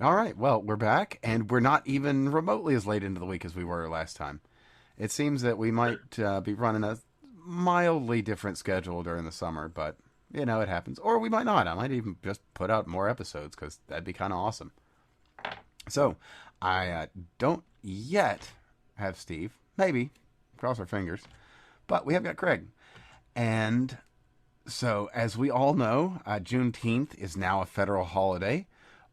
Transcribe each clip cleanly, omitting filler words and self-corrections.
All right. Well, we're back, and we're not even remotely as late into the week as we were last time. It seems that we might be running a mildly different schedule during the summer, but it happens. Or we might not. I might even just put out more episodes because that'd be kind of awesome. So, I don't yet have Steve. Maybe. Cross our fingers. But we have got Craig. And so, as we all know, Juneteenth is now a federal holiday,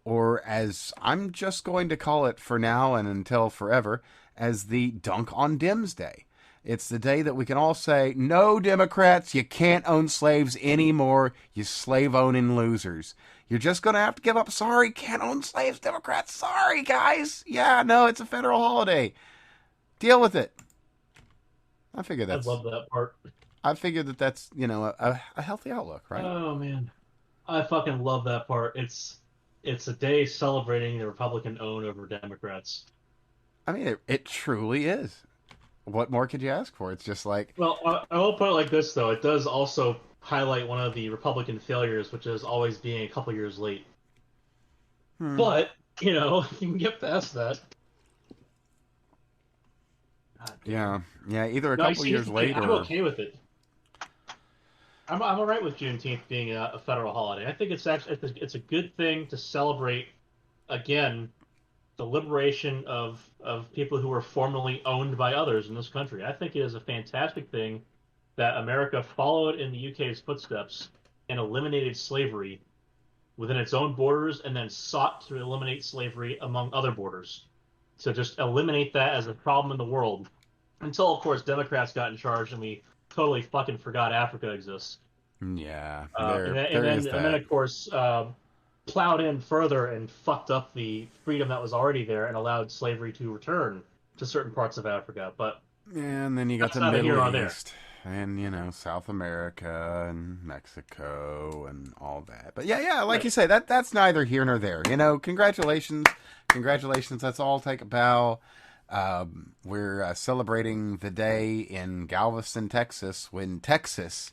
or as I'm just going to call it for now and until forever, as the Dunk on Dems Day. It's the day that we can all say, no, Democrats, you can't own slaves anymore, you slave owning losers. You're just going to have to give up. Sorry, can't own slaves, Democrats. Sorry, guys. Yeah, no, it's a federal holiday. Deal with it. I figure I that's love that part. I figured that that's a healthy outlook, right? Oh man, I fucking love that part. It's a day celebrating the Republican own over Democrats. I mean, it truly is. What more could you ask for? It's just like, Well, I will put it like this though. It does also highlight one of the Republican failures, which is always being a couple years late. hmm, But you can get past that. God damn. yeah, yeah. Either a No, I couple see. years Like, late I'm or okay with it. I'm all right with Juneteenth being a federal holiday. I think it's a good thing to celebrate again the liberation of people who were formerly owned by others in this country. I think it is a fantastic thing that America followed in the UK's footsteps and eliminated slavery within its own borders and then sought to eliminate slavery among other borders. To just eliminate that as a problem in the world. Until, of course, Democrats got in charge and we totally fucking forgot Africa exists. yeah, And there then, and there is then, and then, that. of course, plowed in further and fucked up the freedom that was already there and allowed slavery to return to certain parts of Africa. But And then you got that's the neither here Middle nor there. East, and South America and Mexico and all that. But yeah, like Right. you say, that's neither here nor there. Congratulations, congratulations. Let's all take a bow. We're celebrating the day in Galveston, Texas, when Texas,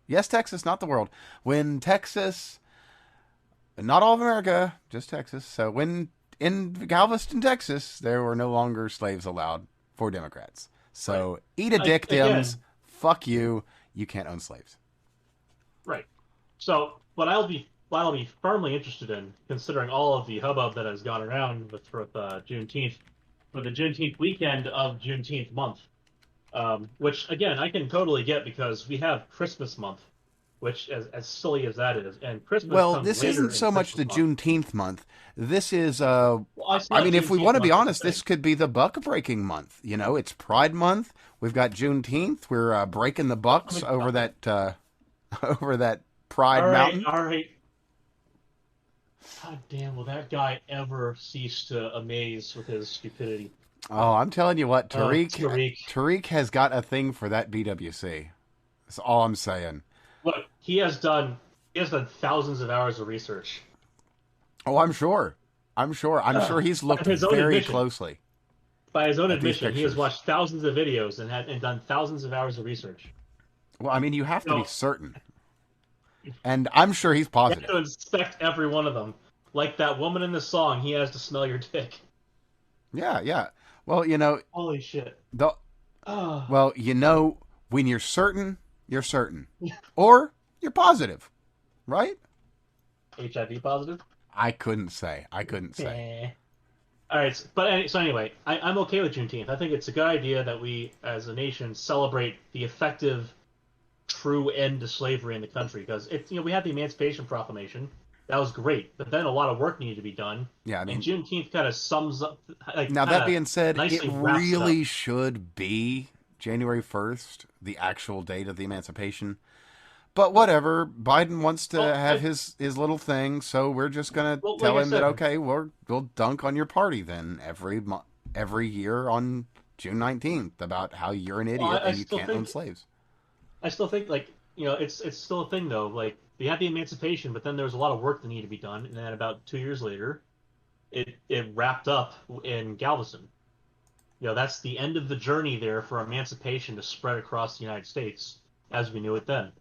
yes, Texas, not the world, when Texas, not all of America, just Texas. So when in Galveston, Texas, there were no longer slaves allowed for Democrats. Right. So eat a dick, Dems. Again, Fuck you. You can't own slaves. right. So what I'll be firmly interested in, considering all of the hubbub that has gone around with Juneteenth, for the Juneteenth weekend of Juneteenth month, which again I can totally get because we have Christmas month, which as silly as that is, and Christmas Well, comes this later isn't in so much Christmas the month. Juneteenth month. This is, Well, I still I have mean, if we want Juneteenth to be month as a honest, thing. this could be the buck breaking month. It's Pride month. We've got Juneteenth. We're breaking the I bucks mean, over that over that Pride all right, mountain. all right. God damn, will that guy ever cease to amaze with his stupidity? Oh, I'm telling you what, Tariq. Tariq has got a thing for that BWC. That's all I'm saying. Look, he has done thousands of hours of research. Oh, I'm sure. I'm sure. I'm sure he's By looked his own very admission, closely by his own at these admission, he has pictures. watched thousands of videos and done thousands of hours of research. Well, I mean, you have to be So certain, and I'm sure he's you have to positive. inspect every one of them. Like that woman in the song, he has to smell your dick. Yeah, yeah. Well, Holy shit. the Ah, well, when you're certain, or you're positive, right? HIV positive? I couldn't say. I couldn't say. Eh. All right, but so anyway, I'm okay with Juneteenth. I think it's a good idea that we, as a nation, celebrate the effective, true end to slavery in the country because we had the Emancipation Proclamation. That was great, but then a lot of work needed to be done, Yeah, I and mean, Juneteenth kind of sums up, like, now kind that of being said, it nicely wraps it up. really should be January 1st, the actual date of the emancipation. But whatever, Biden wants to Well, have his little thing, so we're just gonna like tell I him that said, okay, we'll dunk on your party then every year on June 19th about how you're an well, idiot and you can't own slaves. I still think, like, it's still a thing though. Like, we had the emancipation, but then there was a lot of work that needed to be done, and then about 2 years later, it wrapped up in Galveston. That's the end of the journey there for emancipation to spread across the United States as we knew it then.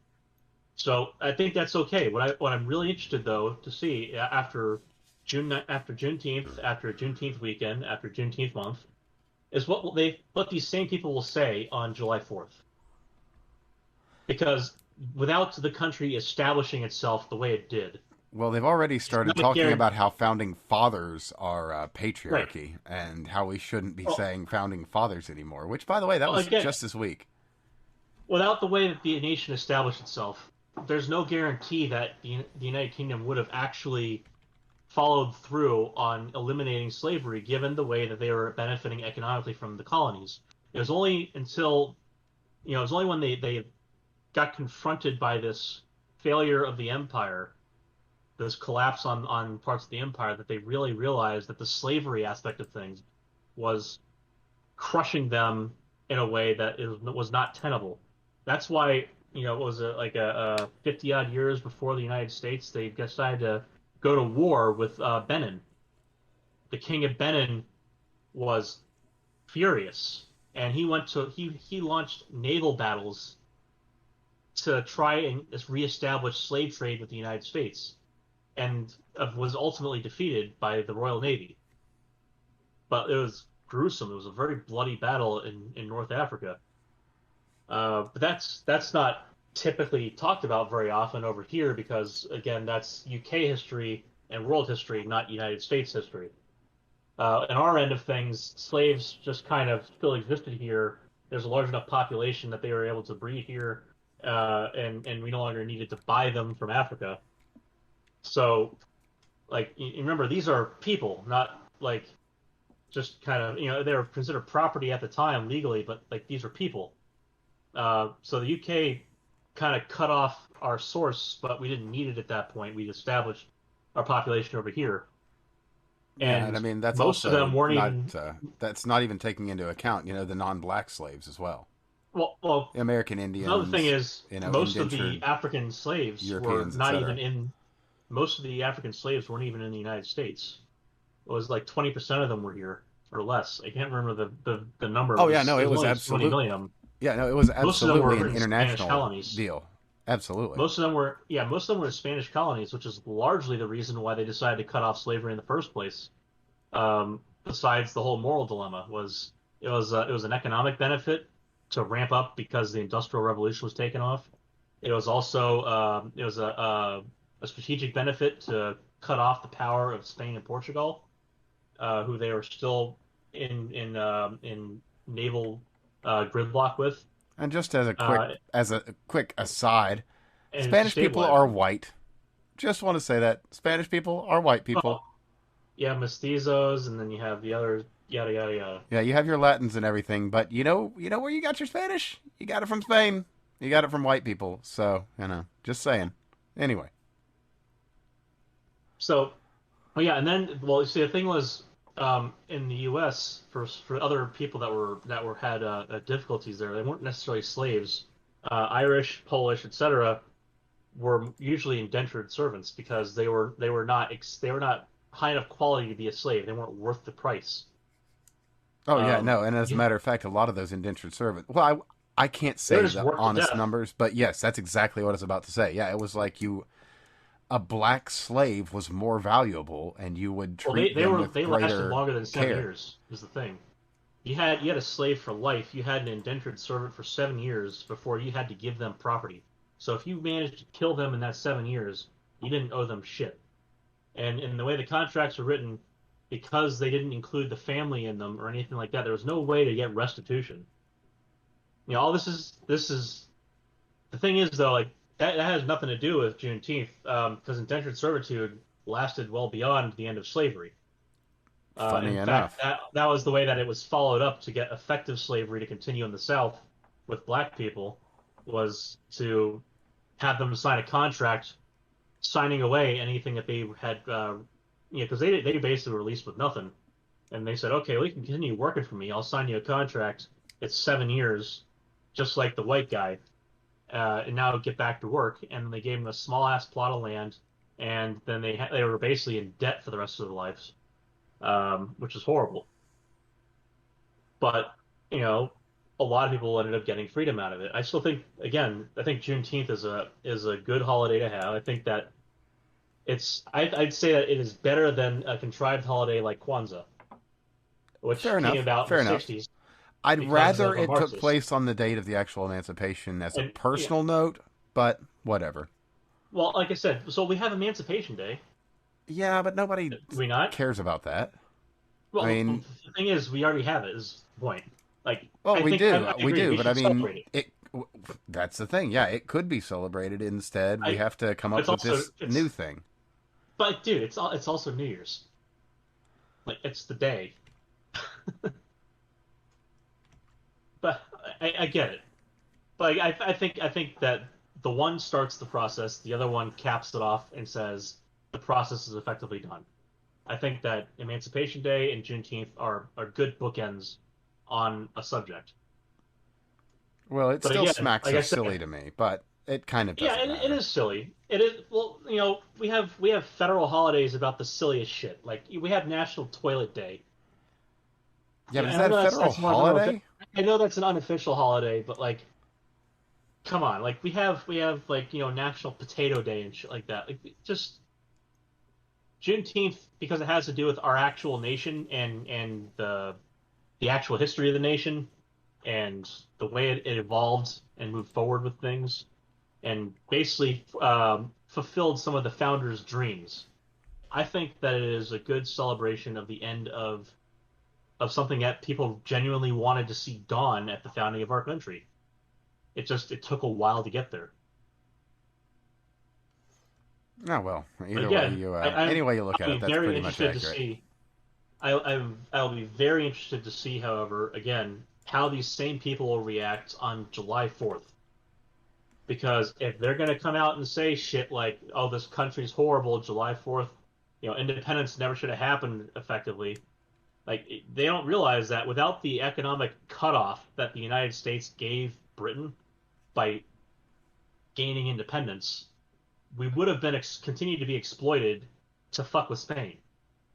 So I think that's okay. What I'm really interested though to see after after Juneteenth, after Juneteenth weekend, after Juneteenth month, is what these same people will say on July 4th. Because without the country establishing itself the way it did, Well, they've already it's started not a talking guarantee. about how founding fathers are Right. patriarchy and how we shouldn't be Well, saying founding fathers anymore, which, by the way, that was again, just this week. without the way that the nation established itself, there's no guarantee that the United Kingdom would have actually followed through on eliminating slavery, given the way that they were benefiting economically from the colonies. It was only until, it was only when they got confronted by this failure of the empire, this collapse on parts of the empire, that they really realized that the slavery aspect of things was crushing them in a way that was not tenable. That's why, it was like a 50 odd years before the United States, they decided to go to war with Benin. The king of Benin was furious, and he launched naval battles to try and reestablish slave trade with the United States, and was ultimately defeated by the Royal Navy. But it was gruesome. It was a very bloody battle in North Africa. But that's not typically talked about very often over here because, again, that's UK history and world history, not United States history. In our end of things, slaves just kind of still existed here. There's a large enough population that they were able to breed here, and we no longer needed to buy them from Africa. So, like, you remember, these are people, not like just kind of, they were considered property at the time legally, but like these are people. So the UK kind of cut off our source, but we didn't need it at that point. We established our population over here, Yeah, and I and mean that's most of them also weren't not even that's not even taking into account the non-black slaves as well, well. the American Another thing Indians, is most of the indentured African slaves were Europeans, not even etc. in. Most of the African slaves weren't even in the United States. It was like 20% of them were here or less. I can't remember the number. It Oh yeah, was no, it it was was only so many absolute. million of them. Yeah, no, it was Most of them absolutely were an in Spanish international colonies. deal. Absolutely. Most of them were, yeah, most of them were Spanish colonies, which is largely the reason why they decided to cut off slavery in the first place. Besides the whole moral dilemma, it was an economic benefit to ramp up because the Industrial Revolution was taken off. It was also it was a strategic benefit to cut off the power of Spain and Portugal, who they were still in naval gridlock with, And just uh, as a quick aside, and to Spanish people stabilize are them. white. Just want to say that Spanish people are white people. Well, yeah, mestizos, and then you have the other yada yada yada. Yeah, you have your Latins and everything, but you know where you got your Spanish? You got it from Spain. You got it from white people. So, just saying. Anyway. So, well, yeah, and then, well, you see, the thing was, in the U.S. for other people that were had difficulties there, they weren't necessarily slaves. Irish, Polish, etc., were usually indentured servants because they were not high enough quality to be a slave. They weren't worth the price. Oh yeah, Um, no, and as a you, matter of fact, a lot of those indentured servants. Well, I can't they were say just the worked to honest death. numbers, but yes, that's exactly what I was about to say. Yeah, it was like a black slave was more valuable, and you would Well, they treat they them were with they lasted greater longer than 7 years. care. Is the thing. You had a slave for life. You had an indentured servant for 7 years before you had to give them property. So if you managed to kill them in that 7 years, you didn't owe them shit. And in the way the contracts were written, because they didn't include the family in them or anything like that, there was no way to get restitution. All this is the thing is though, like that has nothing to do with Juneteenth, because indentured servitude lasted well beyond the end of slavery. Funny In fact, enough. that was the way that it was followed up to get effective slavery to continue in the South with black people, was to have them sign a contract signing away anything that they had, because they basically were released with nothing, and they said, okay, well, you can continue working for me. I'll sign you a contract. It's 7 years, just like the white guy, and now get back to work. And they gave him a small ass plot of land, and then they were basically in debt for the rest of their lives, which is horrible. But you know, a lot of people ended up getting freedom out of it. I still think, again, I think Juneteenth is a good holiday to have. I think that I'd say that it is better than a contrived holiday like Kwanzaa, Fair which came enough. about in the Fair enough. '60s I'd because rather of a it took Marxist. place on the date of the actual emancipation as a And yeah, personal note, but whatever. well, like I said, so we have Emancipation Day, Yeah, but nobody do we not? cares about that. I Well, mean, the thing is, we already have it. Is the point? Like, well, I think I we agree. do, We but I should mean, celebrate it. it. That's the thing. Yeah, it could be celebrated. Instead, we I. have to come It's up with also this new it's. thing. But dude, it's also New Year's. Like, it's the day. But I get it. But I think that the one starts the process, the other one caps it off and says the process is effectively done. I think that Emancipation Day and Juneteenth are good bookends on a subject. Well, it But still again, smacks like I of said, silly to me, but it kind of yeah, doesn't it matter. is silly. It is well, we have federal holidays about the silliest shit. Like we have National Toilet Day. Yeah, but is And I that a know federal that's more. holiday? I know that's an unofficial holiday, but like, come on, like we have like National Potato Day and shit like that. Like just Juneteenth because it has to do with our actual nation and the actual history of the nation and the way it evolved and moved forward with things and basically fulfilled some of the founders' dreams. I think that it is a good celebration of the end of something that people genuinely wanted to see dawn at the founding of our country. It took a while to get there. Oh well, But either way again, you I, I'm any way you look at I'll it, be that's very pretty much interested to accurate. see. I'll be very interested to see, however, again, how these same people will react on July 4th. Because if they're going to come out and say shit like, "Oh, this country's horrible," July 4th, independence never should have happened effectively. Like they don't realize that without the economic cutoff that the United States gave Britain by gaining independence, we would have been continued to be exploited to fuck with Spain.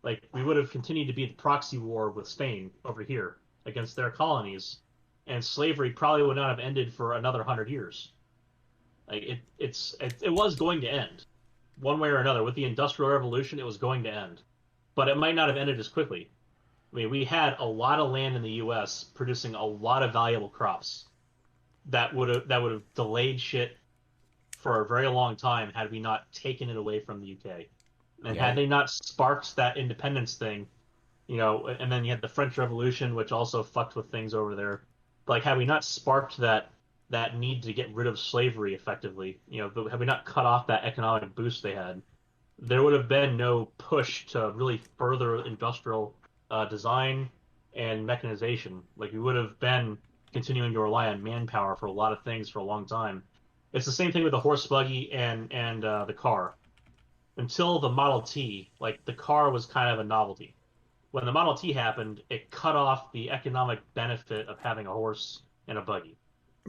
Like we would have continued to be the proxy war with Spain over here against their colonies, and slavery probably would not have ended for another 100 years. Like it was going to end one way or another with the Industrial Revolution. It was going to end, but it might not have ended as quickly. I mean, we had a lot of land in the U.S. producing a lot of valuable crops that would have delayed shit for a very long time had we not taken it away from the UK. And Yeah, had they not sparked that independence thing, and then you had the French Revolution, which also fucked with things over there. Like, had we not sparked that need to get rid of slavery effectively, had we not cut off that economic boost they had, there would have been no push to really further industrial design and mechanization. Like we would have been continuing to rely on manpower for a lot of things for a long time. It's the same thing with the horse buggy and the car. Until the Model T, like the car was kind of a novelty. When the Model T happened, it cut off the economic benefit of having a horse and a buggy.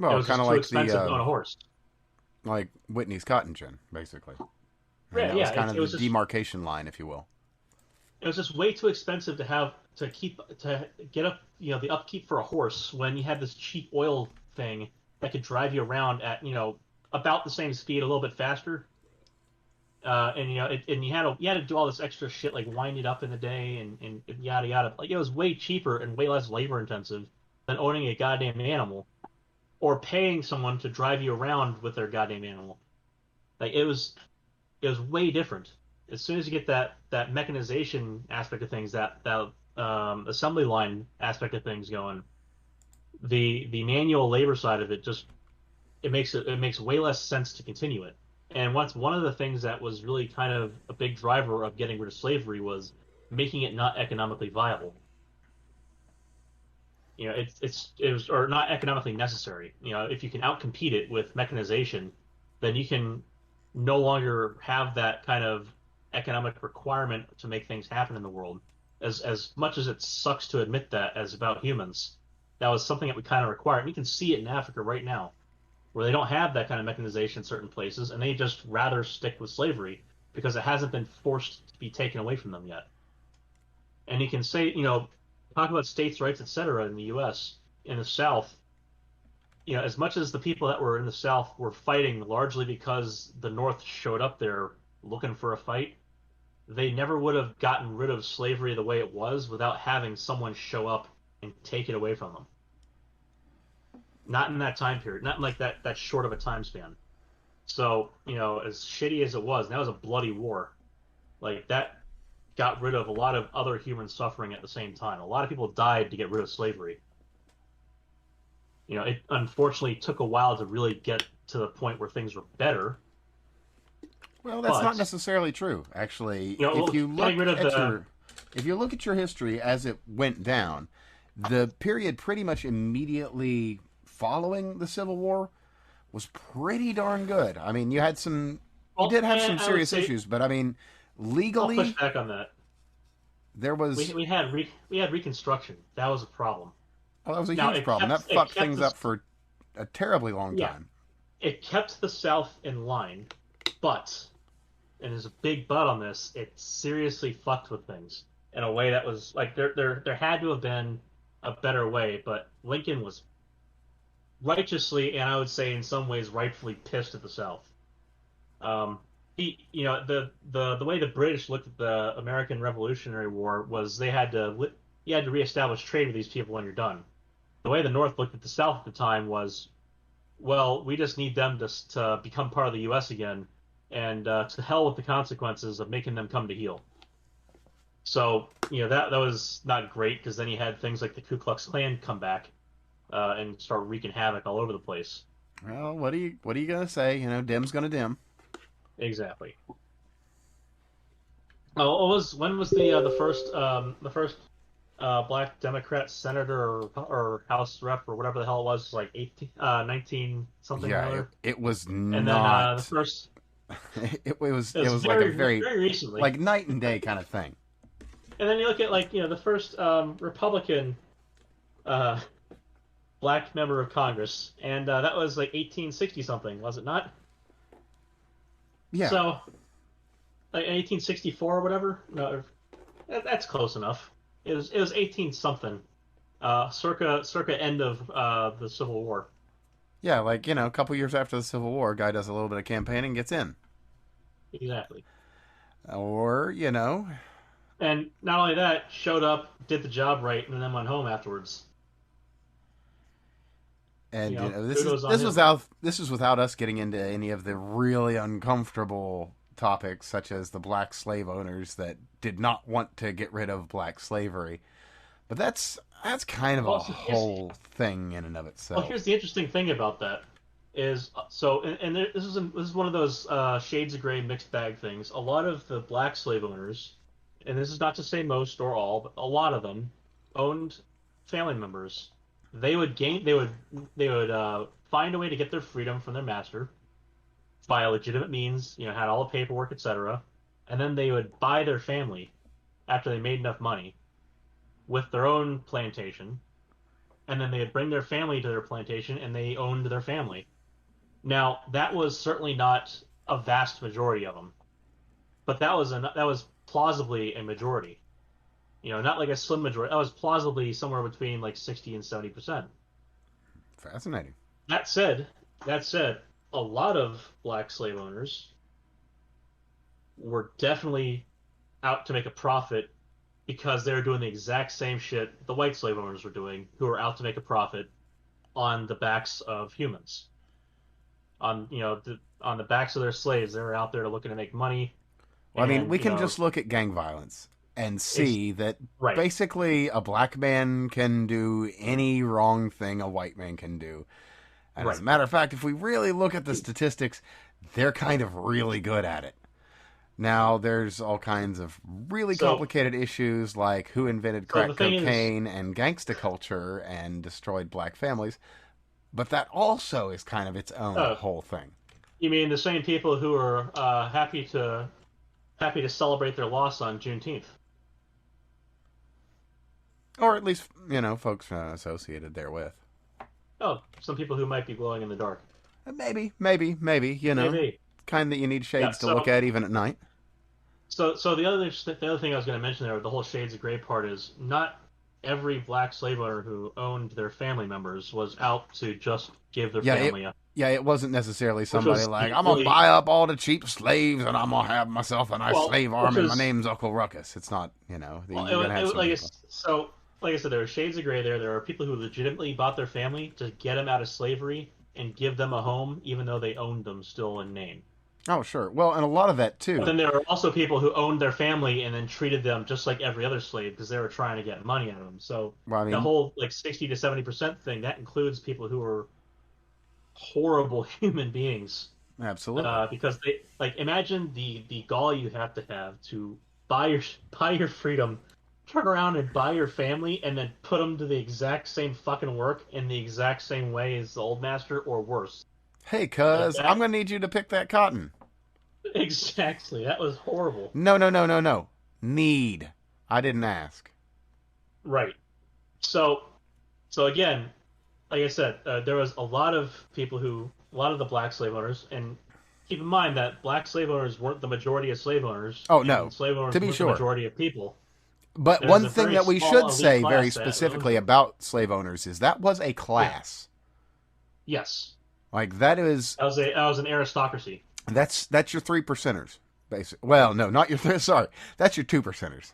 It well, was kind just of too like the expensive to own a horse. like Whitney's cotton gin, basically, and Yeah, that was yeah. kind of It the was just demarcation line, if you will. it was just way too expensive to get up the upkeep for a horse when you had this cheap oil thing that could drive you around at about the same speed, a little bit faster. And and you had to do all this extra shit like wind it up in the day and yada yada. Like it was way cheaper and way less labor intensive than owning a goddamn animal or paying someone to drive you around with their goddamn animal. Like it was way different. As soon as you get that mechanization aspect of things, that assembly line aspect of things going, the manual labor side of it just it makes way less sense to continue it. And what's one of the things that was really kind of a big driver of getting rid of slavery was making it not economically viable. It was or not economically necessary. If you can outcompete it with mechanization, then you can no longer have that kind of economic requirement to make things happen in the world. As much as it sucks to admit that as about humans, that was something that we kind of require. And you can see it in Africa right now, where they don't have that kind of mechanization in certain places, and they just rather stick with slavery because it hasn't been forced to be taken away from them yet. And you can say, talk about states' rights, etc. in the U.S. in the South, as much as the people that were in the South were fighting largely because the North showed up there looking for a fight, they never would have gotten rid of slavery the way it was without having someone show up and take it away from them. Not in that time period, not in like that short of a time span. So, as shitty as it was, and that was a bloody war. Like that got rid of a lot of other human suffering at the same time. A lot of people died to get rid of slavery. It unfortunately took a while to really get to the point where things were better. Well, that's not But necessarily true. Actually, getting rid of the if you look at your history as it went down, the period pretty much immediately following the Civil War was pretty darn good. I mean, you did have some I would serious say issues, but I mean, I'll push legally back on that. there was We had Reconstruction. That was a problem. that was a Now huge problem. That it fucked kept things up for a terribly long yeah time. it kept the South in line, but and there's a big but on this. It seriously fucked with things in a way that was like there had to have been a better way, but Lincoln was righteously and I would say in some ways rightfully pissed at the South. The way the British looked at the American Revolutionary War was you had to reestablish trade with these people when you're done. The way the North looked at the South at the time was, well, we just need them to become part of the U.S. again, and to hell with the consequences of making them come to heel. So that was not great because then you had things like the Ku Klux Klan come back and start wreaking havoc all over the place. Well, what are you gonna say? Dim's gonna dim. Exactly. Oh, when was the first black Democrat senator or House rep or whatever the hell it was, like 19 something or Yeah, other? it was And then the not. first It it was was like a very recently. like night and day kind of thing. And then you look at the first Republican uh, black member of Congress, and that was like 1860 something, was it not? Yeah, So like 1864 or whatever. No, that's close enough. It was 18 something, circa end of the Civil War. yeah, like a couple years after the Civil War, a guy does a little bit of campaigning, gets in, Exactly. or And not only that, showed up, did the job right, and then went home afterwards. and Kudos on him. this was without us getting into any of the really uncomfortable topics such as the black slave owners that did not want to get rid of black slavery. But that's kind of a Well, so whole thing in and of itself. here's the interesting thing about that is this is one of those shades of gray mixed bag things. A lot of the black slave owners, and this is not to say most or all, but a lot of them owned family members. They would find a way to get their freedom from their master by a legitimate means, had all the paperwork, etc. And then they would buy their family after they made enough money with their own plantation, and then they would bring their family to their plantation and they owned their family. Now, that was certainly not a vast majority of them, but that was plausibly a majority. Not like a slim majority. That was plausibly somewhere between like 60 and 70%. Fascinating. That said, a lot of black slave owners were definitely out to make a profit because they were doing the exact same shit the white slave owners were doing, who were out to make a profit on the backs of humans. On the backs of their slaves, they were out there looking to make money. Well, I mean, And we can just look at gang violence and it's see that right, basically a black man can do any wrong thing a white man can do. And as right. a matter of fact, if we really look at the statistics, they're kind of really good at it. Now, there's all kinds of really So, complicated issues like who invented so the crack thing is, cocaine and gangsta culture and destroyed black families, but that also is kind of its own uh, whole thing. you mean the same people who are happy to celebrate their loss on Juneteenth? Or at least, folks associated therewith. Oh, some people who might be glowing in the dark. Maybe, Maybe. kind that you need Yeah. shades to look at even at night. So the other thing I was going to mention there, with the whole shades of gray part, is not every black slave owner who owned their family members was out to just give their Yeah, family up. Yeah, it wasn't necessarily which somebody was like, I'm going to really buy up all the cheap slaves and I'm going to have myself a nice well, slave which army and my was name's Uncle Ruckus. It's not, well, you're going to have some like people. so like I said, there are shades of gray there. There are people who legitimately bought their family to get them out of slavery and give them a home, even though they owned them still in name. Oh, sure. Well, and a lot of that But too. then there are also people who owned their family and then treated them just like every other slave because they were trying to get money out of them. So Well, I the mean, whole like 60 to 70% thing that includes people who are horrible human beings absolutely. because they like imagine the gall you have to buy your buy your freedom, turn around and buy your family, and then put them to the exact same fucking work in the exact same way as the old master or worse. Hey, Like cuz, I'm that going to need you to pick that cotton. exactly. That was horrible. No, no, no, no, no. Need. I didn't ask. Right. So so again, like I said, there was a lot of people who, a lot of the black slave owners, and keep in mind that black slave owners weren't the majority of slave owners, Oh, and no. slave To owners be weren't the sure. majority of people. But There's one a thing very that we small should elite say very class that owned specifically them. about slave owners is that was a Yeah. class. Yes. Like that is That was an aristocracy. that's your 3%ers. Basic. Well, no, not your sorry. That's your 2%ers.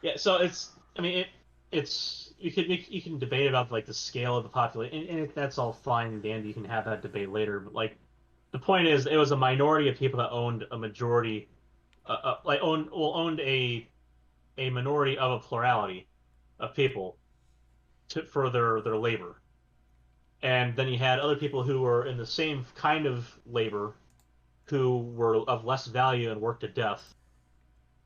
Yeah. So it's, I mean, it's you can debate about like the scale of the population, and that's all fine and dandy. You can have that debate later, but like the point is, it was a minority of people that owned a majority, like owned a minority of a plurality of people for their labor. And then you had other people who were in the same kind of labor who were of less value and worked to death,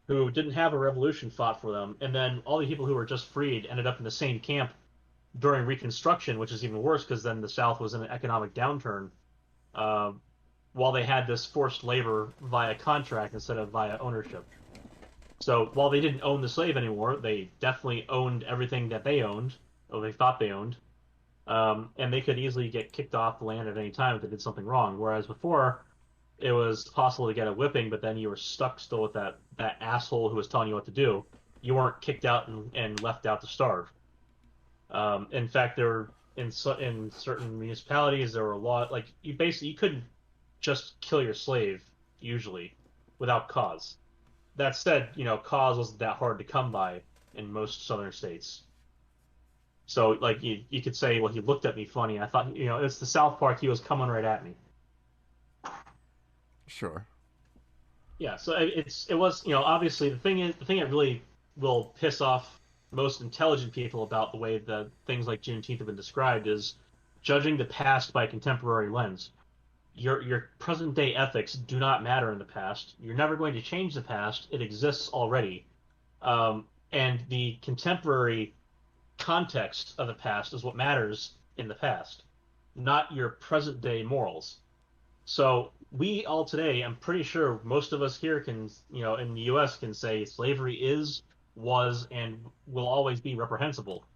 who didn't have a revolution fought for them. And then all the people who were just freed ended up in the same camp during Reconstruction, which is even worse because then the South was in an economic downturn uh, while they had this forced labor via contract instead of via ownership. So while they didn't own the slave anymore, they definitely owned everything that they owned, or they thought they owned, and they could easily get kicked off the land at any time if they did something wrong. Whereas before, it was possible to get a whipping, but then you were stuck still with that asshole who was telling you what to do. You weren't kicked out and left out to starve. In fact, there were in certain municipalities there were a lot like you couldn't just kill your slave usually without cause. That said, cause wasn't that hard to come by in most southern states. So, like, you could say, well, he looked at me funny. I thought, it's the South Park. He was coming right at me. Sure. Yeah. So it was, obviously the thing that really will piss off most intelligent people about the way that things like Juneteenth have been described is judging the past by a contemporary lens. Your present day ethics do not matter in the past. You're never going to change the past. It exists already. And the contemporary context of the past is what matters in the past, not your present day morals. So we all today, I'm pretty sure most of us here can, in the U.S. can say slavery is, was, and will always be reprehensible.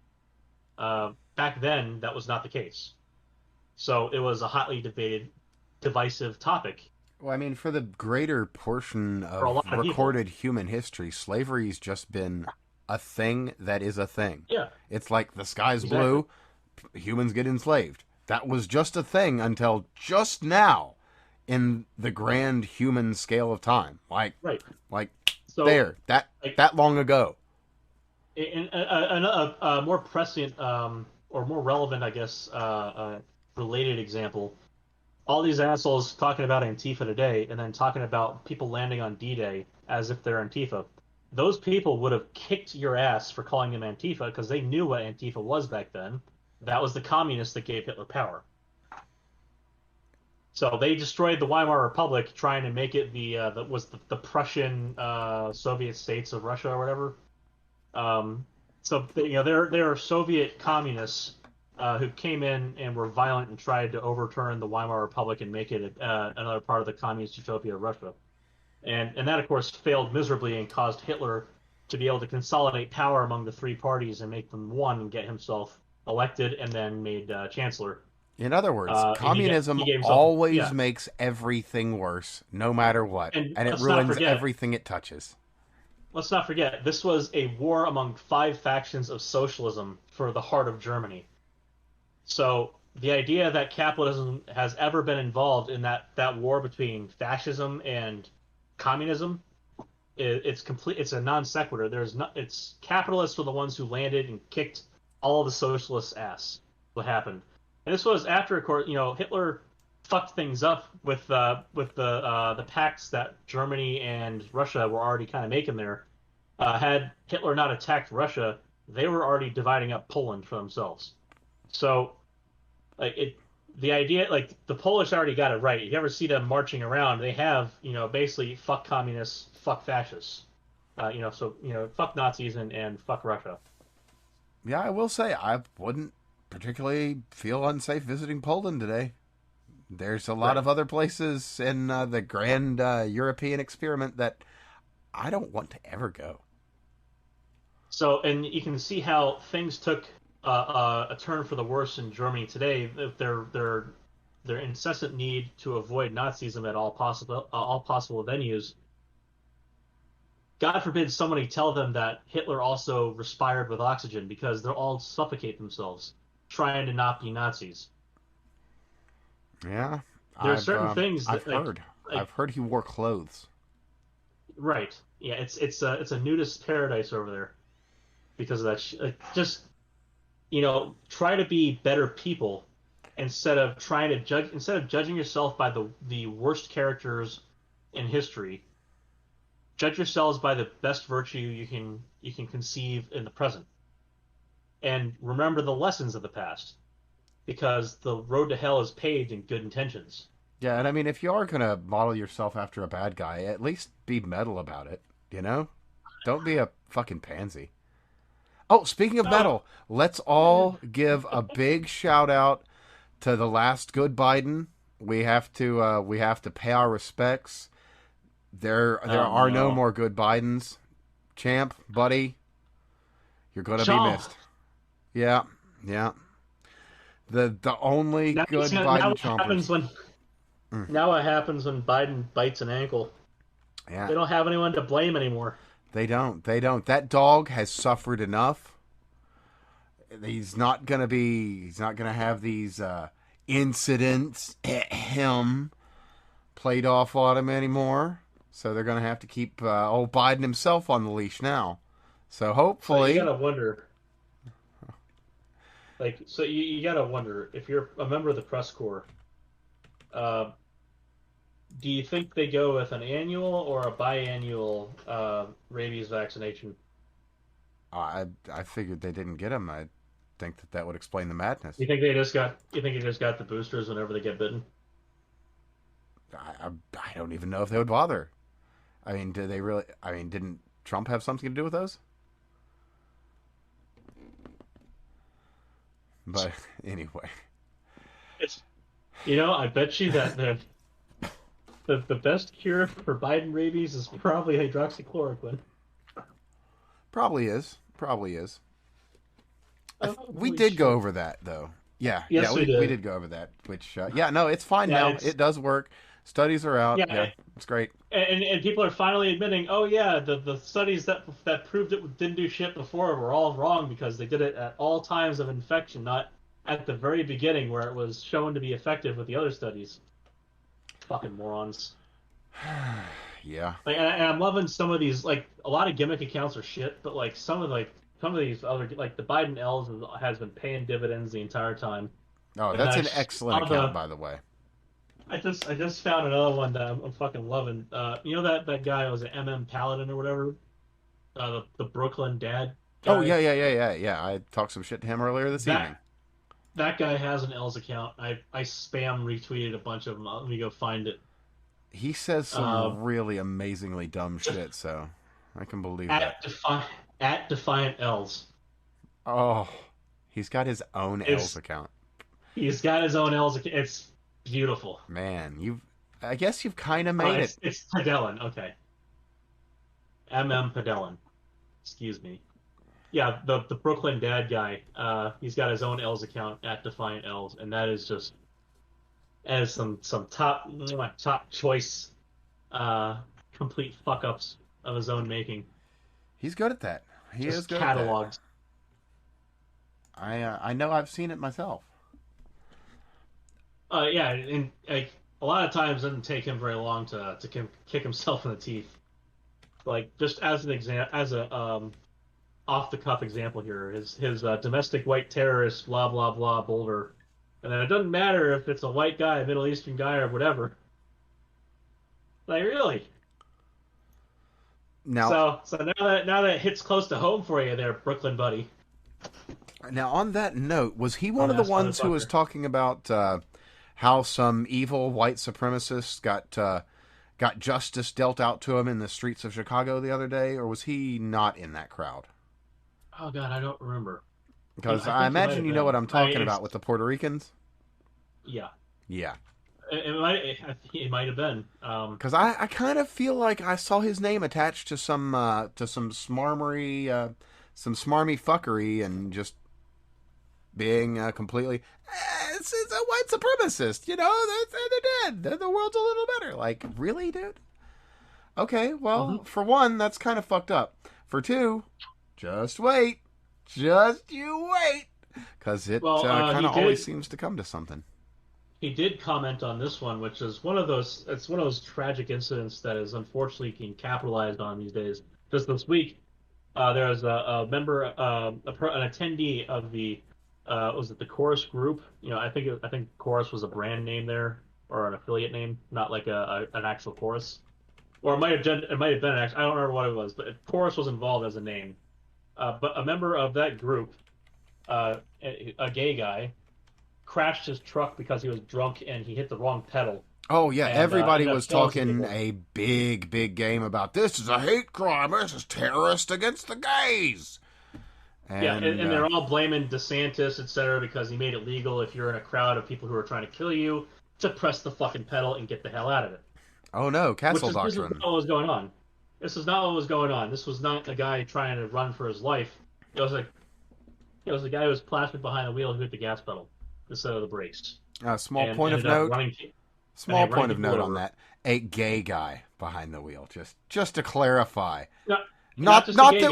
Back then, that was not the case. So it was a hotly debated, divisive topic Well, I mean, for the greater portion for a of lot of people. recorded human history, slavery's just been a thing that is a thing. Yeah, It's like the sky's exactly. blue, humans get enslaved. That was just a thing until just now in the grand human scale of time. Right. Like So, there, that like, that long ago. in a more prescient or more relevant, I guess, related example. All these assholes talking about Antifa today, and then talking about people landing on D-Day as if they're Antifa. Those people would have kicked your ass for calling them Antifa because they knew what Antifa was back then. That was the communists that gave Hitler power. So they destroyed the Weimar Republic, trying to make it the Prussian Soviet states of Russia or whatever. So they're Soviet communists who came in and were violent and tried to overturn the Weimar Republic and make it another part of the communist utopia of Russia. And that of course failed miserably and caused Hitler to be able to consolidate power among the three parties and make them one and get himself elected and then made chancellor. In other words, And communism he gave himself always yeah. makes everything worse, no matter what, And and it ruins everything it touches. let's not forget this was a war among five factions of socialism for the heart of Germany. So the idea that capitalism has ever been involved in that war between fascism and communism, it's complete. It's a non sequitur. There's not. It's capitalists were the ones who landed and kicked all of the socialists' ass. What happened? And this was after, of course, Hitler fucked things up with the pacts that Germany and Russia were already kind of making there. Had Hitler not attacked Russia, they were already dividing up Poland for themselves. So, like the idea, like the Polish already got it right. You ever see them marching around? They have, basically fuck communists, fuck fascists. Fuck Nazis and fuck Russia. Yeah, I will say I wouldn't particularly feel unsafe visiting Poland today. There's a lot Right. of other places in the grand European experiment that I don't want to ever go. So, and you can see how things took a turn for the worse in Germany today. Their incessant need to avoid Nazism at all possible venues. God forbid somebody tell them that Hitler also respired with oxygen because they'll all suffocate themselves trying to not be Nazis. Yeah, There are certain things I've that heard. like I've heard he wore clothes. right, yeah, it's a nudist paradise over there because of that. Just try to be better people instead of judging yourself by the worst characters in history. Judge yourselves by the best virtue you can conceive in the present, and remember the lessons of the past because the road to hell is paved in good intentions. Yeah, and I mean, if you are gonna model yourself after a bad guy, at least be metal about it. You know, don't be a fucking pansy. Oh, speaking of Oh, metal, let's all give a big shout out to the last good Biden. We have to pay our respects. There oh are no no, more good Bidens. Champ, buddy, you're gonna be Chomp. missed. Yeah, yeah. The only Now, good now Biden what chompers. happens when Mm, now what happens when Biden bites an ankle? yeah, They don't have anyone to blame anymore. they don't. They don't. That dog has suffered enough. He's not gonna have these incidents at him played off on him anymore. So they're gonna have to keep old Biden himself on the leash now. So So you hopefully, gotta wonder, you gotta wonder if you're a member of the press corps. Uh, do you think they go with an annual or a biannual rabies vaccination? I figured they didn't get him. I think that would explain the madness. You think they just got the boosters whenever they get bitten? I don't even know if they would bother. I mean, did they really? I mean, didn't Trump have something to do with those? But anyway, It's I bet you that the best cure for Biden rabies is probably hydroxychloroquine. probably is. Probably is. We Holy did go shit! over that though. Yeah, yeah, Yes, we we did. did go over that. Which, yeah, no, it's fine Yeah, now. It does work. Studies are out. Yeah, yeah, it's great. and people are finally admitting, oh yeah, the studies that proved it didn't do shit before were all wrong because they did it at all times of infection, not at the very beginning where it was shown to be effective with the other studies. Fucking morons. Yeah, And I'm loving some of these. Like a lot of gimmick accounts are shit, but some of these other like the Biden L's has been paying dividends the entire time. oh, And that's I an excellent saw account, by the way. I just found another one that I'm fucking loving. That guy was an MM Paladin or whatever. The Brooklyn dad Oh, guy. yeah, yeah, yeah, yeah, yeah. I talked some shit to him earlier this That evening. that guy has an L's account. I spam retweeted a bunch of them. Let me go find it. He says Uh, some really amazingly dumb shit, so I can believe that. at Defiant L's. Oh, he's got his own L's Is account. He's got his own L's. It's beautiful. Man, I guess you've kind of made it. It's Padelin. Okay, MM Padelin. Excuse me. Yeah, the Brooklyn dad guy. He's got his own L's account at Defiant L's, and that is just as some top choice uh, complete fuck ups of his own making. He's good at that. He is Just good at that. cataloged. I know I've seen it myself. Yeah, and like a lot of times it doesn't take him very long to kick himself in the teeth. Like just as an example, as a off the cuff example here, his domestic white terrorist, blah blah blah, Boulder, and then it doesn't matter if it's a white guy, a Middle Eastern guy, or whatever. Like really. Now, So now that it hits close to home for you, there, Brooklyn buddy, now on that note, was he one of the dumbass ones who was motherfucker. talking about how some evil white supremacists got justice dealt out to him in the streets of Chicago the other day, or was he not in that crowd? Oh God, I don't remember. Because I I think he might imagine have you know what been. I'm I talking it's about with the Puerto Ricans. yeah, Yeah. it might have been. Because I kind of feel like I saw his name attached to some some smarmy fuckery, and just being completely it's a white supremacist, you know, they're dead, the world's a little better. Like, really, dude? Okay, well, Mhm. for one, that's kind of fucked up. For two, just wait, just you wait, because it Well, kind of always seems to come to something. he did comment on this one, which is one of those. It's one of those tragic incidents that is unfortunately being capitalized on these days. Just this week, there was a member, an attendee of the, was it the Chorus group? You know, I think Chorus was a brand name there or an affiliate name, not like an actual chorus. Or it might have been an actual, I don't remember what it was, but Chorus was involved as a name. But a member of that group, a gay guy, crashed his truck because he was drunk and he hit the wrong pedal Oh yeah, and everybody ended up was killing some talking people. a big game about this is a hate crime. This is terrorist against the gays. Yeah, And and they're all blaming DeSantis, et cetera, because he made it legal if you're in a crowd of people who are trying to kill you to press the fucking pedal and get the hell out of it. oh no, Which castle is this is not doctrine. what was going on. This is not what was going on. This was not a guy trying to run for his life. It was a guy who was plastered behind the wheel who hit the gas pedal instead of the brakes Small and point of ended up note. Small running point of people note on over. that. A gay guy behind the wheel. Just to clarify. Not not just a Not gay that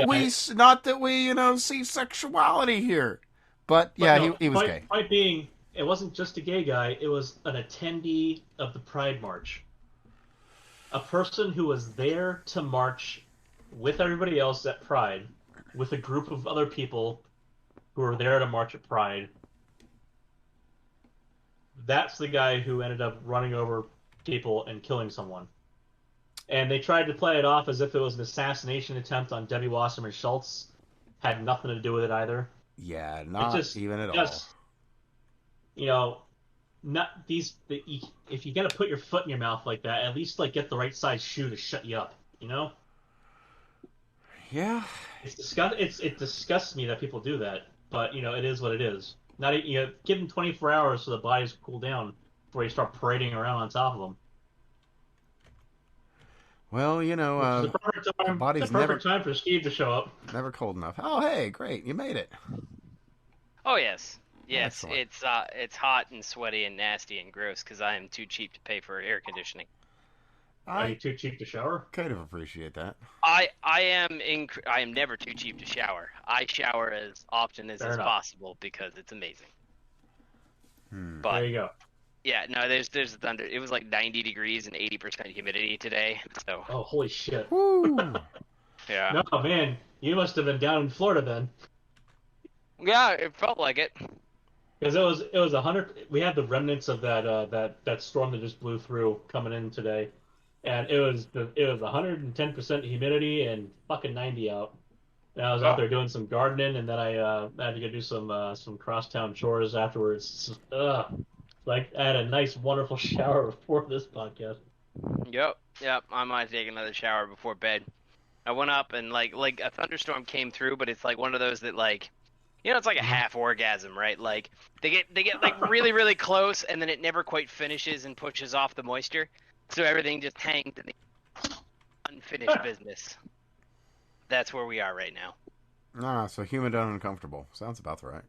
guy, we you know see sexuality here, but but yeah, no. he was gay. Point being, it wasn't just a gay guy. It was an attendee of the Pride March, a person who was there to march with everybody else at Pride, with a group of other people who were there to march at Pride. That's the guy who ended up running over people and killing someone. And they tried to play it off as if it was an assassination attempt on Debbie Wasserman Schultz. Had nothing to do with it either. Yeah, It not even at all. just, you know, not if you gotta put your foot in your mouth like that, at least like get the right size shoe to shut you up. You know, Yeah, it disgusts me that people do that, but you know, it is what it is. Not you know, give them 24 hours so the bodies cool down before you start parading around on top of them. well, you know, Which is the the body's perfect time for Steve to show up. never cold enough. Oh, hey, great, you made it. Oh yes, yes. Excellent. It's hot and sweaty and nasty and gross because I am too cheap to pay for air conditioning. Are you I too cheap to shower? kind of appreciate that. I am never too cheap to shower. I shower as often as Fair is enough. possible because it's amazing. Hmm. There But you go. yeah, no, there's thunder. It was like 90 degrees and 80% humidity today. So Oh, holy shit. Woo! yeah, No, man, you must have been down in Florida then, yeah, it felt like it. because it was 100. We had the remnants of that storm that just blew through coming in today, and it was 110% humidity and fucking 90 out. And I was out Oh, there doing some gardening, and then I had to go do some crosstown chores afterwards. It's just, ugh. Like I had a nice, wonderful shower before this podcast. yep. I might take another shower before bed. I went up and like a thunderstorm came through, but it's like one of those that like it's like a Mhm. half orgasm, right? Like they get like really close and then it never quite finishes and pushes off the moisture. So everything just hangs in the unfinished business. That's where we are right now. Ah, so humid and uncomfortable. Sounds about right.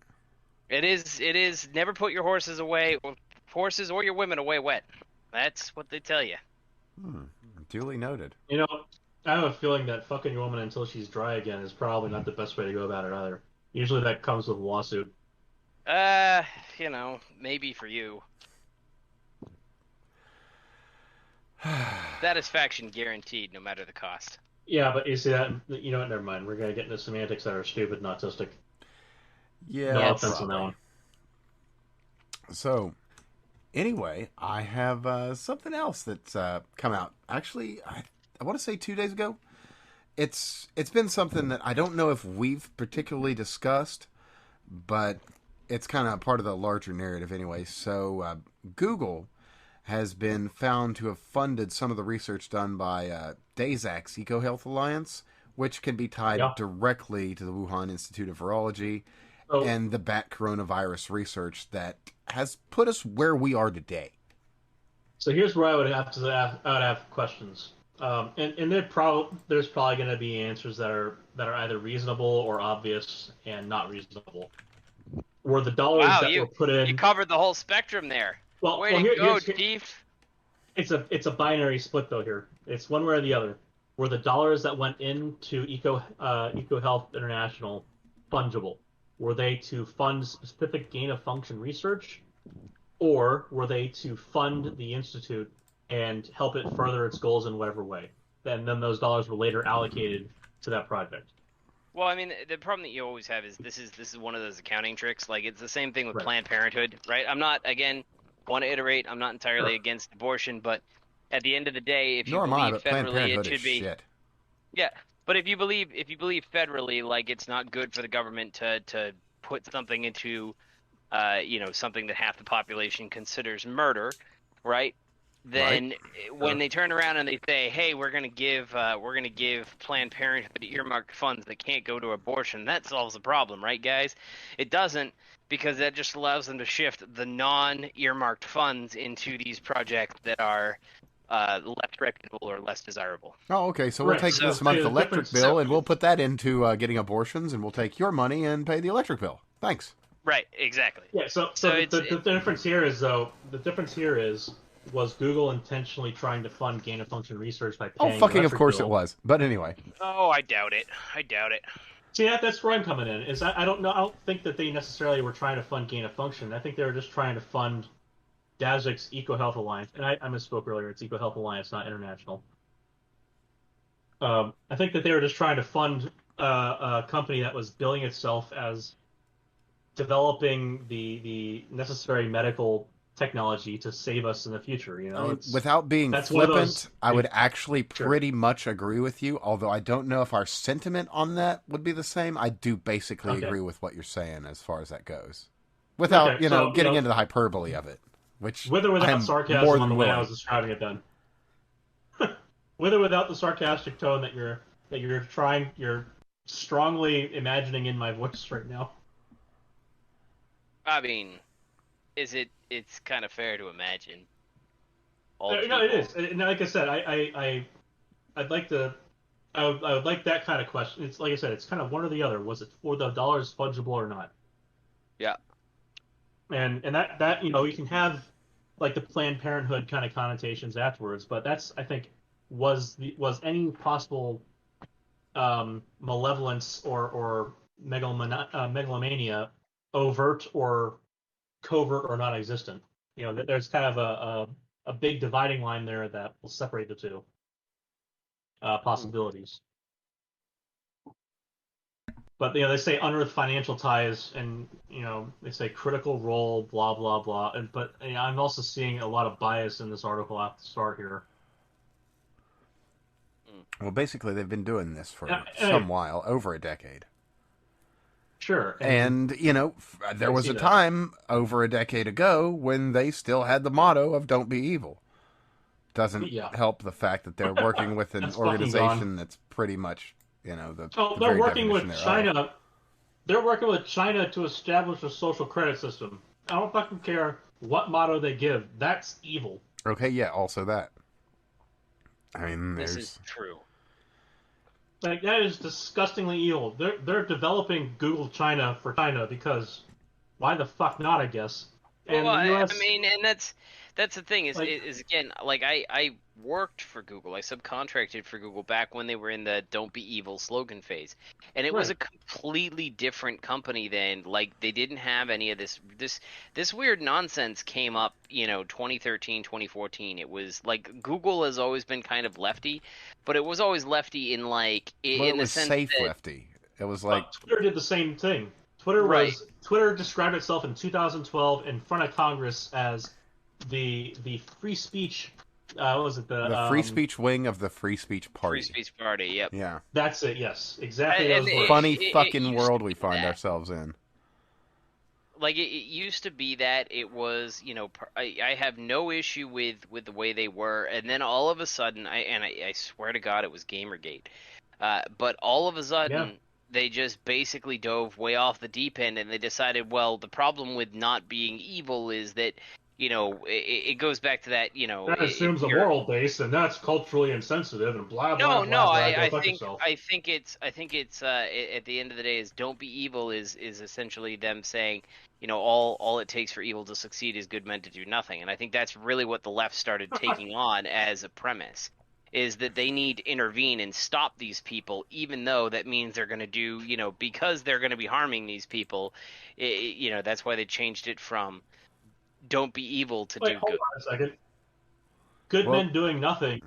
It is never put your horses or your women away wet. That's what they tell you. Hmm. Duly noted. You know, I have a feeling that fucking your woman until she's dry again is probably not the best way to go about it either. Usually that comes with a lawsuit. Uh, maybe for you. Satisfaction guaranteed, no matter the cost. Yeah, but you see that? You know what? Never mind. We're gonna get into semantics that are stupid and autistic. Yeah, No Yeah, offense on that probably. one. So, anyway, I have something else that's come out. Actually, I want to say 2 days ago. It's been something that I don't know if we've particularly discussed, but it's kind of part of the larger narrative anyway. So, Google has been found to have funded some of the research done by DASAC's EcoHealth Alliance, which can be tied Yeah. directly to the Wuhan Institute of Virology So, and the bat coronavirus research that has put us where we are today. so here's where I would have to ask, I would have questions. And there's probably going to be answers that are either reasonable or obvious and not reasonable. Were the dollars wow, that you were put you in? covered the whole spectrum there. Way Well, to go, here's Chief. it's a binary split though here. It's one way or the other. Were the dollars that went into EcoHealth International fungible? Were they to fund specific gain of function research, or were they to fund the institute and help it further its goals in whatever way? And then those dollars were later allocated to that project. Well, I mean, the problem that you always have is this is one of those accounting tricks. Like it's the same thing with Right. Planned Parenthood, right? I'm not again want to iterate. I'm not entirely Sure. against abortion, but at the end of the day, if you Nor am I, believe but Planned federally, it Parenthood is should be shit. yeah. But if you believe federally, like it's not good for the government to put something into something that half the population considers murder, right? Right? Then when they turn around and they say, "Hey, we're gonna give Planned Parenthood earmarked funds that can't go to abortion," that solves the problem, right, guys? It doesn't because that just allows them to shift the non-earmarked funds into these projects that are less reputable or less desirable. Oh, okay. So we'll Right. take So, this So month's the electric difference. bill and we'll put that into getting abortions, and we'll take your money and pay the electric bill. Thanks. right, exactly. Yeah. So So the difference here is though the difference here is was Google intentionally trying to fund gain of function research by Oh, paying the fucking of electric course it bill? was. But anyway. oh, I doubt it. I doubt it. See, that's where I'm coming in. Is I don't know. I don't think that they necessarily were trying to fund gain of function. I think they were just trying to fund DASIC's EcoHealth Alliance. And I misspoke earlier. It's EcoHealth Alliance, not international. I think that they were just trying to fund a company that was billing itself as developing the necessary medical technology to save us in the future. You know, it's Without being that's one of those. flippant, I would actually Sure. pretty much agree with you, although I don't know if our sentiment on that would be the same. I do basically Okay. agree with what you're saying as far as that goes. Without, Okay, so getting into the hyperbole of it, which with or I without am sarcasm more on than the way I willing. was describing it, then with or without the sarcastic tone you're strongly imagining in my voice right now. I mean, it's kind of fair to imagine. All No, it people. is. And like I said, I'd like to. I would like that kind of question. It's like I said, it's kind of one or the other. Was it for the dollars fungible or not? Yeah. And that you can have like the Planned Parenthood kind of connotations afterwards, but that's I think was any possible malevolence or megalomania overt or covert or non-existent. There's kind of a big dividing line there that will separate the two possibilities. But they say unearthed financial ties, and they say critical role, blah blah blah. But I'm also seeing a lot of bias in this article at the start here. Well, basically, they've been doing this for Yeah, some while, over a decade. Sure, And, there I was see a that. time over a decade ago when they still had the motto of "Don't be evil." Doesn't Yeah. help the fact that they're working with an That's fucking organization that's pretty much, the Oh, they're very working with definition thereof. China. They're working with China to establish a social credit system. I don't fucking care what motto they give. That's evil. Okay, yeah, also that. I mean, This there's... is true. Like that is disgustingly evil. They're developing Google China for China because why the fuck not? I guess And Well, the I U.S. mean, and that's the thing like is again, like I worked for Google. I subcontracted for Google back when they were in the "Don't be evil" slogan phase, and it was right. a completely different company then. Like they didn't have any of this weird nonsense came up, 2013, 2014. It was like Google has always been kind of lefty, but it was always lefty in like Well, it in the was sense safe that lefty. It was like, But Twitter did the same thing. right. Twitter described itself in 2012 in front of Congress as the free speech. What was it the the free speech wing of the free speech Free party. speech party. Yep. Yeah. That's it. Yes, exactly And those words. Funny it fucking used to world be we find that. ourselves in. Like it used to be that it was, I have no issue with the way they were, and then all of a sudden, I swear to God, it was GamerGate. But all of a Yeah. sudden, they just basically dove way off the deep end, and they decided, well, the problem with not being evil is that, it goes back to that, That if assumes a you're moral base, and that's culturally insensitive, and blah blah no, no. blah blah. I, Go I fuck think yourself. I think it's at the end of the day is don't be evil is essentially them saying, all it takes for evil to succeed is good men to do nothing. And I think that's really what the left started taking on as a premise, is that they need to intervene and stop these people, even though that means they're going to do, because they're going to be harming these people. That's why they changed it from don't be evil to Wait, do hold good. on a second. Good Well, men doing nothing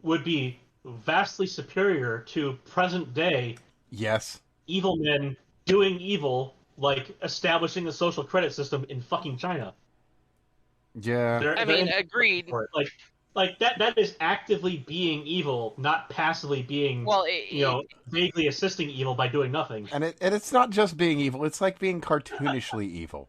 would be vastly superior to present day yes. evil men doing evil, like establishing the social credit system in fucking China. Yeah. I They're mean, in agreed. for it. Like that is actively being evil, not passively being, Well, vaguely assisting evil by doing nothing. And it's not just being evil, it's like being cartoonishly evil.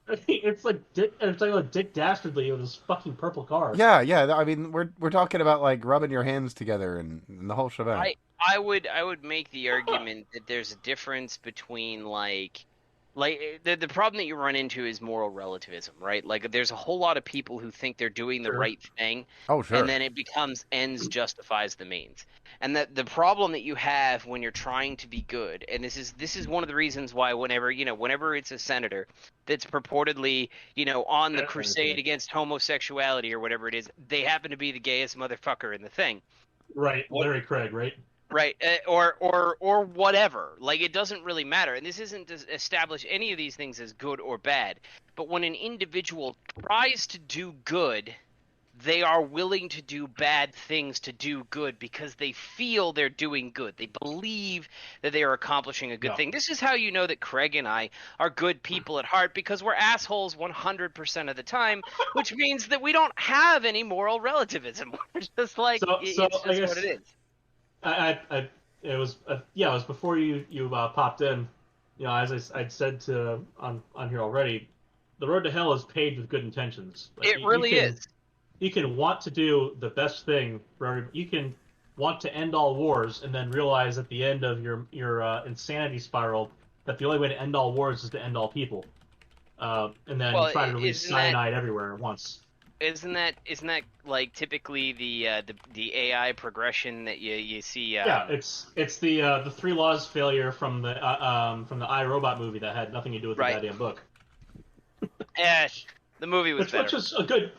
It's like Dick Dastardly with his fucking purple car. Yeah, yeah. I mean, we're talking about like rubbing your hands together and the whole shebang. I would make the argument that there's a difference between the problem that you run into is moral relativism, right? Like there's a whole lot of people who think they're doing the Sure. right thing, Oh, sure. and then it becomes ends justifies the means. And that the problem that you have when you're trying to be good, and this is one of the reasons why whenever it's a senator that's purportedly, on the crusade against homosexuality or whatever it is, they happen to be the gayest motherfucker in the thing. Right, Larry Craig, right? Right, or whatever. Like it doesn't really matter, and this isn't to establish any of these things as good or bad. But when an individual tries to do good, they are willing to do bad things to do good because they feel they're doing good. They believe that they are accomplishing a good No. thing. This is how you know that Craig and I are good people at heart, because we're assholes 100% of the time, which means that we don't have any moral relativism. We're just like, So it's I just guess what it is. it was it was before you popped in. As I'd said on here already, the road to hell is paved with good intentions. Like, It really is. You can want to do the best thing for everybody. You can want to end all wars and then realize at the end of your insanity spiral that the only way to end all wars is to end all people. And then Well, try to release isn't that- cyanide everywhere at once. Isn't that like typically the AI progression that you see? Yeah, it's the three laws failure from the iRobot movie that had nothing to do with Right. the goddamn book. The movie was better. Which was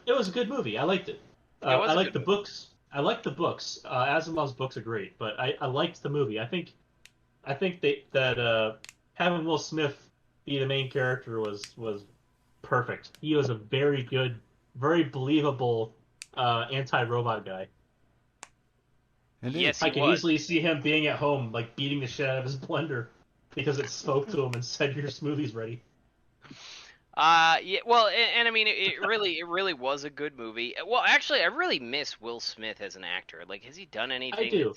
it was a good movie. I liked it. was I a liked good the books. I liked the books. Asimov's books are great, but I liked the movie. I think that having Will Smith be the main character was perfect. He was a very good, very believable anti-robot guy. Indeed. Yes, I he could was. easily see him being at home, like beating the shit out of his blender because it spoke to him and said, "Your smoothie's ready." Yeah. Well, and I mean, it really was a good movie. Well, actually, I really miss Will Smith as an actor. Like, has he done anything do.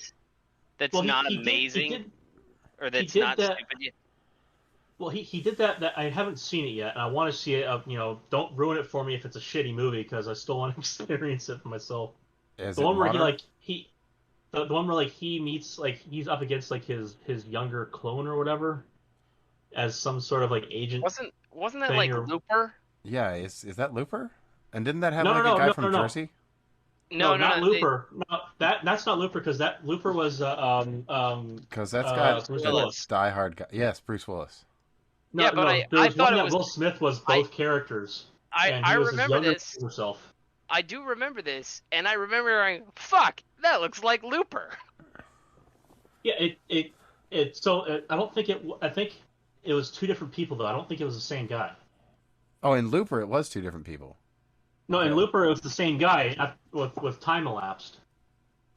that's Well, not he amazing did, or that's did not that- stupid? Yet? Well, he did that. I haven't seen it yet, and I want to see it. Don't ruin it for me if it's a shitty movie, because I still want to experience it for myself. Is The it one where modern? the one where he meets he's up against his younger clone or whatever, as some sort of agent. Wasn't that thing like or- Looper? Yeah, is that Looper? And didn't that have No, like no, a guy no, from no, no. Jersey? No, not no, Looper. No, that's not Looper, because that Looper was Because that's got Bruce the Willis. diehard guy. Yes, Bruce Willis. No, Yeah, but no, I there was thought one it that was- Will Smith was both characters. and I he was his remember younger this. self. I do remember this, and I remember going, "Fuck, that looks like Looper." Yeah, I don't think it. I think it was two different people though. I don't think it was the same guy. Oh, in Looper, it was two different people. No, in Okay. Looper it was the same guy with time elapsed.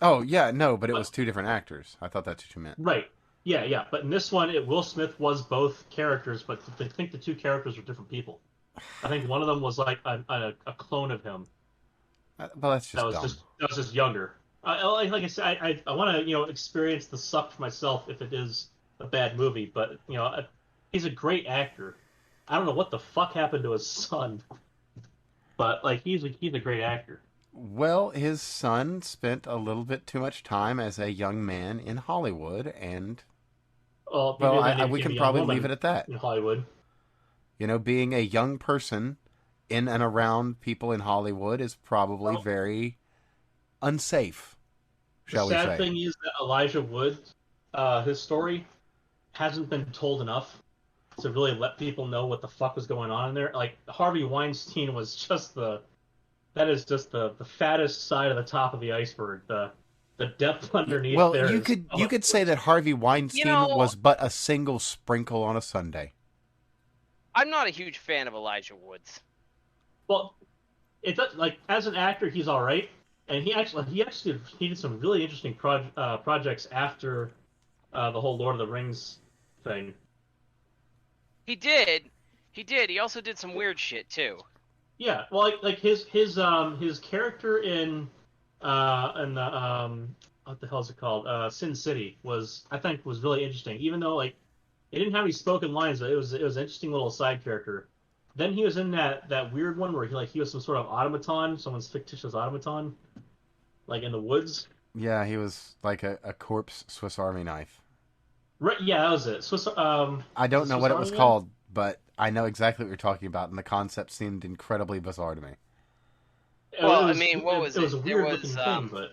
Oh, yeah, no, but it was But two different actors. I thought that's what you meant. right, yeah, yeah. But in this one, Will Smith was both characters, but I think the two characters were different people. I think one of them was like a clone of him Well, that's just dumb. that was just younger. Like I said, I want to experience the suck for myself if it is a bad movie, but he's a great actor. I don't know what the fuck happened to his son, but like he's a great actor. Well, his son spent a little bit too much time as a young man in Hollywood, and, Well, well, maybe then he we became can a young probably leave woman it at that. in Hollywood. You know, being a young person in and around people in Hollywood is probably Well, very unsafe, the shall we sad say. thing is that Elijah Wood, his story hasn't been told enough to really let people know what the fuck was going on in there. Like Harvey Weinstein was just that is just the fattest side of the top of the iceberg. The depth underneath Well, there is you could say that Harvey You Weinstein know, was but a single sprinkle on a sundae. I'm not a huge fan of Elijah Woods. well, it does, like as an actor he's all right, and he did some really interesting projects after the whole Lord of the Rings thing. He did. He did. He also did some weird shit too. Yeah, well, like his character in the what the hell is it called? Sin City was I think was really interesting. Even though like it didn't have any spoken lines, but it was an interesting little side character. Then he was in that weird one where he was some sort of automaton, someone's fictitious automaton, like in the woods. Yeah, he was like a corpse Swiss Army knife. Right? Yeah, that was it. I Was don't it know Swiss what it Army was Man? called, but I know exactly what you're talking about, and the concept seemed incredibly bizarre to me. Well, I mean, what was It was it? a weird looking thing, but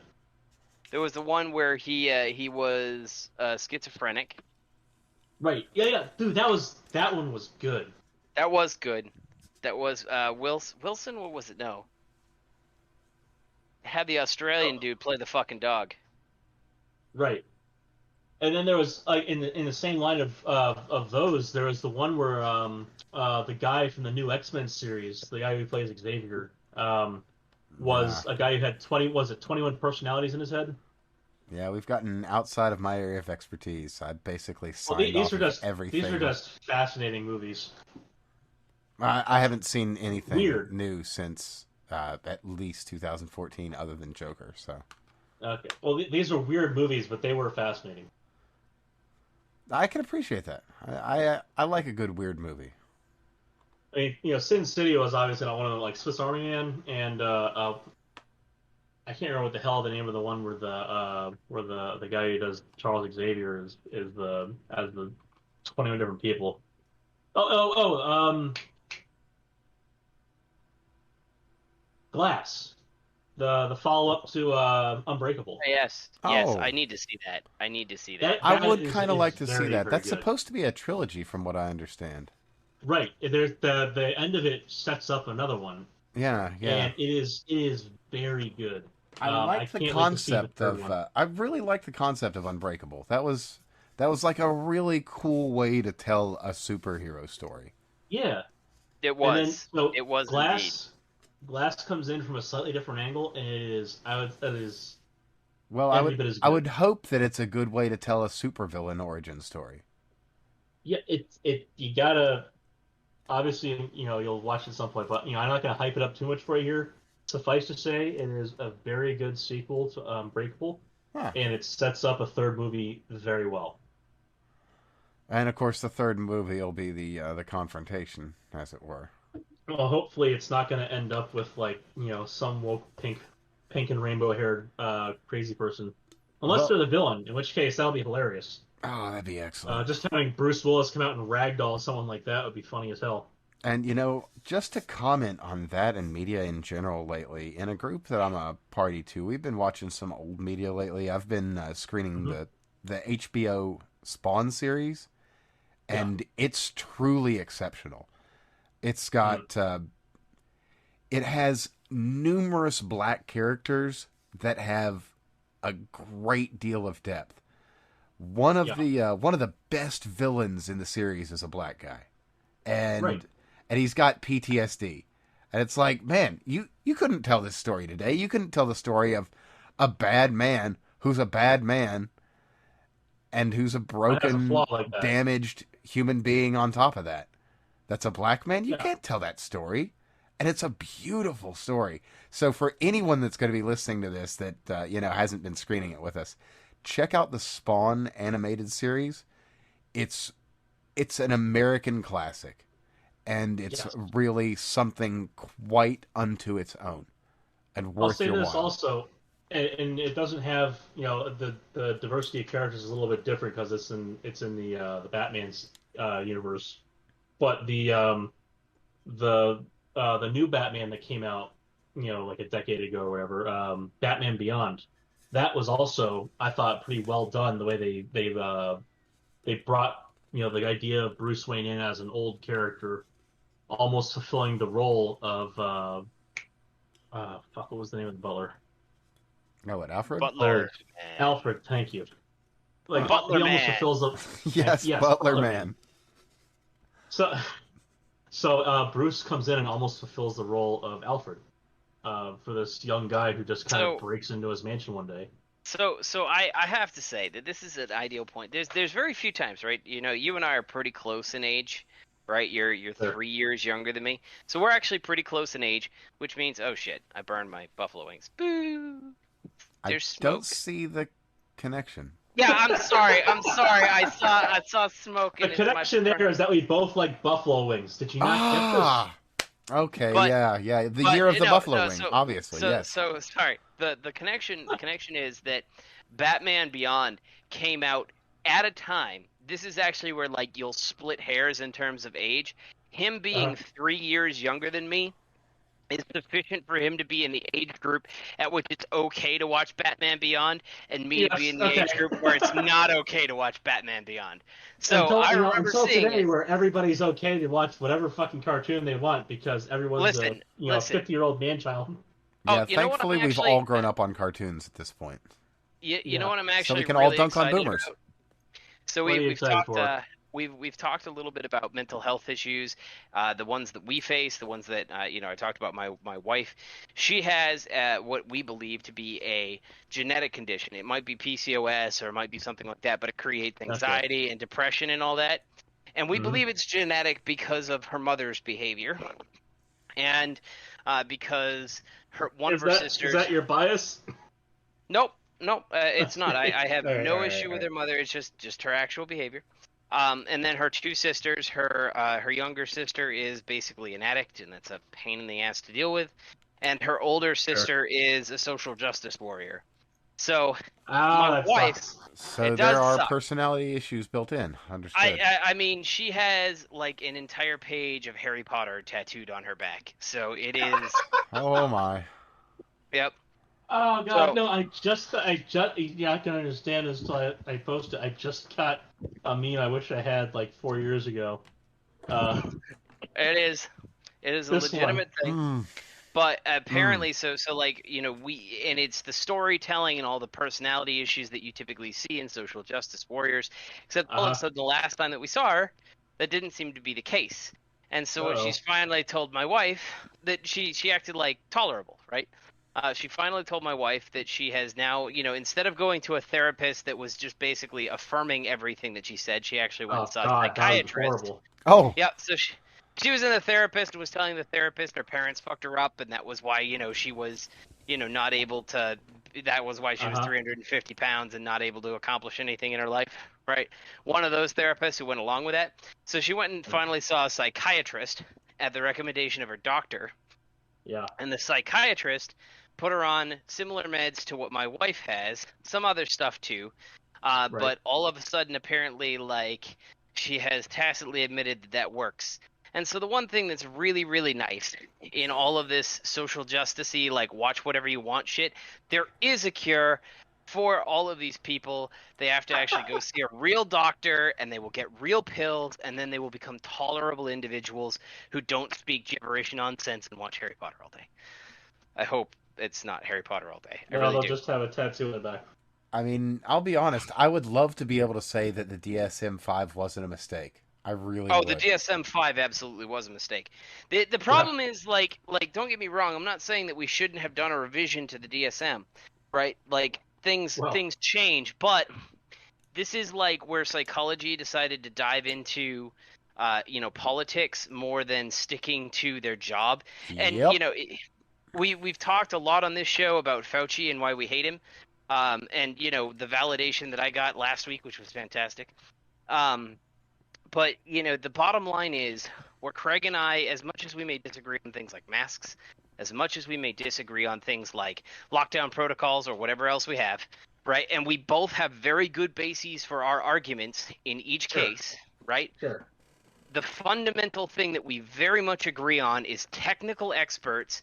There was the one where he was schizophrenic. right. Yeah, yeah, dude, that one was good. That was good. That was Wilson. What was it? No, had the Australian Oh, dude play the fucking dog. right. And then there was like in the same line of those, there was the one where the guy from the new X-Men series, the guy who plays Xavier, Nah. was a guy who had 21 personalities in his head. Yeah, we've gotten outside of my area of expertise. I basically Well, signed off of these are everything. just fascinating movies. I haven't seen anything Weird. new since at least 2014 other than Joker, so Okay. Well, these are weird movies, but they were fascinating. I can appreciate that. I like a good weird movie. I mean, Sin City was obviously not one of them, like Swiss Army Man, and I can't remember what the hell the name of the one where the guy who does Charles Xavier is the as the 21 different people. Glass, the follow up to Unbreakable. Yes, yes. Oh, I need to see that. I need to see that. I That would is kind of like to see very, that. very That's good. supposed to be a trilogy, from what I understand. Right. There's the end of it sets up another one, Yeah, yeah. and it is very good. I I like the can't wait to see the concept third of. one. I really like the concept of Unbreakable. That was like a really cool way to tell a superhero story. Yeah. It And then was. so It was indeed. Glass comes in from a slightly different angle, and that is Well, every bit as I good. would hope that it's a good way to tell a supervillain origin story. Yeah, you gotta obviously you'll watch it at some point, but I'm not gonna hype it up too much for you here. Suffice to say, it is a very good sequel to Breakable, Huh. and it sets up a third movie very well. And of course, the third movie will be the confrontation, as it were. Well, hopefully it's not gonna end up with like some woke pink and rainbow haired crazy person, unless Well, they're the villain, in which case that'll be hilarious. oh, that'd be excellent. Just having Bruce Willis come out and ragdoll someone like that would be funny as hell. And just to comment on that and media in general lately, in a group that I'm a party to, we've been watching some old media lately. I've been screening Hmm. the HBO Spawn series, Yeah. and it's truly exceptional. It's Hmm. got it has numerous black characters that have a great deal of depth. Yeah. One of the best villains in the series is a black guy, Right. and he's got PTSD, and it's like, man, you couldn't tell this story today. You couldn't tell the story of a bad man who's a bad man and who's a It has a broken, flaw like that. damaged human being on top of that. That's a black man. You Yeah. can't tell that story, and it's a beautiful story. So for anyone that's going to be listening to this that hasn't been screening it with us, check out the Spawn animated series. It's an American classic, and it's Yes. really something quite unto its own, and I'll worth say your this while. also, and it doesn't have the diversity of characters is a little bit different because it's in the Batman's universe, but the new Batman that came out like a decade ago or whatever, Batman Beyond, that was also, I thought, pretty well done the way they brought the idea of Bruce Wayne in as an old character, almost fulfilling the role of fuck, what was the name of the butler? Oh, what, Alfred? Butler man. Alfred, thank you. Like Butler he almost man. fulfills the Yes, yes, Butler Man. So Bruce comes in and almost fulfills the role of Alfred for this young guy who just kind of breaks into his mansion one day. So I have to say that this is an ideal point. There's very few times, right? You and I are pretty close in age, right? You're Sure. 3 years younger than me, so we're actually pretty close in age, which means, oh shit, I burned my buffalo wings. Boo! There's I don't smoke. see the connection. Yeah, I'm sorry. I saw smoke. The connection there is that we both like buffalo wings. Did you not get this? Okay, But- yeah. The year of the buffalo wing, so- obviously, So, yes. so sorry. The connection is that Batman Beyond came out at a time. This is actually where like you'll split hairs in terms of age. Him being 3 years younger than me is sufficient for him to be in the age group at which it's okay to watch Batman Beyond, and me to be in the age group where it's not okay to watch Batman Beyond. So I remember seeing today, it. where everybody's okay to watch whatever fucking cartoon they want because everyone's Listen. 50-year-old man child. Yeah, you know what thankfully I'm we've actually- all grown up on cartoons at this point. You know what I'm So actually we can really all dunk on excited boomers. about? So What are you we've excited talked for? we've talked a little bit about mental health issues, the ones that we face, the ones that I talked about my wife. She has what we believe to be a genetic condition. It might be PCOS or it might be something like that, but it creates anxiety and depression and all that. And we Mhm. believe it's genetic because of her mother's behavior, and because one of her sisters. Is that your bias? Nope, it's not. I have All right, no all right, issue all with right. her mother. It's just her actual behavior. And then her two sisters. Her younger sister is basically an addict, and that's a pain in the ass to deal with. And her older sister is a social justice warrior. So my That wife. sucks. So It there does are suck. personality issues built in. Understood. I mean, she has like an entire page of Harry Potter tattooed on her back. So it is. Oh my. Yep. Oh god, So- no! I just yeah, I can understand this until I post it. I just got a meme I wish I had like 4 years ago. It is a This one. legitimate thing. Mm. But apparently, so like and it's the storytelling and all the personality issues that you typically see in social justice warriors. Except all of a sudden, the last time that we saw her, that didn't seem to be the case. And so when she's finally told my wife that she acted like tolerable, right? She finally told my wife that she has now, instead of going to a therapist that was just basically affirming everything that she said, she actually went and saw a God, that would be psychiatrist. horrible. Oh. Yep. So she was in the therapist and was telling the therapist her parents fucked her up, and that was why she was not able to. That was why she was 350 pounds and not able to accomplish anything in her life, right? One of those therapists who went along with that. So she went and finally saw a psychiatrist at the recommendation of her doctor, Yeah. and the psychiatrist put her on similar meds to what my wife has, some other stuff too, but all of a sudden apparently like she has tacitly admitted that works. And so the one thing that's really, really nice in all of this social justice-y, like watch whatever you want shit, there is a cure for all of these people, they have to actually go see a real doctor, and they will get real pills, and then they will become tolerable individuals who don't speak gibberish nonsense and watch Harry Potter all day. I hope it's not Harry Potter all day. I No, really they'll do. just have a tattoo in the back. I mean, I'll be honest. I would love to be able to say that the DSM-5 wasn't a mistake. I really Oh, would. the DSM-5 absolutely was a mistake. The problem is like don't get me wrong. I'm not saying that we shouldn't have done a revision to the DSM, right? Like things change, but this is like where psychology decided to dive into politics more than sticking to their job. And Yep. we've talked a lot on this show about Fauci and why we hate him. And the validation that I got last week, which was fantastic. But the bottom line is, where Craig and I, as much as we may disagree on things like masks, as much as we may disagree on things like lockdown protocols or whatever else we have, right? And we both have very good bases for our arguments in each case, right? Sure. The fundamental thing that we very much agree on is technical experts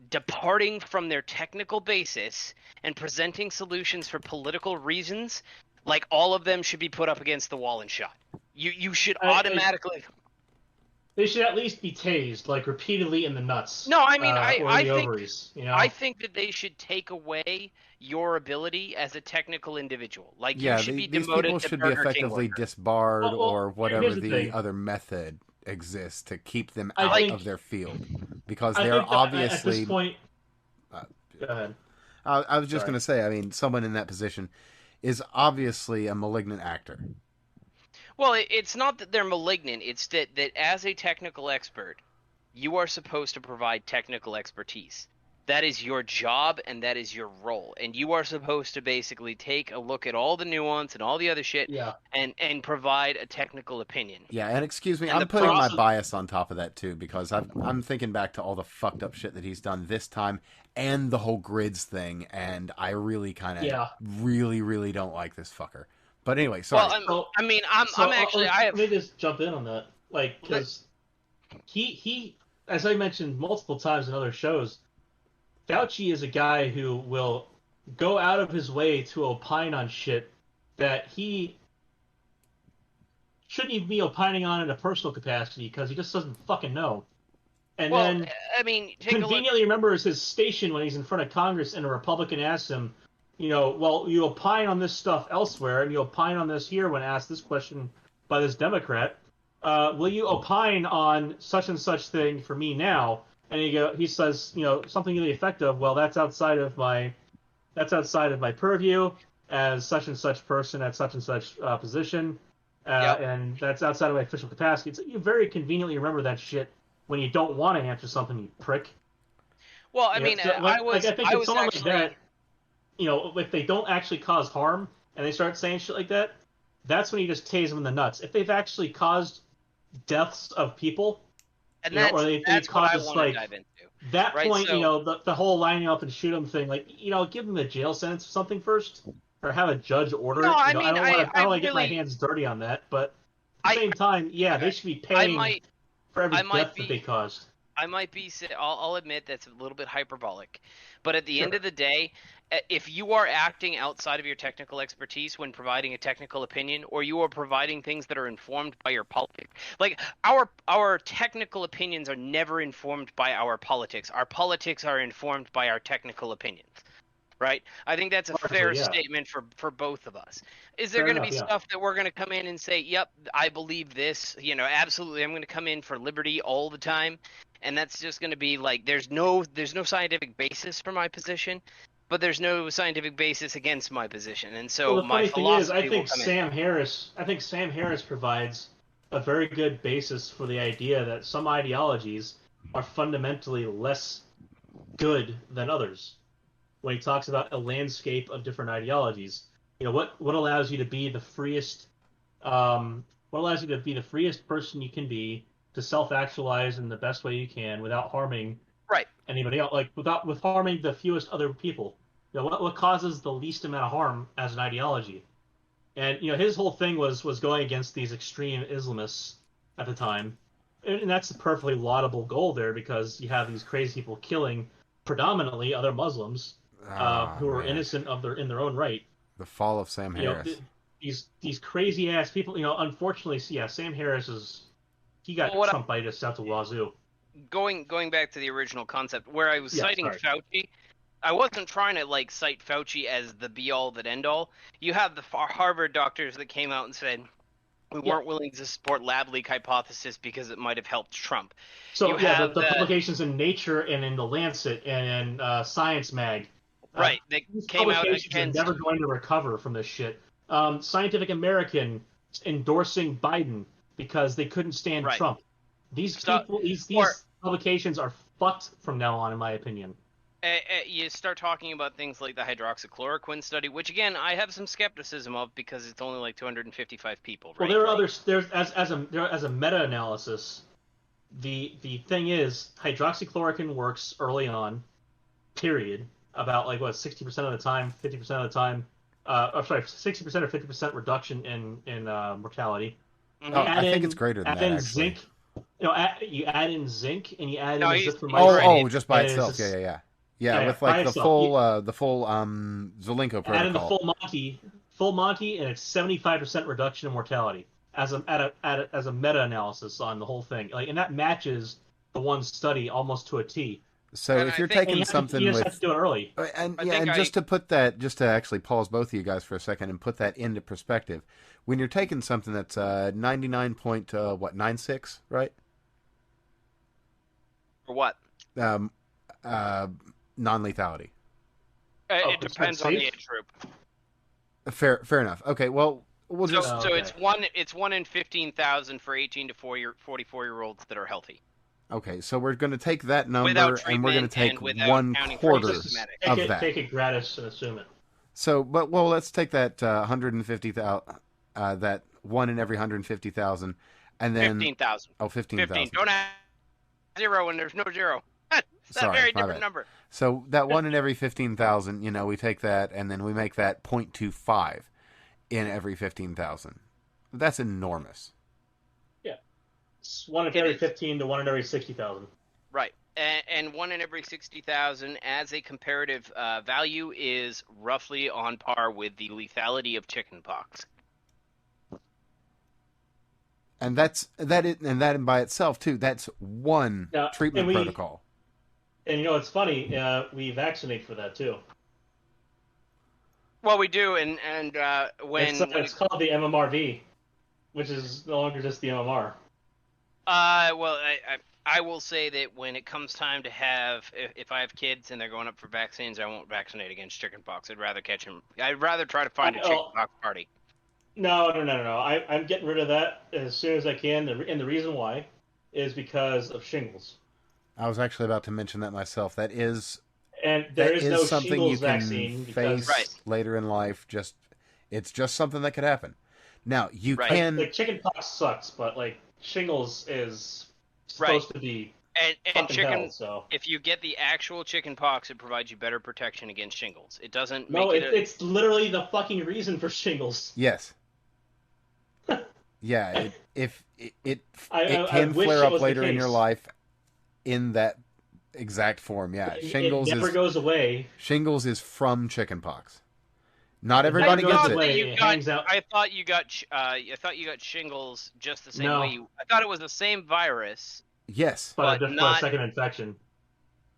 departing from their technical basis and presenting solutions for political reasons. Like, all of them should be put up against the wall and shot. You should automatically. They should at least be tased, like, repeatedly in the nuts. No, I mean, or I the think ovaries, I think that they should take away your ability as a technical individual. Like, you should be these demoted people to should be Burger King effectively worker. disbarred or whatever here's the the thing. other method exists to keep them I out think- of their field, because I they're think that obviously. at this point. Uh, Go ahead. I was just Sorry. going to say, I mean, someone in that position is obviously a malignant actor. Well, it's not that they're malignant. It's that as a technical expert, you are supposed to provide technical expertise. That is your job, and that is your role. And you are supposed to basically take a look at all the nuance and all the other shit and provide a technical opinion. Yeah, and excuse me, And I'm the putting my process- bias on top of that too, because I'm thinking back to all the fucked up shit that he's done this time and the whole grids thing, and I really kind of really don't like this fucker. But anyway, sorry. Well, I'm actually Let me just jump in on that, like, because he, as I mentioned multiple times in other shows, Fauci is a guy who will go out of his way to opine on shit that he shouldn't even be opining on in a personal capacity because he just doesn't fucking know. And then I mean, take conveniently remembers his station when he's in front of Congress and a Republican asks him, well, you opine on this stuff elsewhere and you opine on this here when asked this question by this Democrat. Will you opine on such and such thing for me now? And he says, something to the effect of, well, that's outside of my purview as such and such person at such and such position, and that's outside of my official capacity. You very conveniently remember that shit when you don't want to answer something, you prick. Well, I mean, I think if someone like that, if they don't actually cause harm and they start saying shit like that, that's when you just tase them in the nuts. If they've actually caused deaths of people, and or they what I cause want like to dive into. That right? point, the whole lining up and shoot them thing, like, give them a jail sentence or something first, or have a judge order it. I mean, I don't want to get my hands dirty on that, but at the same time, they should be paying for every death that they caused. I might be. I'll admit that's a little bit hyperbolic, but at the end of the day, if you are acting outside of your technical expertise when providing a technical opinion, or you are providing things that are informed by your politics, like our technical opinions are never informed by our politics. Our politics are informed by our technical opinions. Right? I think that's a fair statement for both of us. Is there going to be stuff that we're going to come in and say, yep, I believe this, absolutely, I'm going to come in for liberty all the time, and that's just going to be like, there's no scientific basis for my position, but there's no scientific basis against my position, and so the my funny thing is, I think Sam Harris provides a very good basis for the idea that some ideologies are fundamentally less good than others. When he talks about a landscape of different ideologies, what allows you to be the freest, person you can be, to self-actualize in the best way you can without harming anybody else, like with harming the fewest other people. What causes the least amount of harm as an ideology? And his whole thing was going against these extreme Islamists at the time, and that's a perfectly laudable goal there, because you have these crazy people killing predominantly other Muslims. Oh who are man, innocent in their own right. the fall of Sam You know, Harris. these crazy ass people. You know, unfortunately, yeah, Sam Harris he Well, got Trumpitis out the wazoo. going back to the original concept where I was Yeah, citing sorry. Fauci, I wasn't trying to like cite Fauci as the be all that end all. You have the Harvard doctors that came out and said we Yeah. weren't willing to support lab leak hypothesis because it might have helped Trump. You So yeah, have the publications in Nature and in the Lancet and in Science Mag, right that these came out publications are against never going to recover from this shit. Scientific American endorsing Biden because they couldn't stand right. Trump. These So, people, or these publications are fucked from now on, in my opinion. you start talking about things like the hydroxychloroquine study, which again I have some skepticism of because it's only like 255 people, Well, right? there are Like, others. There's as a meta analysis. The thing is, hydroxychloroquine works early on, period. About like what 60% of the time, 50% of the time. I'm sorry, 60% or 50% reduction in mortality. mhm. You Oh, add I think it's in greater than add that in actually. zinc. You add in zinc and you add in No, he's Oh, right. azithromycin, oh, just by and it's itself. Yeah, just, yeah, yeah. Yeah, yeah, with by like itself. the full Zelenko Add in the protocol. full Monty, and it's 75% reduction in mortality as a meta analysis on the whole thing. Like, and that matches the one study almost to a T. So And if I you're think And taking you something just have to with do it early. and I yeah, think and I just to put that, just to actually pause both of you guys for a second and put that into perspective, when you're taking something that's 99 point what 96, right? for what? Um, uh, non-lethality. Oh, It percent depends on the safe. age group. Fair enough. Okay, well we'll So just Oh, so okay. it's one in 15,000 for 18 to 44 year olds that are healthy okay. So we're going to take that without number and we're going treatment to take and without one counting for quarter Just asymptomatics. of that. take it gratis and assume it. So, but well, let's take that 150,000, that one in every 150,000, and then 15,000. 15. 15,000. Don't add zero when there's no zero. It's a Sorry, very my different bad. number. So that one in every 15,000, we take that and then we make that 0.25 in every 15,000. That's enormous. Yeah, it's one in It every is. 15 to one in every 60,000. Right. And one in every 60,000 as a comparative value is roughly on par with the lethality of chickenpox. And that by itself too. That's one Now, treatment protocol. And it's funny. We vaccinate for that too. Well, we do, and when It's called the MMRV, which is no longer just the MMR. well, I will say that when it comes time to have, if I have kids and they're going up for vaccines, I won't vaccinate against chickenpox. I'd rather catch them. I'd rather try to find a chickenpox party. No. I'm getting rid of that as soon as I can, and the reason why is because of shingles. I was actually about to mention that myself. That is And there is no something shingles you can vaccine face because later in life. It's just something that could happen. Now you Right. can. like chickenpox sucks, but like shingles is Right. supposed to be And fucking chicken, hell. So if you get the actual chickenpox, it provides you better protection against shingles. It doesn't no, make it's literally the fucking reason for shingles. Yes. Yeah. It I can wish flare it up was the later in your case. life in that exact form. Yeah. It never goes away. Shingles is from chickenpox. Not It everybody never gets goes it. away. You It got, hangs out. I thought you got shingles just the same No. way. I thought it was the same virus. Yes. But But a not- second infection.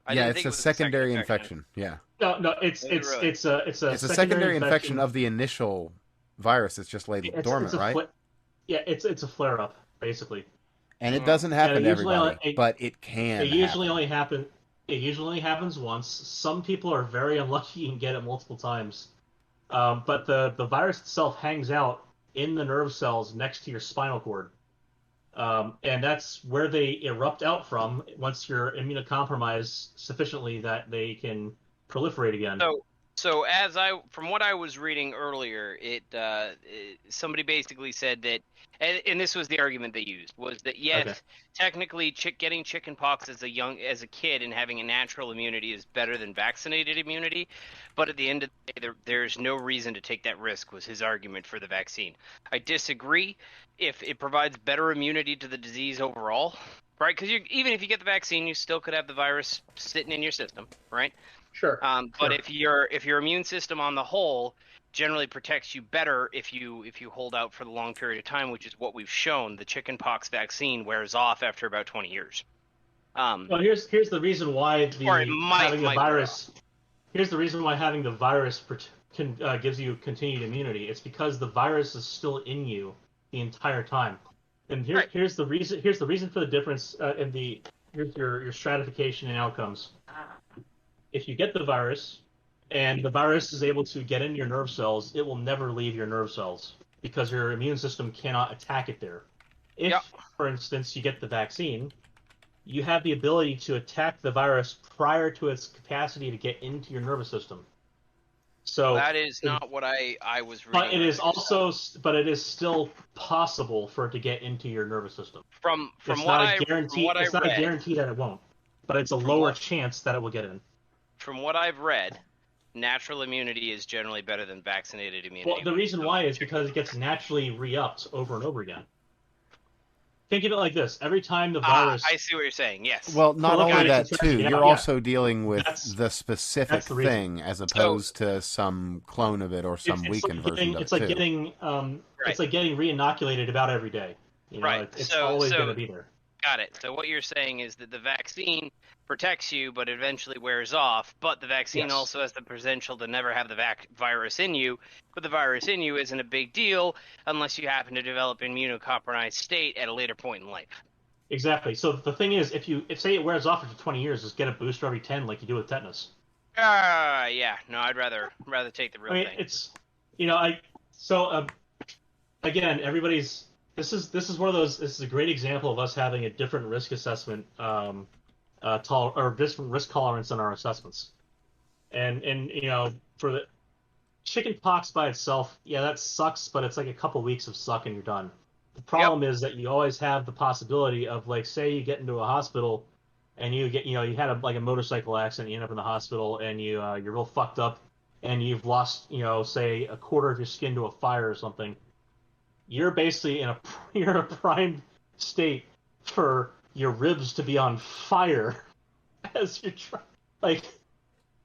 I Yeah, didn't it's think a it was a second secondary infection. Yeah. No, it's Is it really? it's a It's a secondary infection of the initial virus. It's just laid dormant, a right? it's a flare up basically. And it doesn't happen to usually everybody, but it can. It usually happen. It usually only happens once. Some people are very unlucky and get it multiple times. But the virus itself hangs out in the nerve cells next to your spinal cord. And that's where they erupt out from once you're immunocompromised sufficiently that they can proliferate again. So from what I was reading earlier, somebody basically said that, and this was the argument they used, was that yes, Okay. technically getting chickenpox as a kid and having a natural immunity is better than vaccinated immunity, but at the end of the day, there's no reason to take that risk, was his argument for the vaccine. I disagree. If it provides better immunity to the disease overall, right? Because even if you get the vaccine, you still could have the virus sitting in your system, right? Sure. But if your immune system on the whole generally protects you better if you hold out for the long period of time, which is what we've shown. The chickenpox vaccine wears off after about 20 years. Well, here's the reason why having the virus. Here's the reason why having the virus gives you continued immunity. It's because the virus is still in you the entire time. And here's the reason. Here's the reason for the difference here's your stratification and outcomes. If you get the virus, and the virus is able to get into your nerve cells, it will never leave your nerve cells because your immune system cannot attack it there. If, for instance, you get the vaccine, you have the ability to attack the virus prior to its capacity to get into your nervous system. So that is not what I was reading. But it is still possible for it to get into your nervous system. It's not a guarantee that it won't, but it's a lower chance that it will get in. From what I've read, natural immunity is generally better than vaccinated immunity. Well, the reason why is because it gets naturally re-upped over and over again. Think of it like this: every time the virus. I see what you're saying. Yes. Well, not only that too. You're also dealing with the specific thing, as opposed to some clone of it or some weakened version of it. It's like getting re-inoculated about every day. You know, it's always going to be there. Got it. So what you're saying is that the vaccine protects you, but eventually wears off. But the vaccine also has the potential to never have the virus in you. But the virus in you isn't a big deal unless you happen to develop an immunocompromised state at a later point in life. Exactly. So the thing is, if say it wears off after 20 years, just get a booster every 10, like you do with tetanus. Yeah. No, I'd rather take the real thing. It's again, everybody's. This is one of those. This is a great example of us having a different risk assessment, different risk tolerance in our assessments. And for the chicken pox by itself, that sucks, but it's like a couple weeks of suck and you're done. The problem is that you always have the possibility of, like, say you get into a hospital and you get, you had a motorcycle accident, you end up in the hospital and you're real fucked up and you've lost, say a quarter of your skin to a fire or something. You're basically in a prime state for your ribs to be on fire as you're trying, like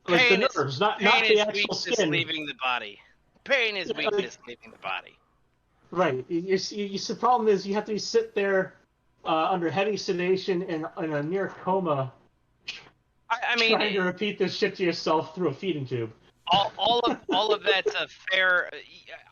the nerves, not the actual skin. Leaving the body. Pain is weakness leaving the body. Right. The problem is you have to sit there under heavy sedation and in a near coma. Trying to repeat this shit to yourself through a feeding tube. All of that's a fair.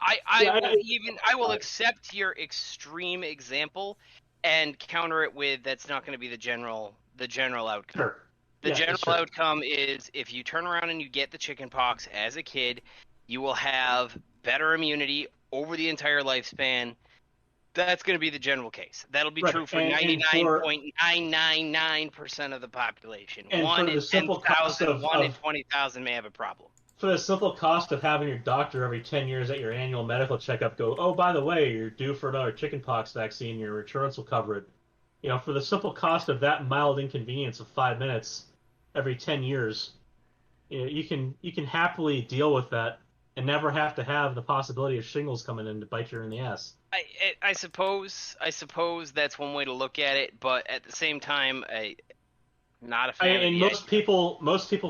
I will accept your extreme example and counter it with that's not going to be the general outcome. Sure. The general outcome is if you turn around and you get the chickenpox as a kid, you will have better immunity over the entire lifespan. That's going to be the general case. That'll be true for 99.999% of the population. And one in 10,000, one in 20,000 may have a problem. For the simple cost of having your doctor every 10 years at your annual medical checkup go, oh, by the way, you're due for another chickenpox vaccine, your insurance will cover it. For the simple cost of that mild inconvenience of 5 minutes every 10 years, you can happily deal with that and never have to have the possibility of shingles coming in to bite you in the ass. I suppose that's one way to look at it, but at the same time, not a fan. And most people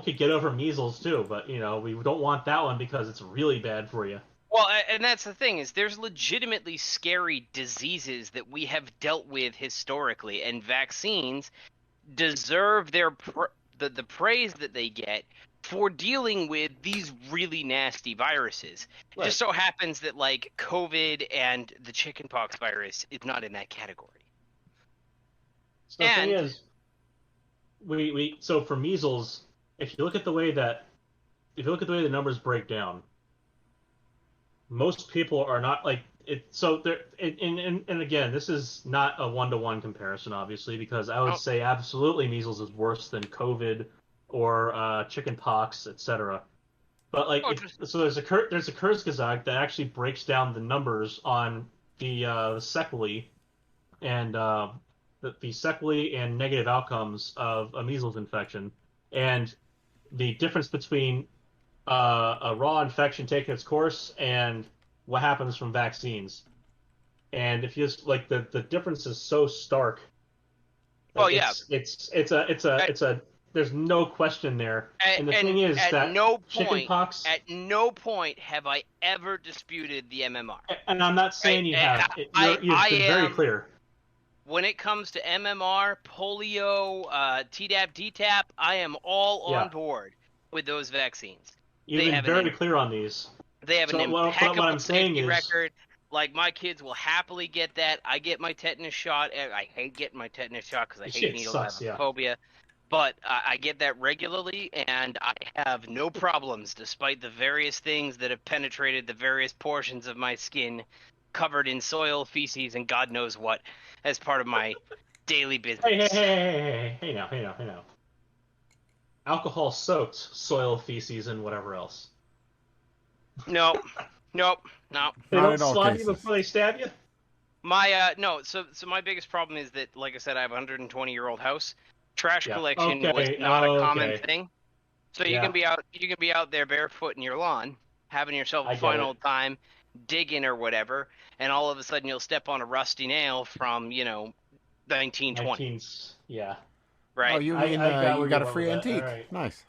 could get over measles too, but we don't want that one because it's really bad for you. Well, and that's the thing is there's legitimately scary diseases that we have dealt with historically, and vaccines deserve the praise that they get for dealing with these really nasty viruses. Right. It just so happens that like COVID and the chickenpox virus is not in that category. So the thing is, so for measles, if you look at the way the numbers break down, most people are not like it. So there, and again, this is not a 1-to-1 comparison, obviously, because I would say absolutely measles is worse than COVID or chickenpox, etc. But so there's a Kurzgesagt that actually breaks down the numbers on the sequelae and the sequelae and negative outcomes of a measles infection, and the difference between a raw infection taking its course and what happens from vaccines. And if you just the difference is so stark. It's a There's no question there. And the thing is at that no point, chickenpox. at no point have I ever disputed the MMR. And I'm not saying you have. You've been very clear. When it comes to MMR, polio, Tdap, DTaP, I am all on board with those vaccines. You've been very clear on these. They have an impeccable safety record. Like, my kids will happily get that. I get my tetanus shot. I hate getting my tetanus shot because I hate needles. I have phobia. But I get that regularly, and I have no problems, despite the various things that have penetrated the various portions of my skin, covered in soil, feces, and God knows what, as part of my daily business. Hey now. Alcohol-soaked soil, feces, and whatever else. Nope. They don't slide you before they stab you? No. So my biggest problem is that, like I said, I have a 120-year-old house. Trash collection was not a common thing. So you can be out there barefoot in your lawn, having yourself a fine old time, digging or whatever, and all of a sudden you'll step on a rusty nail from 1920. Yeah. Right. Oh, you mean you got a free antique? Right. Nice.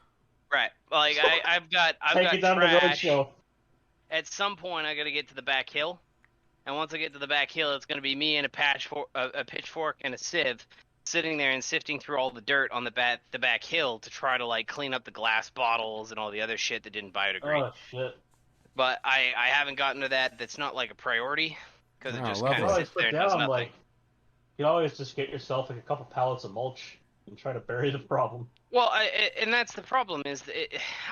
Right. Like I've got Take it down to the roadshow. At some point, I got to get to the back hill, and once I get to the back hill, it's going to be me and a pitchfork and a sieve, sitting there and sifting through all the dirt on the back hill to try to like clean up the glass bottles and all the other shit that didn't biodegrade. Oh shit! But I haven't gotten to that. That's not like a priority because it just kind of sits there and does nothing. Like, you always just get yourself like a couple pallets of mulch and try to bury the problem. Well, and that's the problem is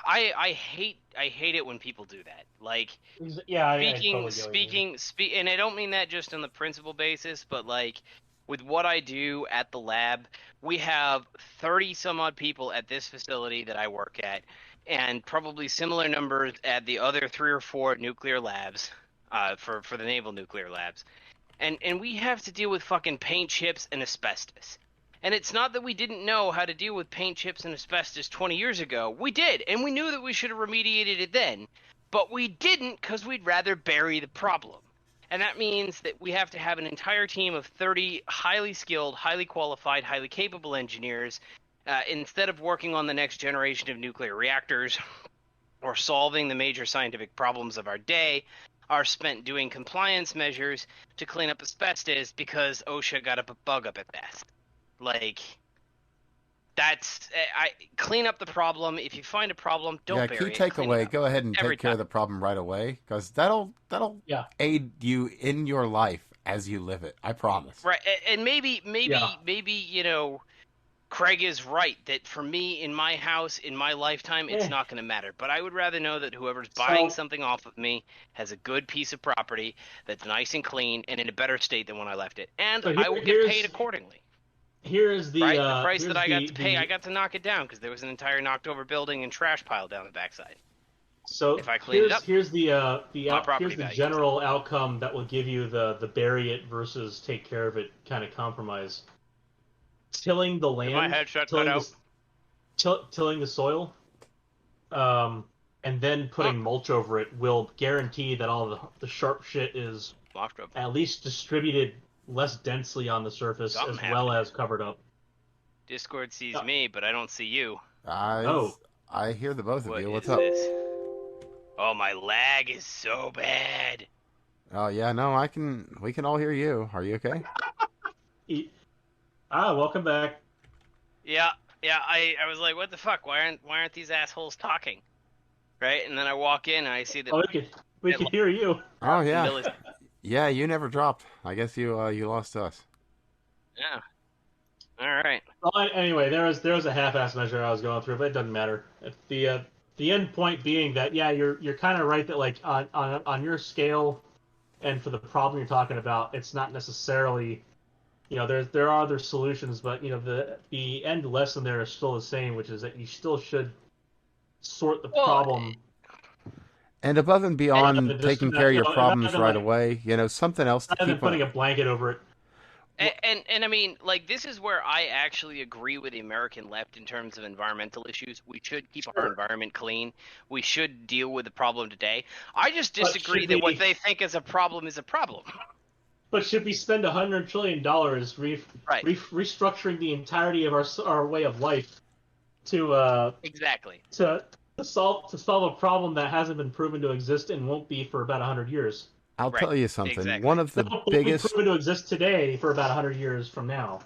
I hate it when people do that. Like, speaking, and I don't mean that just on the principle basis, but like with what I do at the lab, we have 30 some odd people at this facility that I work at, and probably similar numbers at the other 3 or 4 nuclear labs, for the naval nuclear labs, and we have to deal with fucking paint chips and asbestos. And it's not that we didn't know how to deal with paint chips and asbestos 20 years ago. We did, and we knew that we should have remediated it then. But we didn't because we'd rather bury the problem. And that means that we have to have an entire team of 30 highly skilled, highly qualified, highly capable engineers instead of working on the next generation of nuclear reactors or solving the major scientific problems of our day, are spent doing compliance measures to clean up asbestos because OSHA got a bug up its ass. Like, that's clean up the problem. If you find a problem, don't bury it. Key takeaway: go ahead and take care of the problem right away, because that'll aid you in your life as you live it. I promise. Right, and maybe Craig is right that for me in my house in my lifetime it's not going to matter. But I would rather know that whoever's buying something off of me has a good piece of property that's nice and clean and in a better state than when I left it, and I will get paid accordingly. Here's the the price that I got to pay. I got to knock it down because there was an entire knocked over building and trash pile down the backside. So if I clean it up, here's the general outcome that will give you the bury it versus take care of it kind of compromise. Tilling the land, tilling the soil, and then putting mulch over it will guarantee that all the sharp shit is at least distributed less densely on the surface as well as covered up. Discord sees me, but I don't see you. I hear the both of you. What's up? This? Oh, my lag is so bad. Oh yeah, no, we can all hear you. Are you okay? Welcome back. Yeah. I was like, what the fuck? Why aren't these assholes talking? Right? And then I walk in and I see that we can hear you. Oh yeah. Yeah, you never dropped. I guess you lost us. Yeah. All right. Well, anyway, there was a half-ass measure I was going through, but it doesn't matter. The end point being that you're kind of right that like on your scale, and for the problem you're talking about, it's not necessarily, there are other solutions, but the end lesson there is still the same, which is that you still should sort the problem. And above and beyond taking care of your problems right away, something else to keep putting a blanket over it. And I mean, like, this is where I actually agree with the American left in terms of environmental issues. We should keep our environment clean. We should deal with the problem today. I just disagree that what they think is a problem is a problem. But should we spend $100 trillion restructuring the entirety of our way of life Exactly. to solve a problem that hasn't been proven to exist and won't be for about 100 years. I'll Right. tell you something. Exactly. That won't be proven to exist today for about 100 years from now.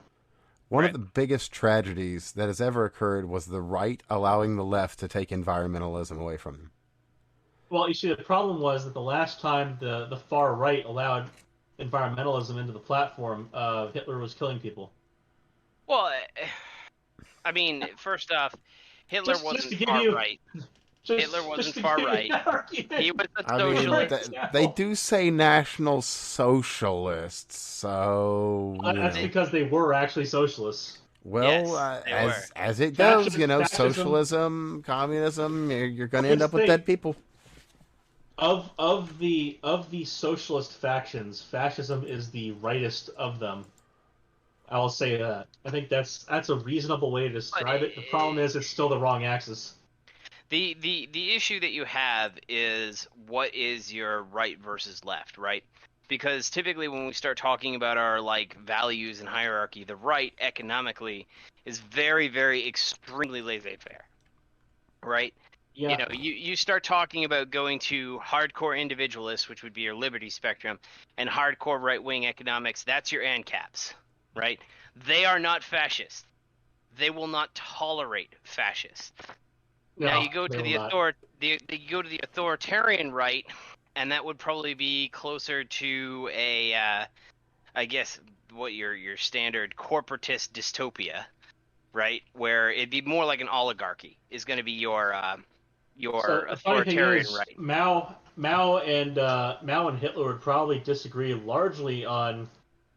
One of Right. the biggest tragedies that has ever occurred was the right allowing the left to take environmentalism away from them. Well, you see, the problem was that the last time the far right allowed environmentalism into the platform, Hitler was killing people. Well, I mean, first off, Hitler Just wasn't to give far you, right. Hitler just wasn't to far give you right. that argument. He was a I mean, socialist. they do say National Socialists, so That's because they were actually socialists. well, Yes, they were. as it goes, Fascism, socialism, communism, you're going to Here's end up the with thing. dead people. Of the socialist factions, fascism is the rightest of them. I'll say that. I think that's a reasonable way to describe it. The problem is it's still the wrong axis. The issue that you have is what is your right versus left, right? Because typically when we start talking about our like values and hierarchy, the right economically is very, very extremely laissez-faire, right? Yeah. You know, you start talking about going to hardcore individualists, which would be your liberty spectrum, and hardcore right-wing economics, that's your ANCAPs, right? They are not fascist. They will not tolerate fascists. No, Now you go they to will you go to the authoritarian right, and that would probably be closer to a, I guess, what your standard corporatist dystopia, right? Where it'd be more like an oligarchy is going to be your So the funny thing authoritarian is, right. Mao and Hitler would probably disagree largely on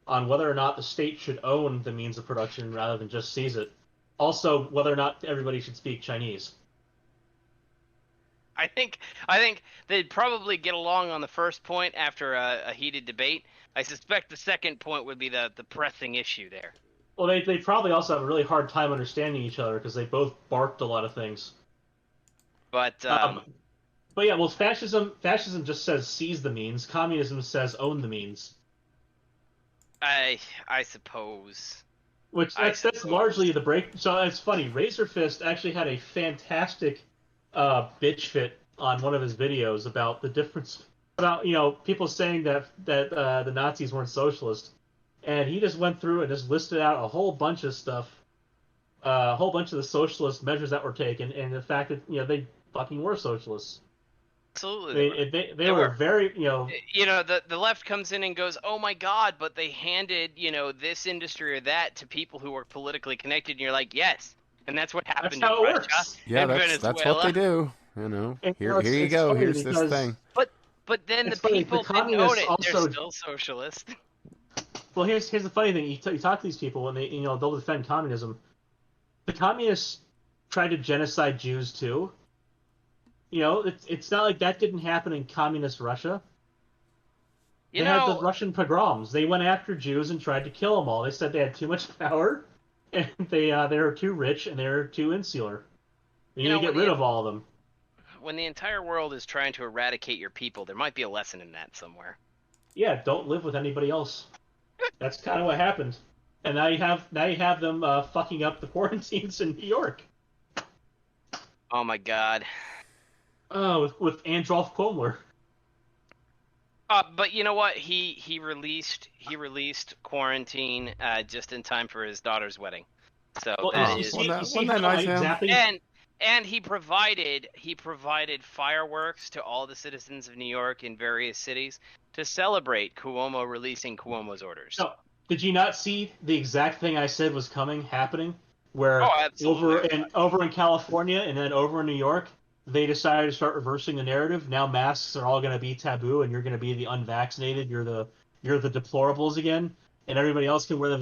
whether or not the state should own the means of production rather than just seize it. Also, whether or not everybody should speak Chinese. I think they'd probably get along on the first point after a heated debate. I suspect the second point would be the pressing issue there. Well, they probably also have a really hard time understanding each other because they both barked a lot of things. But But yeah, well, fascism just says seize the means. Communism says own the means. I suppose. Which that's largely the break. So it's funny. Razor Fist actually had a fantastic bitch fit on one of his videos about the difference about people saying that the Nazis weren't socialist, and he just went through and just listed out a whole bunch of stuff, a whole bunch of the socialist measures that were taken, and the fact that they fucking were socialists. Absolutely. They were very the left comes in and goes, oh my god, but they handed this industry or that to people who were politically connected, and you're like, yes, and that's what happened That's how in it Russia works. Yeah, and that's what Venezuela. they do. Here you it's go. funny Here's this because- thing. But then the It's funny, people the that own communists it, also- they're still socialist. Well, here's the funny thing. You talk to these people, and they'll defend communism. The communists tried to genocide Jews too. It's not like that didn't happen in communist Russia. They had the Russian pogroms. They went after Jews and tried to kill them all. They said they had too much power, and they were too rich, and they were too insular. You need to get rid of all of them. When the entire world is trying to eradicate your people, there might be a lesson in that somewhere. Yeah, don't live with anybody else. That's kind of what happened. And now you have them fucking up the quarantines in New York. Oh my god. With Androlf Comer. But you know what? He released quarantine just in time for his daughter's wedding. So Well, that you is see wasn't that how nice of him? exactly. and he provided fireworks to all the citizens of New York in various cities to celebrate Cuomo releasing Cuomo's orders. No, did you not see the exact thing I said was happening? Where absolutely. over in California and then over in New York, they decided to start reversing the narrative. Now masks are all going to be taboo, and you're going to be the unvaccinated. You're the deplorables again, and everybody else can wear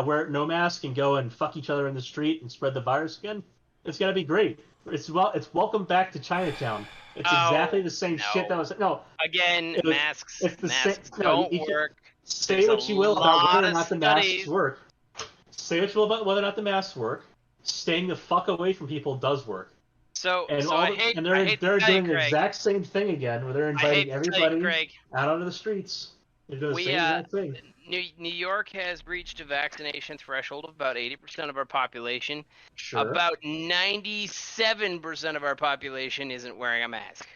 wear no mask and go and fuck each other in the street and spread the virus again. It's going to be great. It's welcome back to Chinatown. It's exactly the same shit that was masks. It's the masks same. don't No, work. Say There's what a you will about lot whether or of not the studies. masks work. Say what you will about whether or not the masks work. Staying the fuck away from people does work. So And I hate they're to tell you, doing the Greg. exact same thing again, where they're I hate inviting to tell you, everybody Greg. out onto the streets. They're doing the We same exact thing. New York has reached a vaccination threshold of about 80% of our population. Sure. About 97% of our population isn't wearing a mask.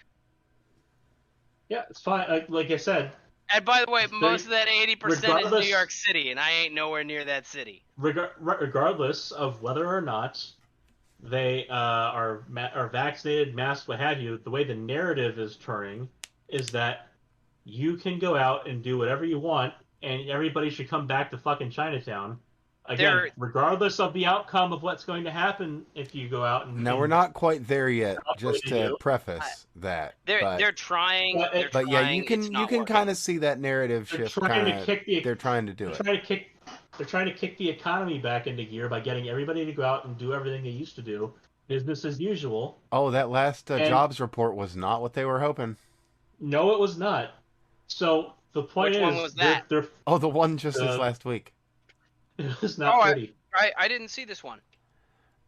Yeah, it's fine. Like I said, And by the way, most of that 80% is New regardless, York City, and I ain't nowhere near that city. regardless of whether or not they are vaccinated, masked, what have you, the way the narrative is turning is that you can go out and do whatever you want, and everybody should come back to fucking Chinatown. Again, They're regardless of the outcome of what's going to happen if you go out Now we're and not quite there yet. operate Just to to do. preface that, they're trying. But They're but yeah, trying. It's you not can working. kind of see that narrative They're shift. trying to kick the They're trying to do they're it. trying to kick they're trying to kick the economy back into gear by getting everybody to go out and do everything they used to do, business as usual. Oh, that last And jobs report was not what they were hoping. no, it was not. So the point Which one is, was that? they're Oh, the one just this Uh, last week. it was not pretty. I didn't see this one.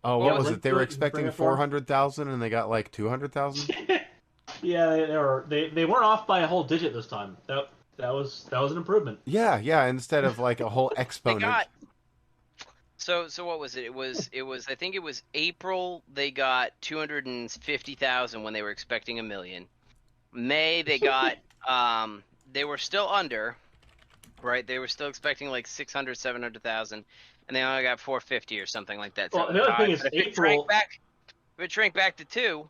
Oh, What what was was it? it? They were Bring expecting it for 'em. 400,000 and they got like 200,000. Yeah, they weren't off by a whole digit this time. That was an improvement. Yeah, yeah. Instead of like a whole They exponent. got. So what was it? It was I think it was April. They got 250,000 when they were expecting 1,000,000. May they got they were still under, right? They were still expecting like 600, 700,000, and they only got 450 or something like that. Well, the other thing is But if April. it shrank back to 2,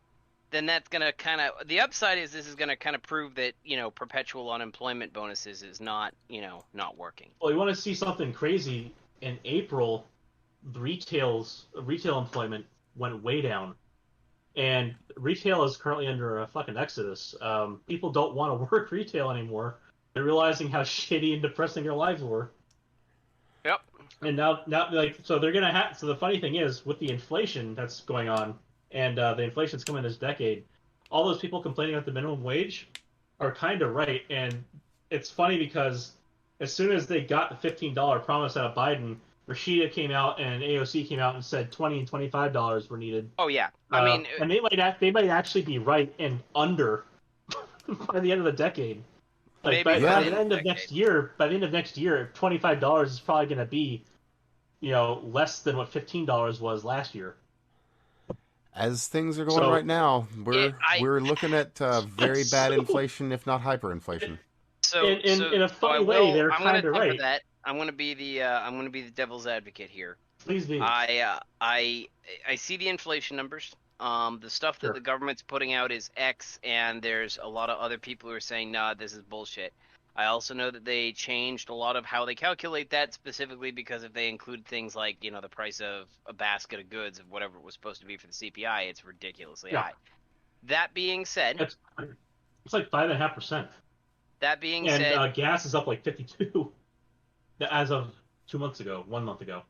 then that's gonna kind of the upside is this is gonna kind of prove that perpetual unemployment bonuses is not not working. Well, you want to see something crazy in April? Retail employment went way down, and retail is currently under a fucking exodus. People don't want to work retail anymore. They're realizing how shitty and depressing their lives were. Yep. And now, like, so they're gonna have. So the funny thing is, with the inflation that's going on, and the inflation's coming this decade, all those people complaining about the minimum wage are kind of right. And it's funny because as soon as they got the $15 promise out of Biden, Rashida came out and AOC came out and said $20 and $25 were needed. Oh yeah. I mean, and they might actually be right and under by the end of the decade. Like maybe by the the end of next year, $25 is probably going to be, less than what $15 was last year. As things are going right now, we're looking at very bad inflation, if not hyperinflation. So in a funny way, they're kind of right. That. I'm gonna be the devil's advocate here. Please be. I see the inflation numbers. The stuff that Sure. the government's putting out is X, and there's a lot of other people who are saying, nah, this is bullshit. I also know that they changed a lot of how they calculate that, specifically because if they include things like, the price of a basket of goods of whatever it was supposed to be for the CPI, it's ridiculously high. That being said, It's like 5.5%. that being And said, gas is up like 52 as of 1 month ago.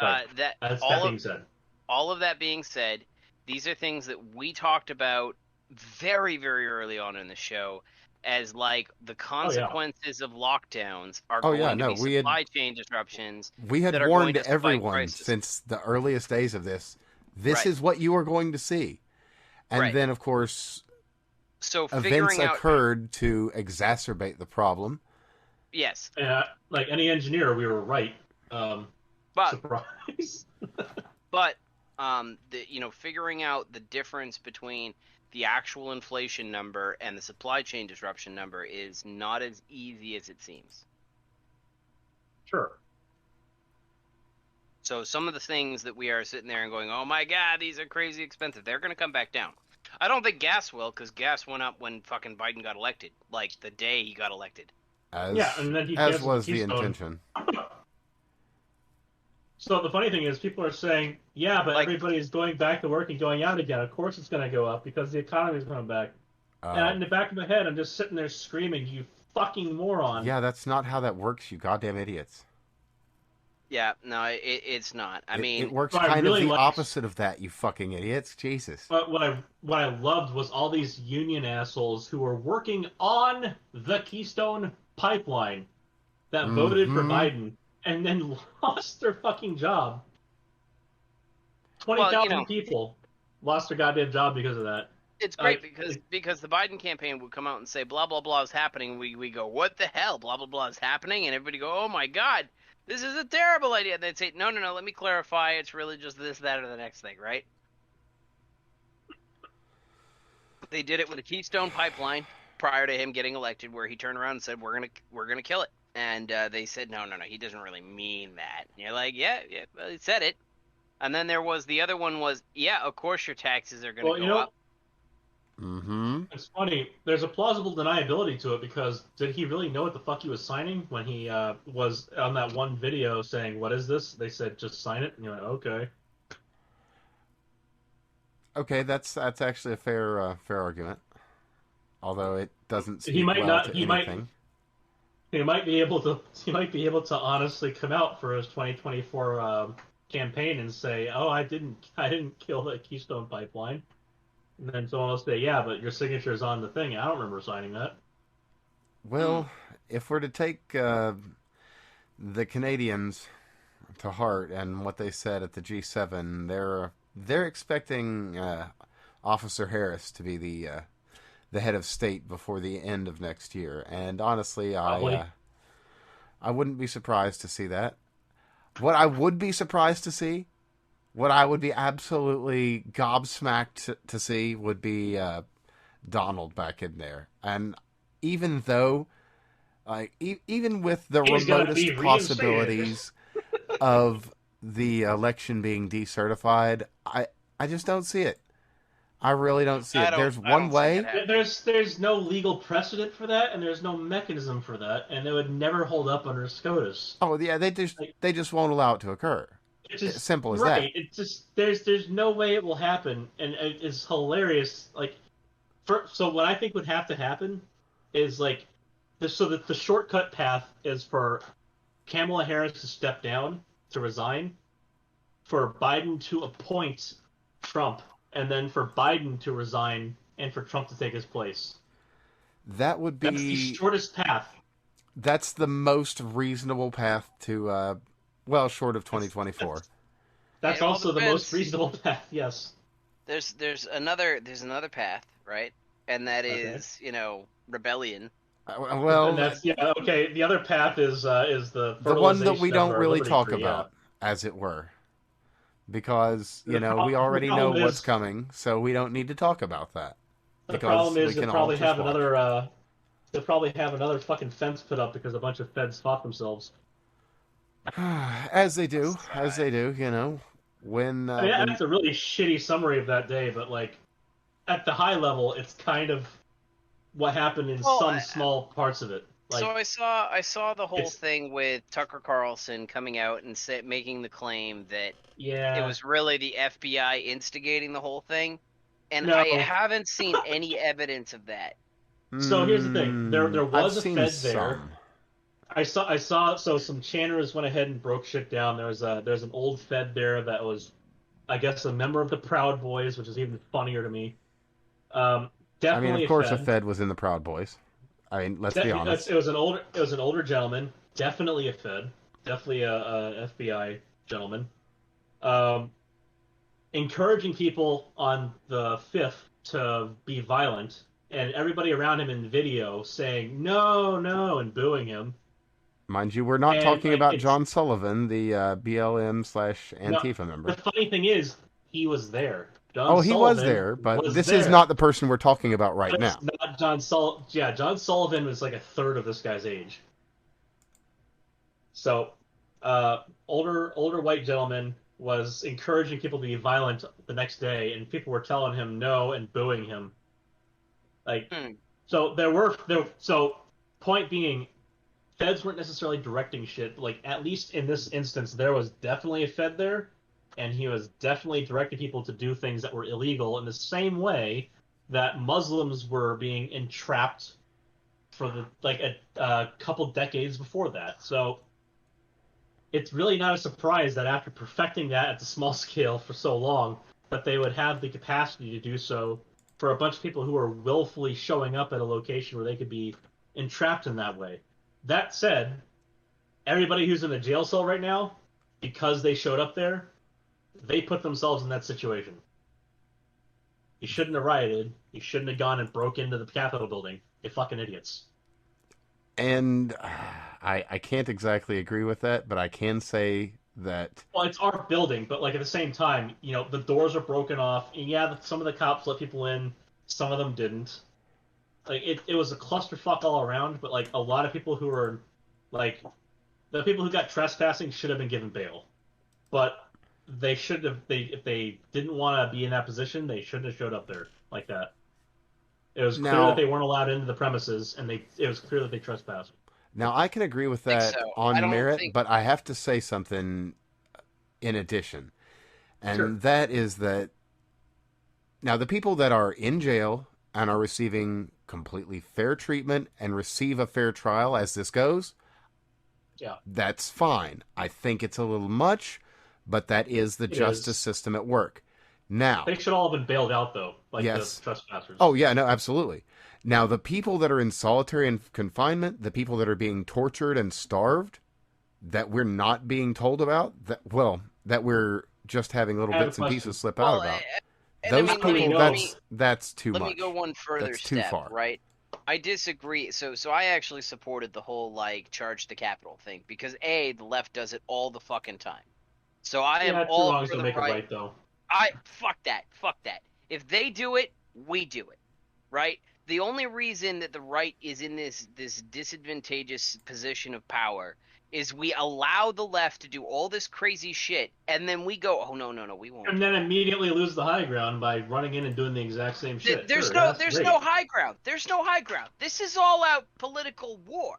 That being said, all of that being said, these are things that we talked about very, very early on in the show as like the consequences of lockdowns are going to be supply chain disruptions. We had that are warned going to everyone since the earliest days of this. This is what you are going to see. And then, of course, events occurred to exacerbate the problem. Yes. Like any engineer, we were right. Surprise. But figuring out the difference between the actual inflation number and the supply chain disruption number is not as easy as it seems. Sure. So some of the things that we are sitting there and going, oh my God, these are crazy expensive, they're going to come back down. I don't think gas will, because gas went up when fucking Biden got elected, like the day he got elected. And then as was the intention. So the funny thing is, people are saying, yeah, but everybody's going back to work and going out again. Of course it's going to go up because the economy's coming back. And in the back of my head, I'm just sitting there screaming, you fucking moron. Yeah, that's not how that works, you goddamn idiots. Yeah, no, it's not. I mean, it works kind of the opposite of that, you fucking idiots. Jesus. But what I loved was all these union assholes who were working on the Keystone Pipeline that voted for Biden and then lost their fucking job. 20,000 people lost their goddamn job because of that. It's great because the Biden campaign would come out and say blah blah blah is happening. We go, what the hell? Blah blah blah is happening, and everybody go, oh my god, this is a terrible idea. And they'd say, no, let me clarify. It's really just this, that, or the next thing, right? They did it with the Keystone Pipeline prior to him getting elected, where he turned around and said, we're gonna kill it, and they said, no, he doesn't really mean that. And you're like, yeah, well, he said it. And then there was the other one was, yeah, of course your taxes are gonna go up. Mm-hmm. It's funny. There's a plausible deniability to it because did he really know what the fuck he was signing when he was on that one video saying, "What is this?" They said, "Just sign it," and you're like, "Okay." Okay, that's actually a fair argument. Although it doesn't speak He might well not. to He anything. might be able to. He might be able to honestly come out for his 2024 campaign and say, "Oh, I didn't kill the Keystone Pipeline." And then someone will say, "Yeah, but your signature is on the thing. I don't remember signing that." Well, if we're to take the Canadians to heart and what they said at the G7, they're expecting Officer Harris to be the head of state before the end of next year. And honestly, I wouldn't be surprised to see that. What I would be surprised to see, what I would be absolutely gobsmacked to see, would be Donald back in there. And even though, even with the He's gonna remotest be possibilities of the election being decertified, I just don't see it. I really don't see it. There's one way. There's no legal precedent for that, and there's no mechanism for that, and it would never hold up under SCOTUS. Oh yeah, they just won't allow it to occur. It's just Simple as right. that. It's just there's no way it will happen, and it's hilarious. Like, so what I think would have to happen is like so that the shortcut path is for Kamala Harris to step down, to resign, for Biden to appoint Trump, and then for Biden to resign and for Trump to take his place. That would be That's the shortest path. That's the most reasonable path to well, short of 2024. That's well, also the most reasonable path. Yes. There's another path, right? And that is, rebellion. Well, and that's okay. The other path is the one that we fertilization don't of our really liberty talk tree, about, as it were, because The pro- we the already know problem what's is- coming, so we don't need to talk about that. The Because problem is we they'll can all probably just have watch. another. They'll probably have another fucking fence put up because a bunch of feds fought themselves. As they do, when I mean, that's a really shitty summary of that day, but like at the high level, it's kind of what happened in some small parts of it. Like, so I saw the whole thing with Tucker Carlson coming out and making the claim that it was really the FBI instigating the whole thing, and I haven't seen any evidence of that. So here's the thing: there was a Fed some. there. I saw. So some channers went ahead and broke shit down. There's an old Fed there that was, I guess, a member of the Proud Boys, which is even funnier to me. Definitely. I mean, of course, a Fed was in the Proud Boys. I mean, let's be honest. It was an older gentleman, definitely a Fed, definitely a FBI gentleman, encouraging people on the 5th to be violent, and everybody around him in the video saying no and booing him. Mind you, we're not talking about John Sullivan, the BLM/Antifa member. The funny thing is, he was there. He was there, but this is not the person we're talking about right now. Not John Sullivan. Yeah, John Sullivan was like a third of this guy's age. So, older white gentleman was encouraging people to be violent the next day, and people were telling him no and booing him. Like, so So, point being, feds weren't necessarily directing shit. Like, at least in this instance, there was definitely a Fed there. And he was definitely directing people to do things that were illegal in the same way that Muslims were being entrapped for a couple decades before that. So it's really not a surprise that after perfecting that at the small scale for so long, that they would have the capacity to do so for a bunch of people who are willfully showing up at a location where they could be entrapped in that way. That said, everybody who's in a jail cell right now, because they showed up there, they put themselves in that situation. You shouldn't have rioted. You shouldn't have gone and broke into the Capitol building. You fucking idiots. And I can't exactly agree with that, but I can say that Well, it's our building, but like at the same time, the doors are broken off, and yeah, some of the cops let people in, some of them didn't. Like it was a clusterfuck all around, but like a lot of people who were like the people who got trespassing should have been given bail, but they should have. If they didn't want to be in that position, they shouldn't have showed up there like that. It was clear that now they weren't allowed into the premises, and it was clear that they trespassed. now I can agree with I think that so. I on don't merit, think. but I have to say something in addition, Sure. and that is that now the people that are in jail and are receiving completely fair treatment and receive a fair trial as this goes, Yeah, that's fine. I think it's a little much, but that is the it justice is. system at work. Now, They should all have been bailed out though, like the yes. trespassers. Oh, yeah, no, absolutely. Now, the people that are in solitary confinement, the people that are being tortured and starved, that we're not being told about, that we're just having little I have a bits and question. pieces slip out Well, about. and I Those mean, How many people, know? that's too let me go much. one further That's too step, far. right? I disagree. So I actually supported the whole like charge the capital thing because A, the left does it all the fucking time. So I am Yeah, two all wrongs for don't the make it right. right though. I fuck that. Fuck that. If they do it, we do it. Right? The only reason that the right is in this disadvantageous position of power is we allow the left to do all this crazy shit and then we go, "Oh no, we won't And do then that." immediately lose the high ground by running in and doing the exact same shit. There's Sure, yeah, no that's there's no great. high ground. There's no high ground. This is all out political war.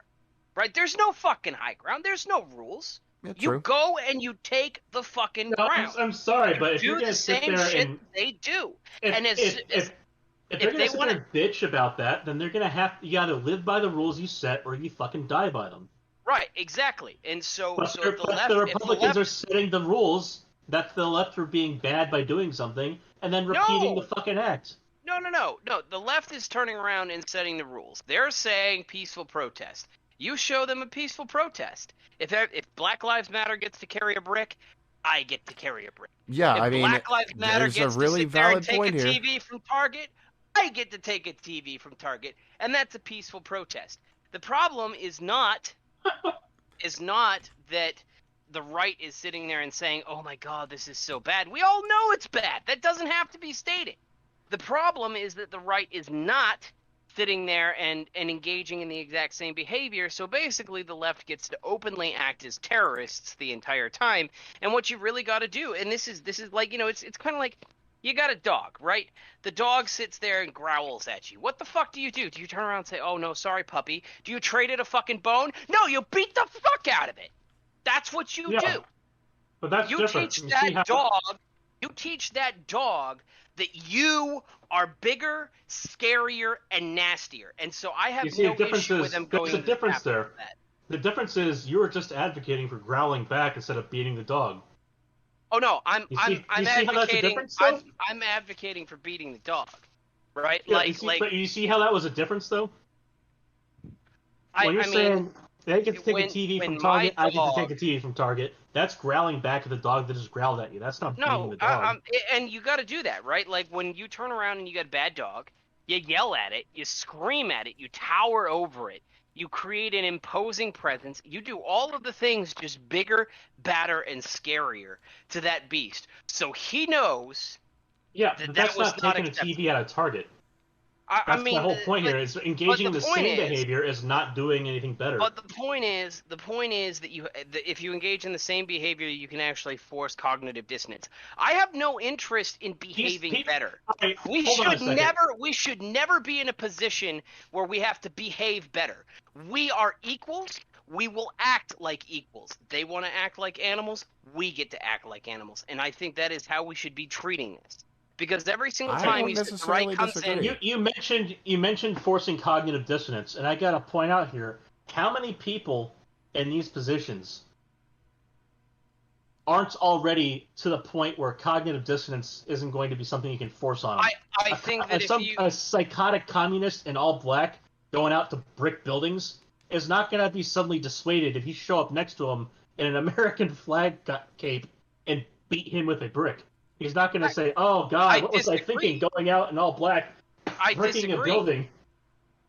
Right? There's no fucking high ground. There's no rules. Yeah, You true. go and you take the fucking No, ground. I'm sorry, You but if you're do the gonna sit same there shit and they do. if And if as if if they're if gonna they sit want there to and bitch about that, then they're gonna have you gotta live by the rules you set, or you fucking die by them. right, exactly. And so But so if the the left if the Republicans left are setting the rules. That's the left for being bad by doing something and then repeating the no, fucking act. no. The left is turning around and setting the rules. They're saying peaceful protest. You show them a peaceful protest. If Black Lives Matter gets to carry a brick, I get to carry a brick. Yeah, I If mean, Black Lives Matter there's a gets to really sit there and valid take a point here. TV from Target, I get to take a TV from Target, and that's a peaceful protest. The problem is not that the right is sitting there and saying, "Oh my God, this is so bad." We all know it's bad. That doesn't have to be stated. The problem is that the right is not sitting there and engaging in the exact same behavior. So basically, the left gets to openly act as terrorists the entire time. And what you really got to do, and this is like it's kind of like you got a dog, right? The dog sits there and growls at you. What the fuck do you do? Do you turn around and say, "Oh no, sorry, puppy"? Do you trade it a fucking bone? No, you beat the fuck out of it. That's what you Yeah, do. but that's You different. teach You see that how dog, you teach that dog that you are bigger, scarier, and nastier. And so I you have see the no difference issue with is them there's going a to the difference Capitol there. for that. The difference is you were just advocating for growling back instead of beating the dog. Oh no, I'm You I'm see I'm how that's a advocating difference I'm though? I'm advocating for beating the dog. Right? Yeah, Like but you see how that was a difference though? I When you're I mean saying they get to take a TV from when my Target, I get to take dog a TV from Target, that's growling back at the dog that just growled at you. That's not beating No, the dog. and you got to do that, right? Like when you turn around and you got a bad dog, you yell at it, you scream at it, you tower over it, you create an imposing presence, you do all of the things just bigger, badder, and scarier to that beast. So he knows Yeah, that but that that's was not not taking a acceptable. TV out of Target. I That's my mean, whole point but here is but engaging the in the point same is, behavior is not doing anything better. But the point is that if you engage in the same behavior, you can actually force cognitive dissonance. I have no interest in behaving better. All right, We hold on a should second. never be in a position where we have to behave better. We are equals. We will act like equals. They want to act like animals. We get to act like animals, and I think that is how we should be treating this. Because every single I time don't you said the right necessarily comes in, disagree. You mentioned forcing cognitive dissonance, and I got to point out here how many people in these positions aren't already to the point where cognitive dissonance isn't going to be something you can force on them. I think that if you A psychotic communist in all black going out to brick buildings is not going to be suddenly dissuaded if you show up next to him in an American flag cape and beat him with a brick. He's not going to say, "Oh God, what was I thinking going out in all black, bricking a building?"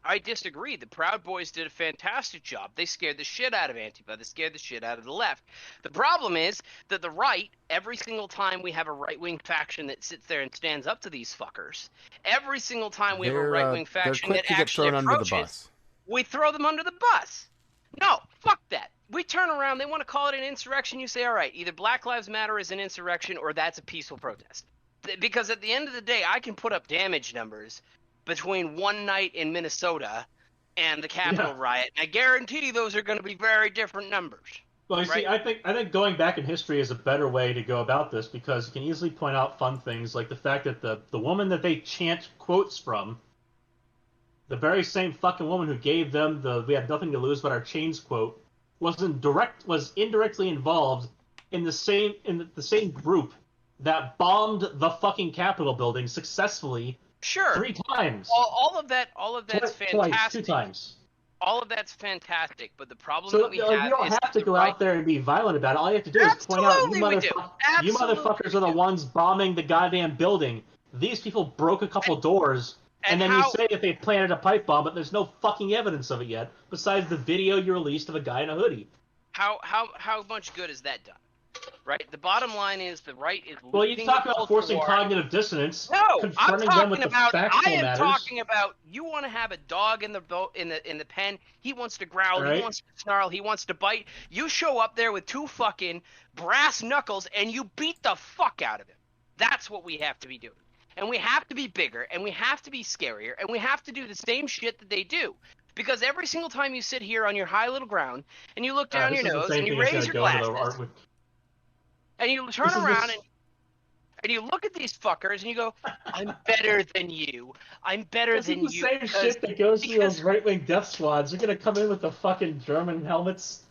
I disagree. The Proud Boys did a fantastic job. They scared the shit out of Antifa. They scared the shit out of the left. The problem is that the right, every single time we have a right-wing faction that sits there and stands up to these fuckers, every single time we have a right-wing faction that actually approaches, we throw them under the bus. No, fuck that. We turn around, they want to call it an insurrection, you say, all right, either Black Lives Matter is an insurrection or that's a peaceful protest. Because at the end of the day, I can put up damage numbers between one night in Minnesota and the Capitol riot. And I guarantee those are going to be very different numbers. Well, you see, I think going back in history is a better way to go about this because you can easily point out fun things like the fact that the woman that they chant quotes from, the very same fucking woman who gave them the "we have nothing to lose but our chains" quote, was indirectly involved in the same group that bombed the fucking Capitol building successfully. Sure. 3 times. All of that's fantastic. Twice, 2 times. All of that's fantastic, but the problem that we have is you don't have to go out there and be violent about it. All you have to do is point out, you motherfuckers are the ones bombing the goddamn building. These people broke a couple doors, and then you say that they planted a pipe bomb, but there's no fucking evidence of it yet, besides the video you released of a guy in a hoodie. How much good is that done? Right. The bottom line is the right is. Well, you talk about forcing cognitive dissonance. No, I'm talking about. I am matters. talking about. You want to have a dog in the pen. He wants to growl. Right. He wants to snarl. He wants to bite. You show up there with 2 fucking brass knuckles and you beat the fuck out of him. That's what we have to be doing. And we have to be bigger. And we have to be scarier. And we have to do the same shit that they do. Because every single time you sit here on your high little ground and you look down your nose and you raise your glasses. And you turn around and you look at these fuckers and you go, I'm better than you. I'm better than you. This is the same shit that goes through those right-wing death squads. They're going to come in with the fucking German helmets.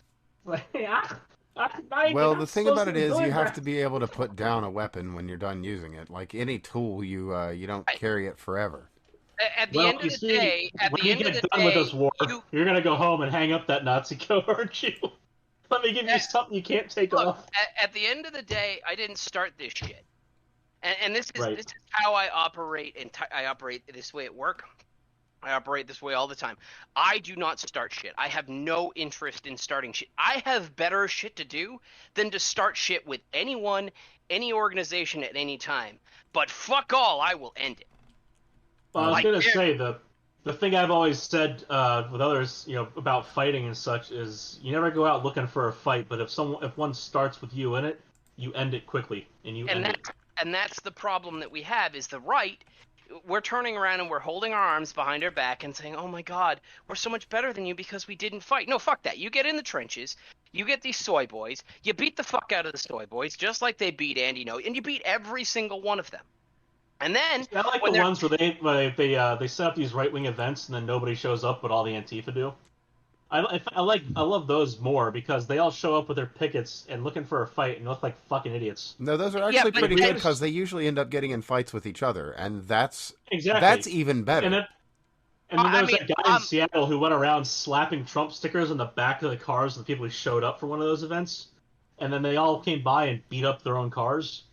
Well, the thing about it is you have to be able to put down a weapon when you're done using it. Like any tool, you don't carry it forever. At the end of the day, when you get done with this war, you're going to go home and hang up that Nazi coat, aren't you? Let me give you something you can't take off. At the end of the day, I didn't start this shit, and this is how I operate. And I operate this way at work. I operate this way all the time. I do not start shit. I have no interest in starting shit. I have better shit to do than to start shit with anyone, any organization at any time. But fuck all, I will end it. Well, I was going to say the thing I've always said with others, about fighting and such is you never go out looking for a fight, but if one starts with you in it, you end it quickly and end it. And that's the problem that we have is the right. We're turning around and we're holding our arms behind our back and saying, "Oh my God, we're so much better than you because we didn't fight." No, fuck that. You get in the trenches, you get these soy boys, you beat the fuck out of the soy boys just like they beat Andy No, and you beat every single one of them. And then I like the ones where they set up these right wing events and then nobody shows up, but all the Antifa do. I love those more because they all show up with their pickets and looking for a fight and look like fucking idiots. No, those are actually pretty good because they usually end up getting in fights with each other, and that's even better. And then there was that guy in Seattle who went around slapping Trump stickers on the back of the cars of the people who showed up for one of those events, and then they all came by and beat up their own cars.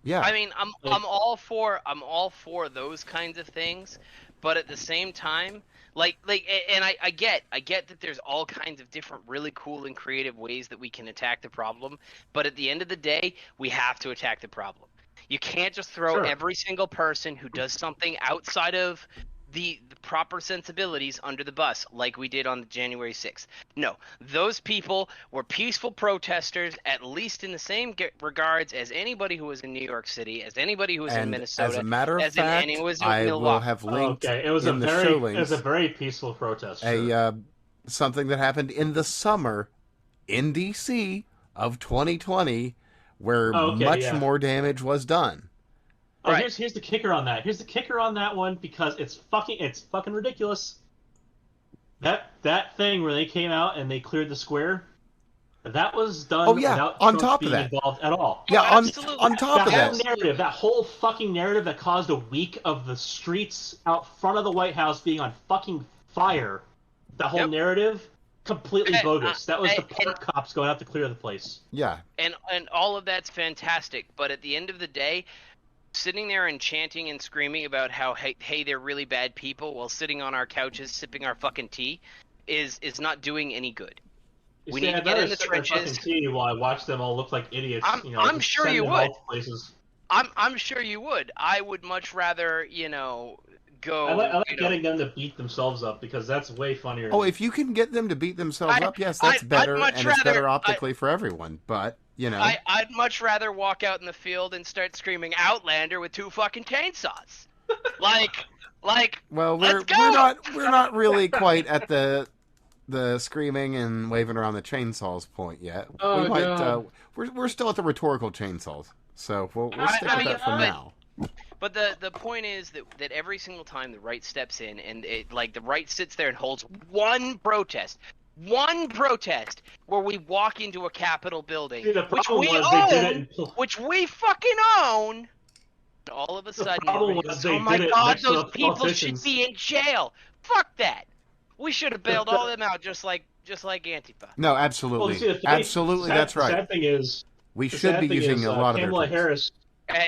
Yeah, I mean, I'm all for those kinds of things, but at the same time, and I get that there's all kinds of different really cool and creative ways that we can attack the problem, but at the end of the day, we have to attack the problem. You can't just throw every single person who does something outside of the proper sensibilities under the bus like we did on January 6th. No, those people were peaceful protesters, at least in the same regards as anybody who was in New York City, as anybody who was in Minnesota. As a matter of fact, I will have linked it was in the Showlinks. It was a very peaceful protest. Something that happened in the summer in D.C. of 2020 where much more damage was done. Oh, here's the kicker on that. Here's the kicker on that one because it's fucking ridiculous. That thing where they came out and they cleared the square, that was done without on Trump top being of that. involved at all. Yeah, on top of that. That whole fucking narrative that caused a week of the streets out front of the White House being on fucking fire. That whole narrative completely bogus. That was the and, park cops going out to clear the place. Yeah. and all of that's fantastic, but at the end of the day, sitting there and chanting and screaming about how hey they're really bad people while sitting on our couches sipping our fucking tea is not doing any good. We need to get in the trenches. Tea while I watch them all look like idiots. I'm sure you would. Places. I'm sure you would. I would much rather, go. I like getting them to beat themselves up because that's way funnier. Oh, if you can get them to beat themselves up, yes, that's better, and it's better optically for everyone. But I'd much rather walk out in the field and start screaming Outlander with 2 fucking chainsaws. like. Well, we're not really quite at the screaming and waving around the chainsaws point yet. Oh, we might. God. We're still at the rhetorical chainsaws, so we'll stick with that for now. But the point is that every single time the right steps in and the right sits there and holds one protest where we walk into a Capitol building, which we fucking own, and all of a sudden, oh my God, those people should be in jail. Fuck that. We should have bailed all of them out just like Antifa. No, absolutely, absolutely, that's right. The sad thing is, we should be using a lot of Kamala their Harris.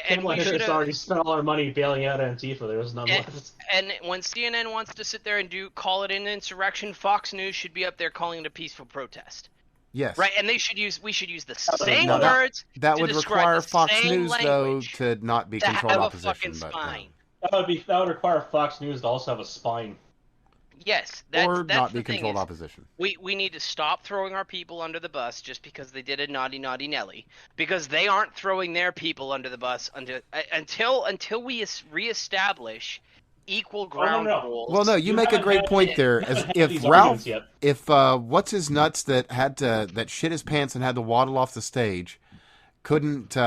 And we should have already spent all our money bailing out Antifa. There was none left. And when CNN wants to sit there and call it an insurrection, Fox News should be up there calling it a peaceful protest. Yes. Right, and we should use the same words. That would require Fox News though to not be controlled opposition. That would require Fox News to also have a spine. Yes, or that's not be controlled opposition. We need to stop throwing our people under the bus just because they did a naughty Nelly, because they aren't throwing their people under the bus until we reestablish equal ground rules. Well, no, you make a great point there. If what's his nuts that shit his pants and had to waddle off the stage, couldn't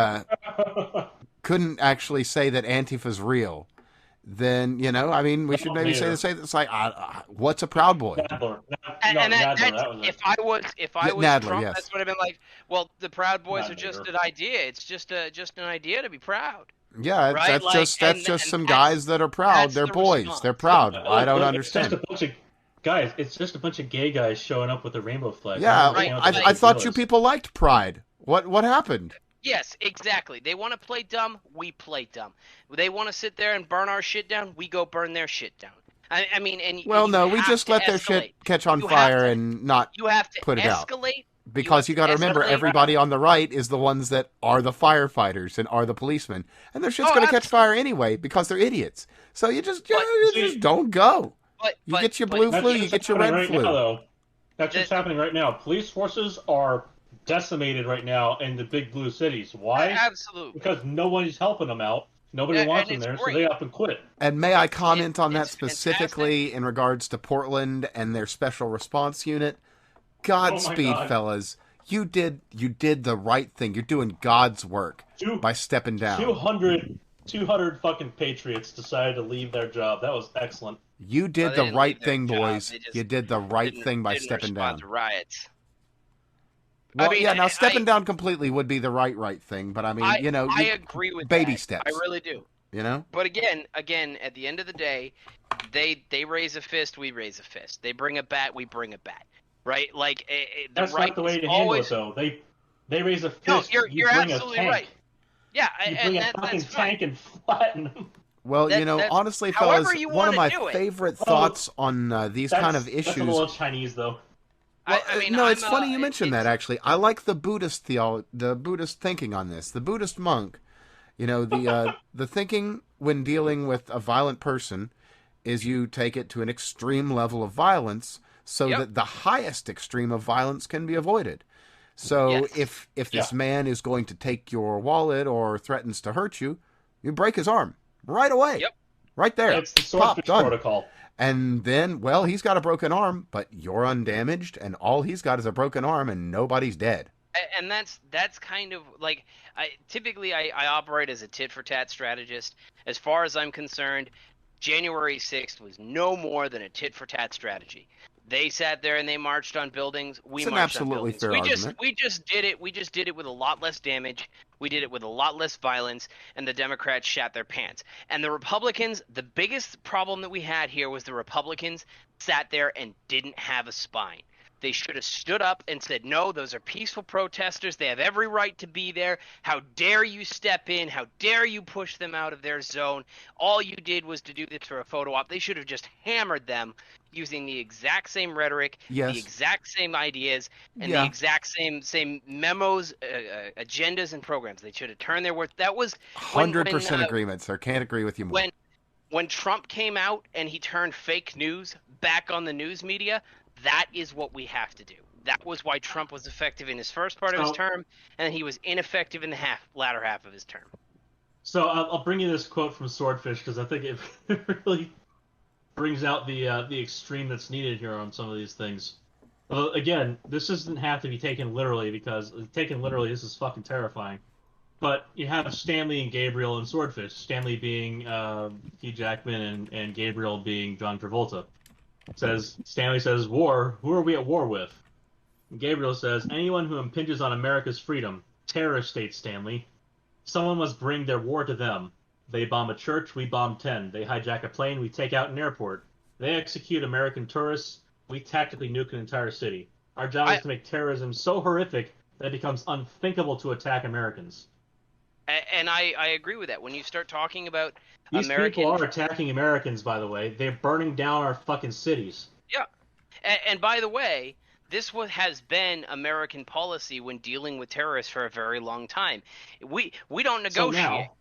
actually say that Antifa's real. Then we should maybe say it's like what's a Proud Boy? If I was Nadler, Trump, yes. That's what I've been like. Well, the Proud Boys are just an idea. It's just an idea to be proud. Yeah, right? that's just some guys that are proud. They're boys. Response. They're proud. I don't understand. It's just a bunch of gay guys showing up with a rainbow flag. Yeah, I thought you people liked Pride. What happened? Yes, exactly. They want to play dumb, we play dumb. They want to sit there and burn our shit down, we go burn their shit down. I mean, we just let their shit catch on fire and not put it out. Because you got to remember, everybody on the right is the ones that are the firefighters and are the policemen, and their shit's going to catch fire anyway because they're idiots. So you just don't go. You get your blue flu, you get your red flu. That's what's happening right now. Police forces are decimated right now in the big blue cities. Why? Absolutely. Because nobody's helping them out. Nobody wants them there, so they up and quit. And may I comment on that specifically in regards to Portland and their special response unit? Godspeed, fellas. You did the right thing. You're doing God's work by stepping down. 200 fucking patriots decided to leave their job. That was excellent. You did the right thing, boys. You did the right thing by stepping down. To riots. Well, now stepping down completely would be the right thing, but I mean, I agree with baby that. steps. I really do. But again, at the end of the day, they raise a fist, we raise a fist. They bring a bat, we bring a bat. Right? Like that's not the way to handle it, though. They raise a fist. No, you're absolutely right. Yeah, you bring a fucking tank and flatten them. Well, honestly, fellas, one of my favorite thoughts on these kind of issues. That's a little Chinese, though. Well, it's funny you mentioned that. Actually, I like the Buddhist the Buddhist thinking on this. The Buddhist monk, the thinking when dealing with a violent person is you take it to an extreme level of violence so that the highest extreme of violence can be avoided. So if this man is going to take your wallet or threatens to hurt you, you break his arm right away. Yep. Right there. It's the swordfish protocol. And then, he's got a broken arm, but you're undamaged, and all he's got is a broken arm, and nobody's dead. And that's kind of like, typically I operate as a tit-for-tat strategist. As far as I'm concerned, January 6th was no more than a tit-for-tat strategy. They sat there and they marched on buildings. We marched on buildings. Fair argument. We just did it. We just did it with a lot less damage. We did it with a lot less violence, and the Democrats shat their pants. And the Republicans, the biggest problem that we had here was the Republicans sat there and didn't have a spine. They should have stood up and said, no, those are peaceful protesters. They have every right to be there. How dare you step in? How dare you push them out of their zone? All you did was to do this for a photo op. They should have just hammered them using the exact same rhetoric, Yes. the exact same ideas, and Yeah. the exact same memos, agendas, and programs. They should have turned their words. That was 100% agreement, sir. Can't agree with you more. When Trump came out and he turned fake news back on the news media, that is what we have to do. That was why Trump was effective in his first part of his term, and he was ineffective in the latter half of his term. So I'll bring you this quote from Swordfish because I think it really brings out the extreme that's needed here on some of these things. Again, this doesn't have to be taken literally because taken literally, this is fucking terrifying. But you have Stanley and Gabriel and Swordfish. Stanley being Hugh Jackman and Gabriel being John Travolta. Stanley says, "War? Who are we at war with?" And Gabriel says, "Anyone who impinges on America's freedom. Terrorist state, Stanley. Someone must bring their war to them. They bomb a church, we bomb 10. They hijack a plane, we take out an airport. They execute American tourists, we tactically nuke an entire city. Our job is to make terrorism so horrific that it becomes unthinkable to attack Americans." And I agree with that. When you start talking about These people are attacking Americans, by the way. They're burning down our fucking cities. Yeah. And by the way, this has been American policy when dealing with terrorists for a very long time. We don't negotiate, now,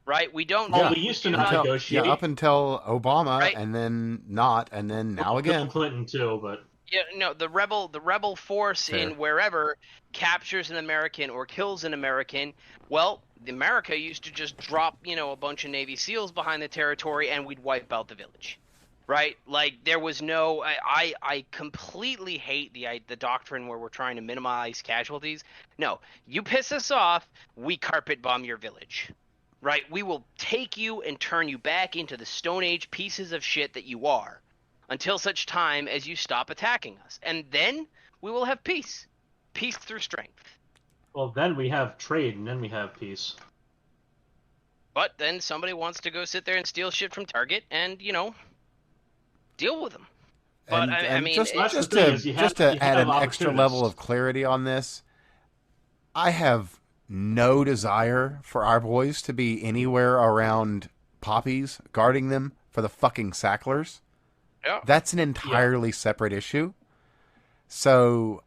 right? We don't. Well, we used to not negotiate. Yeah, up until Obama, right? And then not, and then now again. Bill Clinton too, but yeah, no, the rebel force in wherever captures an American or kills an American. Well, America used to just drop, a bunch of Navy SEALs behind the territory, and we'd wipe out the village, right? Like there was no. I completely hate the doctrine where we're trying to minimize casualties. No, you piss us off, we carpet bomb your village, right? We will take you and turn you back into the Stone Age pieces of shit that you are, until such time as you stop attacking us, and then we will have peace through strength. Well, then we have trade, and then we have peace. But then somebody wants to go sit there and steal shit from Target, and deal with them. But I mean, just to add an extra level of clarity on this, I have no desire for our boys to be anywhere around poppies, guarding them for the fucking sacklers. Yeah. That's an entirely separate issue. So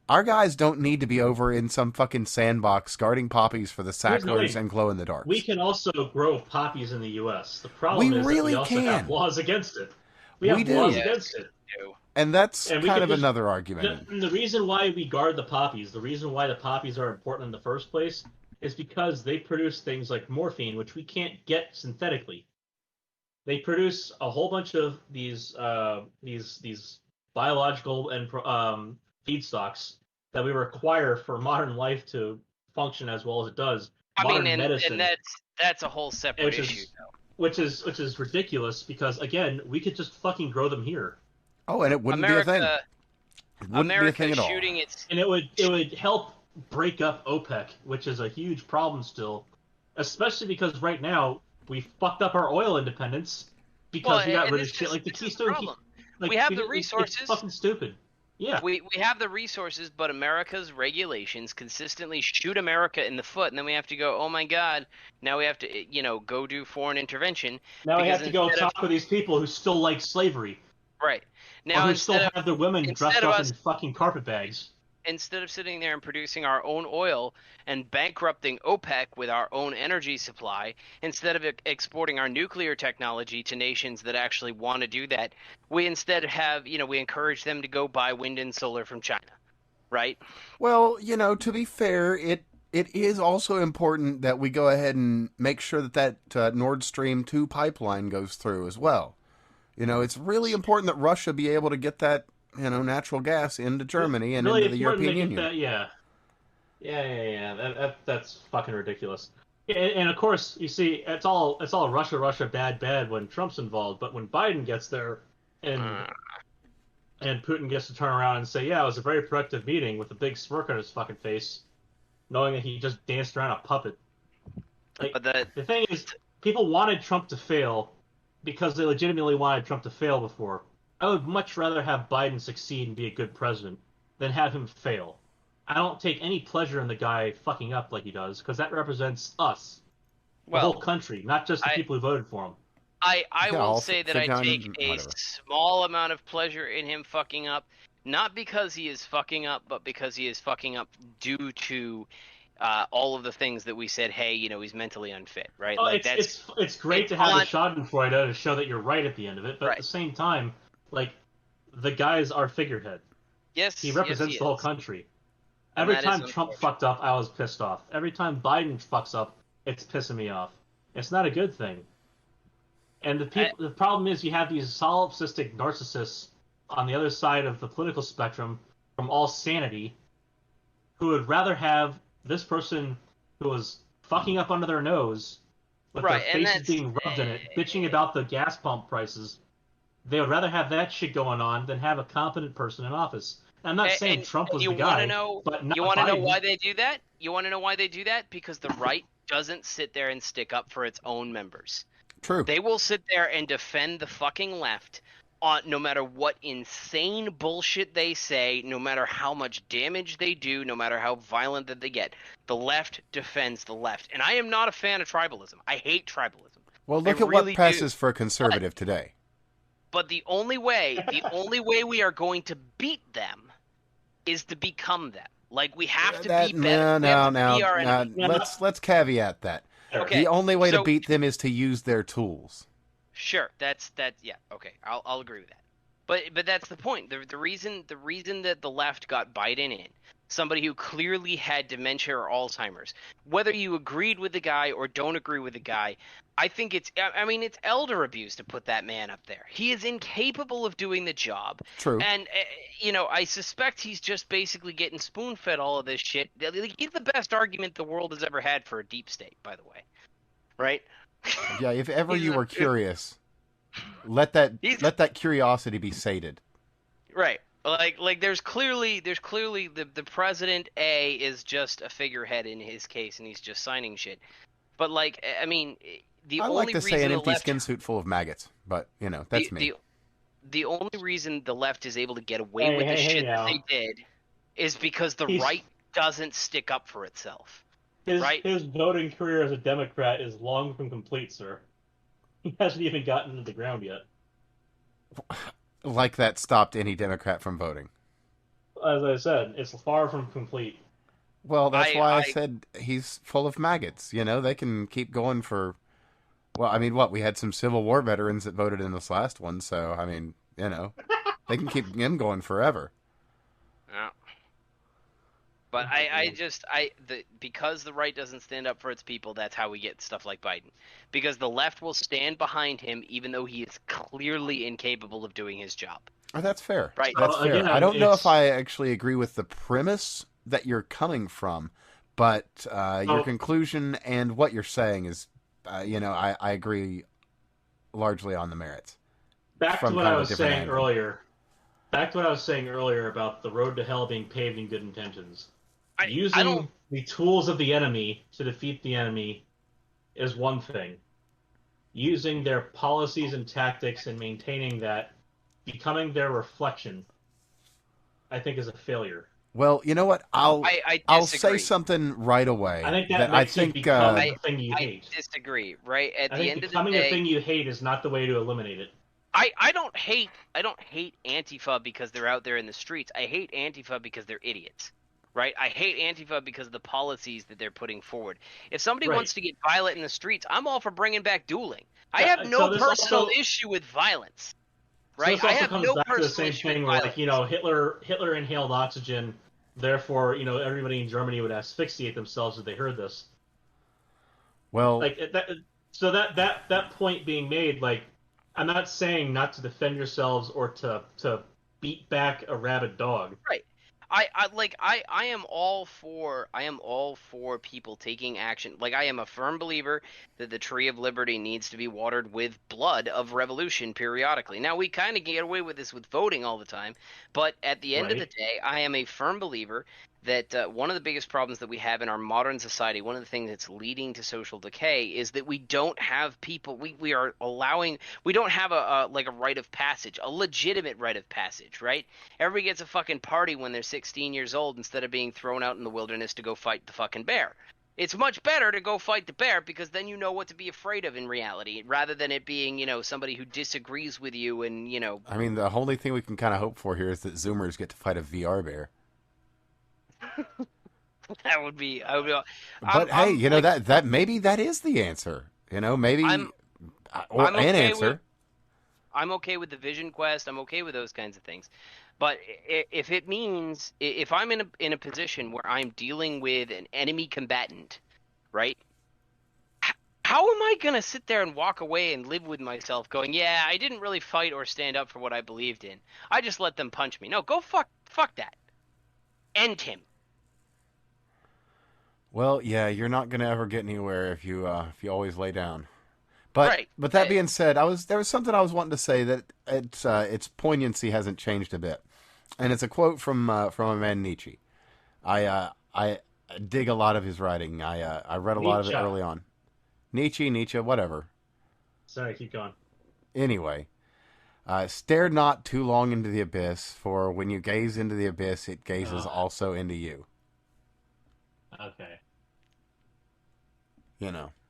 our guys don't need to be over in some fucking sandbox guarding poppies for the sacklers and glow in the dark. We can also grow poppies in the U.S. The problem is that we also have laws against it. We have laws against it. And that's kind of another argument. The reason why we guard the poppies, the reason why the poppies are important in the first place, is because they produce things like morphine, which we can't get synthetically. They produce a whole bunch of these biological and feedstocks that we require for modern life to function as well as it does. And that's a whole separate issue, though. Which is ridiculous because again, we could just fucking grow them here. Oh, and it wouldn't be a thing. It wouldn't be a thing at all. And it would help break up OPEC, which is a huge problem still, especially because right now we fucked up our oil independence because we got rid of shit like the Keystone. We have the resources. It's fucking stupid. Yeah. We have the resources, but America's regulations consistently shoot America in the foot, and then we have to go, oh my God, now we have to, go do foreign intervention. Now we have to go talk with these people who still like slavery. Right. Now, or who still have their women dressed up in fucking carpet bags. Instead of sitting there and producing our own oil and bankrupting OPEC with our own energy supply, instead of exporting our nuclear technology to nations that actually want to do that, we instead have, we encourage them to go buy wind and solar from China, right? Well, to be fair, it is also important that we go ahead and make sure that Nord Stream 2 pipeline goes through as well. It's really important that Russia be able to get that natural gas into Germany and into the European Union. That's fucking ridiculous. And of course, you see, it's all Russia, bad when Trump's involved. But when Biden gets there, and Putin gets to turn around and say, "Yeah, it was a very productive meeting," with a big smirk on his fucking face, knowing that he just danced around a puppet. The thing is, people wanted Trump to fail because they legitimately wanted Trump to fail before. I would much rather have Biden succeed and be a good president than have him fail. I don't take any pleasure in the guy fucking up like he does, because that represents us, the whole Well, country, not just the I people who voted for him. I Yeah, will I'll say that sit I down take and a whatever. small amount of pleasure in him fucking up, not because he is fucking up, but because he is fucking up due to all of the things that we said. Hey, he's mentally unfit, right? Oh, Like it's great it's to have the on. Schadenfreude to show that you're right at the end of it, but at the Right. same time, like the guy is our figurehead. He Yes, yes, he represents the whole is, country. and Every that is time Trump unfortunate. fucked up, I was pissed off. Every time Biden fucks up, it's pissing me off. It's not a good thing. And the problem is you have these solipsistic narcissists on the other side of the political spectrum from all sanity who would rather have this person who was fucking up under their nose with their Right, and faces that's being rubbed in it, bitching about the gas pump prices. They would rather have that shit going on than have a competent person in office. And I'm not saying and Trump was you the want to guy, know but you not want to know Biden. why they do that? You want to know why they do that? Because the right doesn't sit there and stick up for its own members. True. They will sit there and defend the fucking left on no matter what insane bullshit they say, no matter how much damage they do, no matter how violent that they get. The left defends the left. And I am not a fan of tribalism. I hate tribalism. Well, I look at what really do. passes for a But conservative today. the only way we are going to beat them is to become them. Like we have to be That better. no, We have no, to be our no. enemy. Let's caveat that. Okay, The only way to so beat them is to use their tools. sure, that's that. Yeah, okay, I'll agree with that. But that's the point. The reason that the left got Biden in, somebody who clearly had dementia or Alzheimer's, whether you agreed with the guy or don't agree with the guy, I think it's elder abuse to put that man up there. He is incapable of doing the job, True. and I suspect he's just basically getting spoon fed all of this shit. Like, he's the best argument the world has ever had for a deep state, by the way, right? Yeah, if ever He's you a- were curious, let he's that curiosity be sated. Right. Like there's clearly the president A is just a figurehead in his case and he's just signing shit. But like I mean the I like only to say reason an the empty left skin suit full of maggots, but that's the, me. the only reason the left is able to get away Hey, with the hey, hey shit that now. they did is because the He's right doesn't stick up for itself. his Right? his voting career as a Democrat is long from complete, sir. He hasn't even gotten to the ground yet. Like that stopped any Democrat from voting. As I said, it's far from complete. Well, that's why I I said he's full of maggots. They can keep going for. Well, I mean, what we had some Civil War veterans that voted in this last one, so I mean, they can keep him going forever. yeah. But because the right doesn't stand up for its people, that's how we get stuff like Biden. Because the left will stand behind him even though he is clearly incapable of doing his job. Oh, that's fair. Right. That's So, fair. again, I don't know if it's I actually agree with the premise that you're coming from, but your so conclusion and what you're saying is, I agree largely on the merits back to from what kind I of a was different saying angle. earlier. Back to what I was saying earlier about the road to hell being paved in good intentions. I don't. Using the tools of the enemy to defeat the enemy is one thing. Using their policies and tactics and maintaining that, becoming their reflection, I think is a failure. Well, you know what? I'll say disagree. something right I away think that that I makes you think become I the thing you I hate. disagree. Right. At I the think end of the becoming a day, thing you hate is not the way to eliminate it. I don't hate Antifa because they're out there in the streets. I hate Antifa because they're idiots. Right? I hate Antifa because of the policies that they're putting forward. If somebody Right. wants to get violent in the streets, I'm all for bringing back dueling. I have So no this personal also issue with violence. so Right? this I also have comes no back to the personal same issue with thing where, violence. Hitler inhaled oxygen, therefore, everybody in Germany would asphyxiate themselves if they heard this. well, Like that. So that point being made, like, I'm not saying not to defend yourselves or to beat back a rabid dog. Right. I am all for people taking action. Like, I am a firm believer that the tree of liberty needs to be watered with blood of revolution periodically. Now, we kind of get away with this with voting all the time, but at the end of the Right. day, I am a firm believer that one of the biggest problems that we have in our modern society, one of the things that's leading to social decay, is that we don't have people. We are allowing. We don't have a like a rite of passage, a legitimate rite of passage, right? Everybody gets a fucking party when they're 16 years old instead of being thrown out in the wilderness to go fight the fucking bear. It's much better to go fight the bear because then you know what to be afraid of in reality, rather than it being, somebody who disagrees with you and, I mean, the only thing we can kind of hope for here is that Zoomers get to fight a VR bear. that would be. But hey, Like, that maybe that is the answer. I'm Maybe or I'm an okay answer. I'm okay with the Vision Quest. I'm okay with those kinds of things. But if it means if I'm in a position where I'm dealing with an enemy combatant, right? How am I gonna sit there and walk away and live with myself, going, "Yeah, I didn't really fight or stand up for what I believed in. I just let them punch me." No, go fuck that. End him. Well, yeah, you're not gonna ever get anywhere if you always lay down. But Right. but that being said, there was something I was wanting to say that its poignancy hasn't changed a bit, and it's a quote from a man Nietzsche. I dig a lot of his writing. I read a lot of it Nietzsche. early on. Nietzsche, whatever. Sorry, keep going. Anyway, stare not too long into the abyss, for when you gaze into the abyss, it gazes also into you. Okay.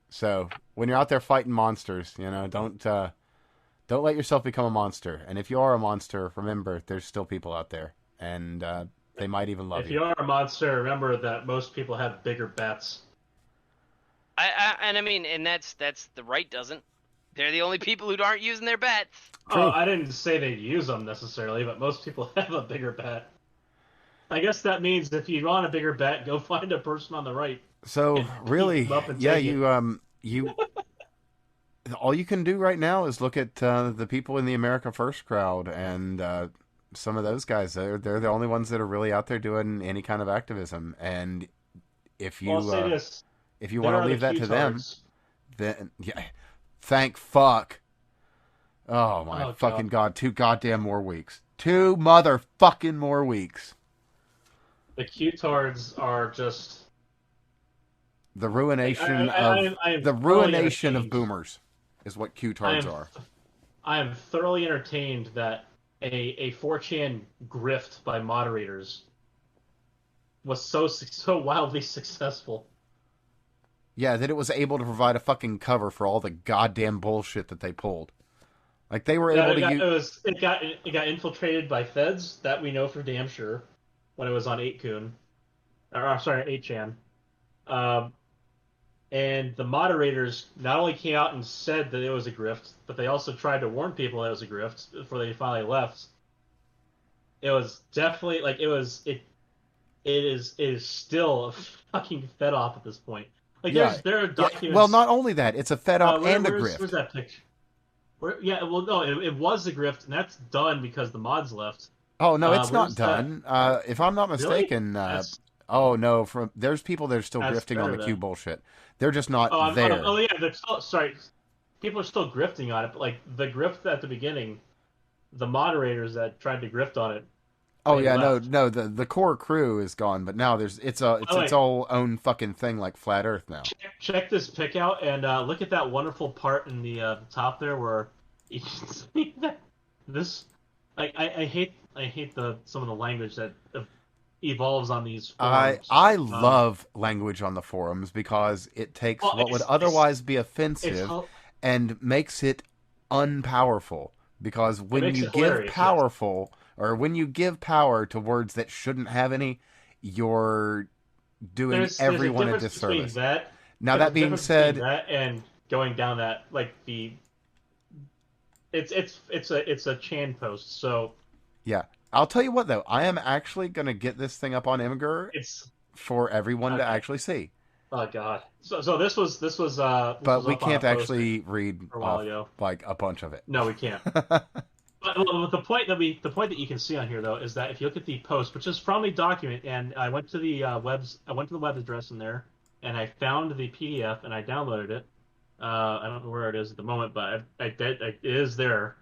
So when you're out there fighting monsters, don't let yourself become a monster. And if you are a monster, remember there's still people out there, and they might even love If you. you are a monster, remember that most people have bigger bets. I mean, and that's the right doesn't. They're the only people who aren't using their bets. True. Oh, I didn't say they use them necessarily, but most people have a bigger bet. I guess that means if you want a bigger bet, go find a person on the right. So And really, beat them up and yeah, take it. you all you can do right now is look at the people in the America First crowd, and some of those guys. They're the only ones that are really out there doing any kind of activism. And if Well, I'll say you this: if you there want to are the leave that to them, Q-tards. then yeah, thank fuck. Oh my Oh fucking god, god! 2 goddamn more weeks. 2 motherfucking more weeks. the Q-tards are just. The Like, ruination of I am the thoroughly ruination of entertained. boomers is what I Q-tards am are. I am thoroughly entertained that a 4chan grift by moderators was so wildly successful. Yeah, that it was able to provide a fucking cover for all the goddamn bullshit that they pulled. Like they were Yeah, able to use. it got infiltrated by feds, that we know for damn sure, when it was on 8kun, or sorry, 8chan. Um, and the moderators not only came out and said that it was a grift, but they also tried to warn people that it was a grift before they finally left. It was definitely like it is still a fucking fed off at this point. Like Yeah, there are yeah. Well, documents. not only that, it's a fed op and a Where's grift. that picture? Yeah, well, no, it was the grift, and that's done because the mods left. Oh no, it's not Where's that? done. If I'm not Really? mistaken, That's oh no, from there's people that are still that's grifting on better the Q then. bullshit. They're just not Oh there. yeah, they're still sorry. People are still grifting on it, but like the grift at the beginning, the moderators that tried to grift on it, Oh they yeah, no, left. no. The core crew is gone, but now Oh it's its wait, all own fucking thing like flat Earth now. check this pic out and look at that wonderful part in the top there where you can see that this. I hate the some of the language that evolves on these forums. I love language on the forums because it takes Well, what would otherwise be it's offensive and makes it unpowerful. Because it when makes you it give hilarious. Yes. powerful or when you give power to words that shouldn't have any, you're doing There's a everyone a difference between disservice. that. Now There's that a being difference between said, that and going down that like the it's a Chan post. So yeah, I'll tell you what though, I am actually gonna get this thing up on Imgur it's for everyone to okay. actually see. Oh god. So this But was we up on a can't post actually read a while off ago. like a bunch of it. No, we can't. But the point that you can see on here though is that if you look at the post, which is from a document, and I went to the web address in there, and I found the PDF and I downloaded it. I don't know where it is at the moment, but it is there.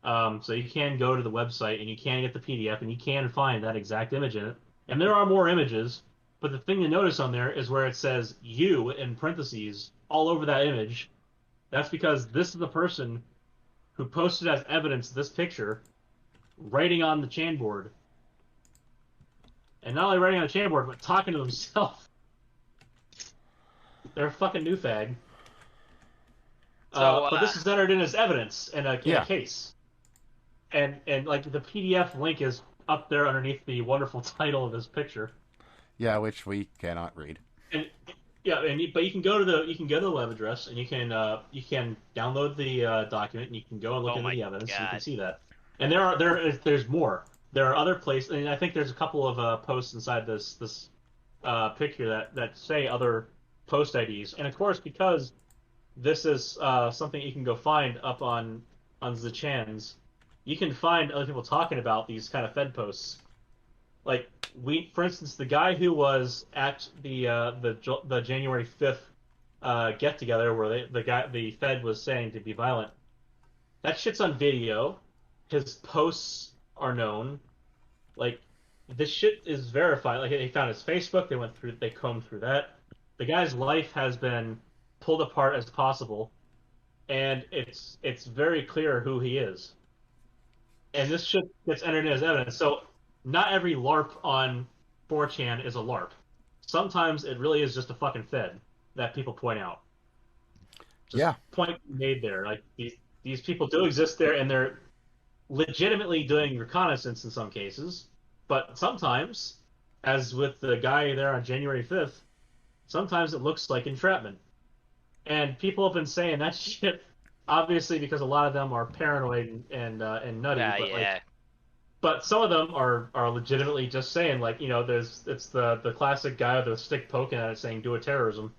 So you can go to the website and you can get the PDF and you can find that exact image in it, And there are more images, but the thing to notice on there is where it says "you" in parentheses all over that image. That's because this is the person who posted as evidence this picture, writing on the Chan board. And not only writing on the Chan board, but talking to himself. They're a fucking new fag. So, but this is entered in as evidence in a case. And like the PDF link is up there underneath the wonderful title of this picture. Yeah, which we cannot read. And but you can go to the web address and you can download the document and you can go and look into the evidence. And you can see that. And there's more. There are other places, and I think there's a couple of posts inside this picture that say other post IDs. And of course, because this is something you can go find up on the Chans, you can find other people talking about these kind of Fed posts. Like for instance, the guy who was at the January 5th get together where the Fed was saying to be violent. That shit's on video. His posts are known. Like this shit is verified. Like they found his Facebook. They combed through that. The guy's life has been pulled apart as possible, and it's very clear who he is. And this shit gets entered in as evidence. So not every LARP on 4chan is a LARP. Sometimes it really is just a fucking Fed that people point out. Point made there. Like these people do exist there, and they're legitimately doing reconnaissance in some cases. But sometimes, as with the guy there on January 5th, sometimes it looks like entrapment. And people have been saying that shit, obviously, because a lot of them are paranoid and nutty. But some of them are legitimately just saying, like, it's the classic guy with a stick poking at it saying, do a terrorism.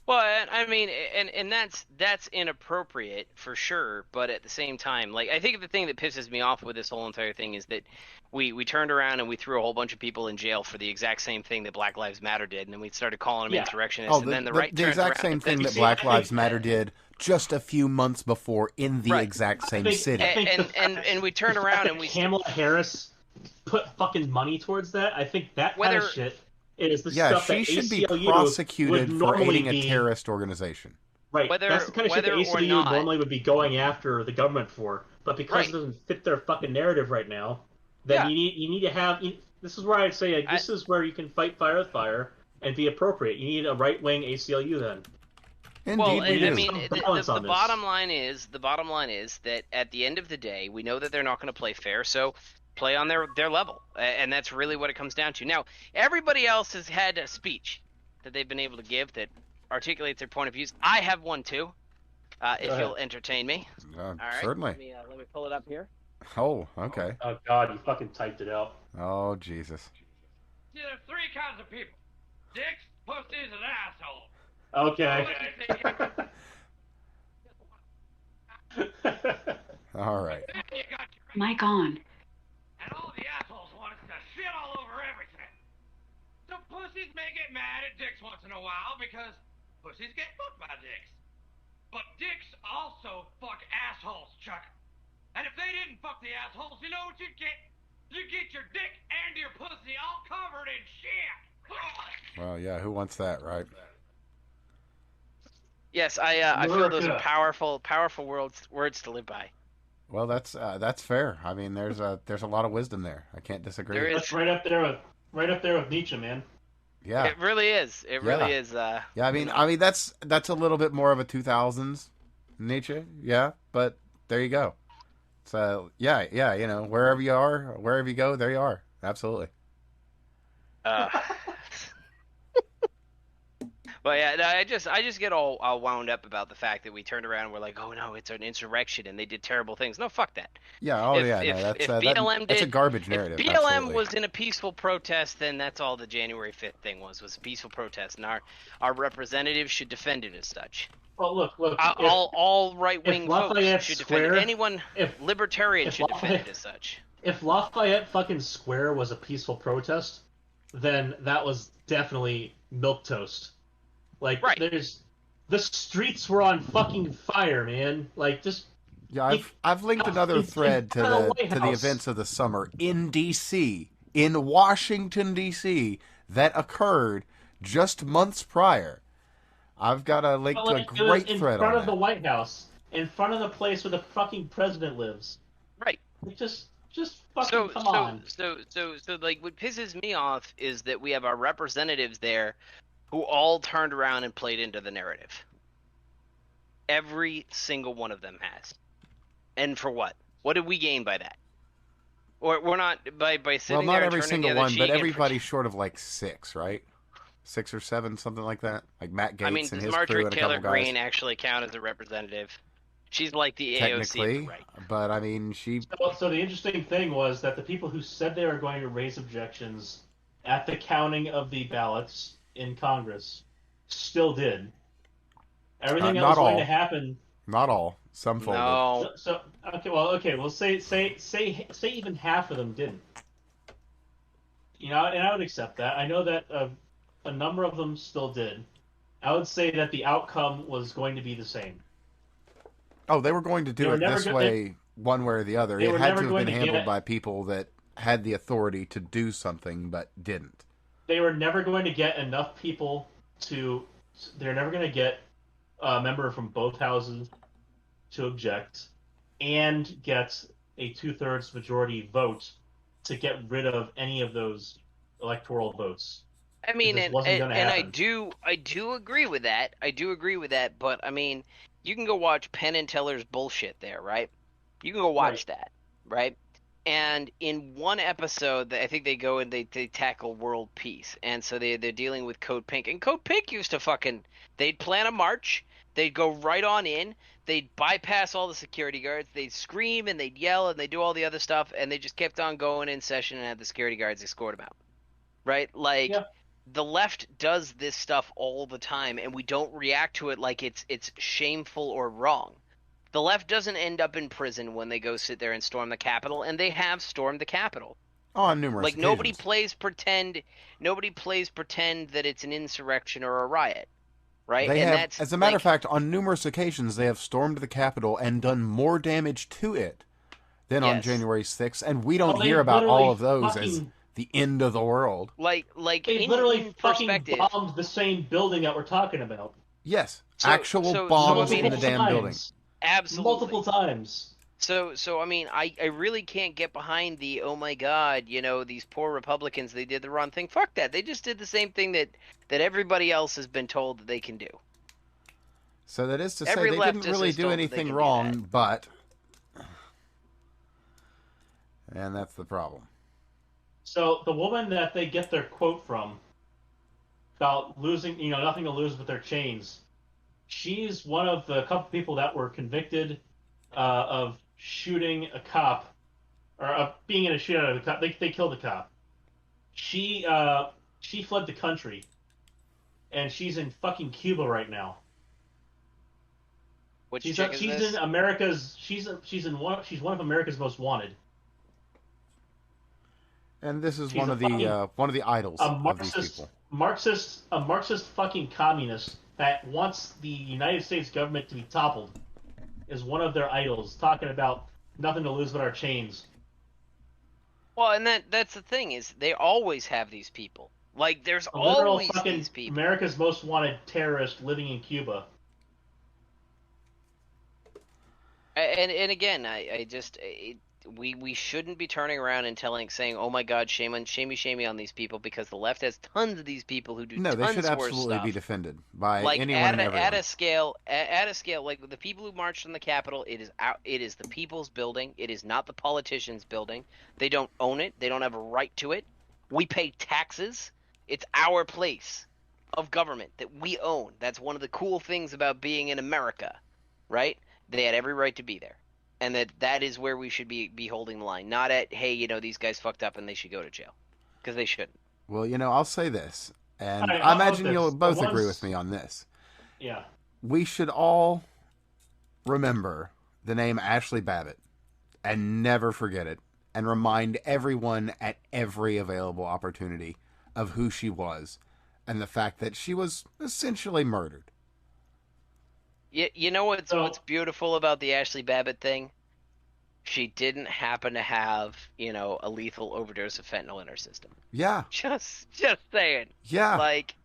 Well, I mean, and that's inappropriate for sure, but at the same time, like, I think the thing that pisses me off with this whole entire thing is that we turned around and we threw a whole bunch of people in jail for the exact same thing that Black Lives Matter did, and then we started calling them insurrectionists, and then the exact same thing that Black Lives Matter did just a few months before in the exact same city. And we turned around and we... Kamala Harris put fucking money towards that. I think that kind of shit... It is the stuff she that should ACLU be prosecuted for aiding a be, terrorist organization. Right. That's the kind of shit that ACLU normally would be going after the government for. But because it doesn't fit their fucking narrative right now, then you need to have... This is where I'd say this is where you can fight fire with fire and be appropriate. You need a right-wing ACLU then. Indeed, I mean, the bottom line is that at the end of the day, we know that they're not going to play fair, so... play on their level, and that's really what it comes down to. Now, everybody else has had a speech that they've been able to give that articulates their point of views. I have one too, if you'll entertain me. All right, certainly. Let me pull it up here. Oh, okay. Oh God, you fucking typed it out. Oh Jesus. See, there's three kinds of people: dicks, pussies, and assholes. Okay. All right. Mic on. And all the assholes want us to shit all over everything. So pussies may get mad at dicks once in a while because pussies get fucked by dicks. But dicks also fuck assholes, Chuck. And if they didn't fuck the assholes, you know what you'd get? You'd get your dick and your pussy all covered in shit. Well, yeah, who wants that, right? Yes, I feel those are powerful words to live by. Well, that's fair. I mean, there's a lot of wisdom there. I can't disagree. That's right up there with Nietzsche, man. Yeah, it really is. It really is. Yeah, I mean that's a little bit more of a 2000s Nietzsche. Yeah, but there you go. So yeah, wherever you go, there you are. Absolutely. But yeah, no, I just get all wound up about the fact that we turned around and we're like, oh no, it's an insurrection and they did terrible things. No, fuck that. Yeah, that's a garbage narrative. If BLM absolutely. was in a peaceful protest, then that's all the January 5th thing was a peaceful protest, and our representatives should defend it as such. Well, look. All right-wing folks should defend it. Anyone libertarian should defend it as such. If Lafayette fucking Square was a peaceful protest, then that was definitely milquetoast. Like, the streets were on fucking fire, man. Like, just... Yeah, I've linked another thread to the events of the summer in D.C. in Washington, D.C. that occurred just months prior. I've got a link But to a like, it was great in thread front on of the that. White House, in front of the place where the fucking president lives. Right. Like, just fucking come on. So, like, what pisses me off is that we have our representatives there who all turned around and played into the narrative. Every single one of them has. And for what? What did we gain by that? Or we're not by Well, sitting not there and every turning the single other one, but cheek and everybody's short of like 6, right? 6 or 7, something like that. Like Matt I mean, Gaetz and does his crew Marjorie and a Taylor couple guys. Greene actually count as a representative? She's like the AOC of the Technically, right. but I mean, she. So the interesting thing was that the people who said they were going to raise objections at the counting of the ballots in Congress still did. Everything that Not was going to all. happen. Not all. Some folded. No. So okay. Well, say even half of them didn't. You know, and I would accept that. I know that a number of them still did. I would say that the outcome was going to be the same. Oh, they were going to They do were it never this go- way, one way or the other. they It were had never to have going been to handled get- by people that had the authority to do something, but didn't. They were never going to get enough people to. They're never going to get a member from both houses to object and get a 2/3 majority vote to get rid of any of those electoral votes. I mean, It just wasn't going to and happen. I do agree with that. I do agree with that. But I mean, you can go watch Penn and Teller's bullshit there, right? You can go watch that, right? And in one episode, I think they go and they tackle world peace, and so they're dealing with Code Pink. And Code Pink used to they'd plan a march, they'd go right on in, they'd bypass all the security guards, they'd scream and they'd yell and they'd do all the other stuff, and they just kept on going in session and had the security guards escort them out, right? Like. Yeah. The left does this stuff all the time, and we don't react to it like it's shameful or wrong. The left doesn't end up in prison when they go sit there and storm the Capitol, and they have stormed the Capitol. Oh, on numerous Like occasions. nobody plays pretend that it's an insurrection or a riot, right? They and have, that's as a matter like, of fact, on numerous occasions, they have stormed the Capitol and done more damage to it than on Yes. January 6th, and we don't Well, they hear about all literally of those as fucking- the end of the world. like They in, literally in fucking perspective. bombed the same building that we're talking about. Yes, So- actual so- bombs so, I mean, in the damn times. building. Absolutely. Multiple times. So I mean, I really can't get behind the, oh my God, you know, these poor Republicans, they did the wrong thing. Fuck that. They just did the same thing that everybody else has been told that they can do. So that is to Every say, they didn't leftist really is do told that they anything can do wrong, but. And that's the problem. So the woman that they get their quote from about losing, you know, nothing to lose but their chains, she's one of the couple people that were convicted of shooting a cop, or of being in a shootout of a cop. They killed a cop. She fled the country, and she's in fucking Cuba right now. Which She's chick is she's this? in America's she's one of America's most wanted. And this is She's one a of the fucking- idols A of these people. Marxist fucking communist that wants the United States government to be toppled is one of their idols, talking about nothing to lose but our chains. Well, and that's the thing, is they always have these people. Like, there's A literal always fucking these people. America's most wanted terrorist living in Cuba. And again, I just we shouldn't be turning around and saying, oh my God, shamey on these people, because the left has tons of these people who do No, they tons should worse absolutely stuff. be defended by Like anyone and everyone. at a scale, like the people who marched on the Capitol, it is the people's building. It is not the politicians' building. They don't own it. They don't have a right to it. We pay taxes. It's our place of government that we own. That's one of the cool things about being in America, right? They had every right to be there. And that is where we should be holding the line. Not at, hey, you know, these guys fucked up and they should go to jail. Because they shouldn't. Well, you know, I'll say this, and Alright, I how imagine about you'll this? both The agree ones- with me on this. Yeah. We should all remember the name Ashley Babbitt and never forget it, and remind everyone at every available opportunity of who she was and the fact that she was essentially murdered. You know what's So- beautiful about the Ashley Babbitt thing? she didn't happen to have, a lethal overdose of fentanyl in her system. Yeah. Just saying. Yeah. Like,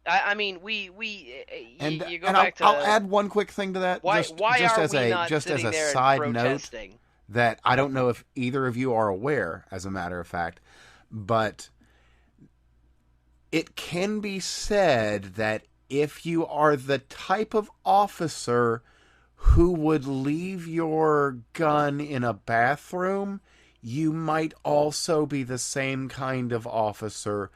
I mean, And you go and back to I'll add one quick thing to that. why Just are as we a not just as sitting a there and side note protesting? that I don't know if either of you are aware, as a matter of fact, but it can be said that if you are the type of officer who would leave your gun in a bathroom, you might also be the same kind of officer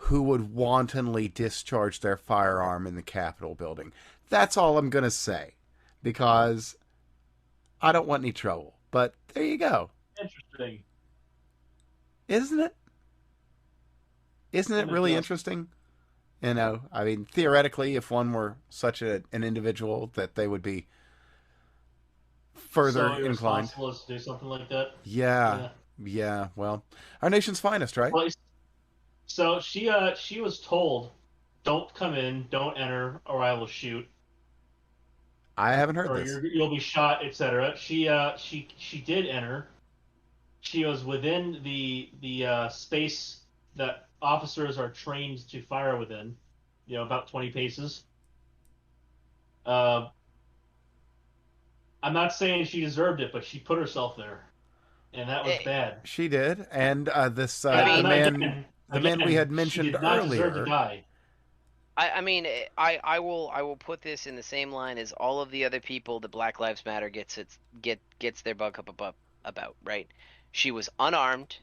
who would wantonly discharge their firearm in the Capitol building. That's all I'm going to say, because I don't want any trouble. But there you go. Interesting. Isn't it? Isn't it really interesting? You know, I mean, theoretically, if one were such an individual, that they would be further so inclined. So to do something like that. Yeah. Well, our nation's finest, right? Well, so she was told, "Don't come in, don't enter, or I will shoot." I haven't heard or this. you'll be shot, etc. She did enter. She was within the space that officers are trained to fire within, about 20 paces. I'm not saying she deserved it, but she put herself there, and that was bad. She did, and this I the mean, man we had mentioned she did not earlier. Deserve to die. I mean, I will put this in the same line as all of the other people that Black Lives Matter gets their buck up about, right? She was unarmed,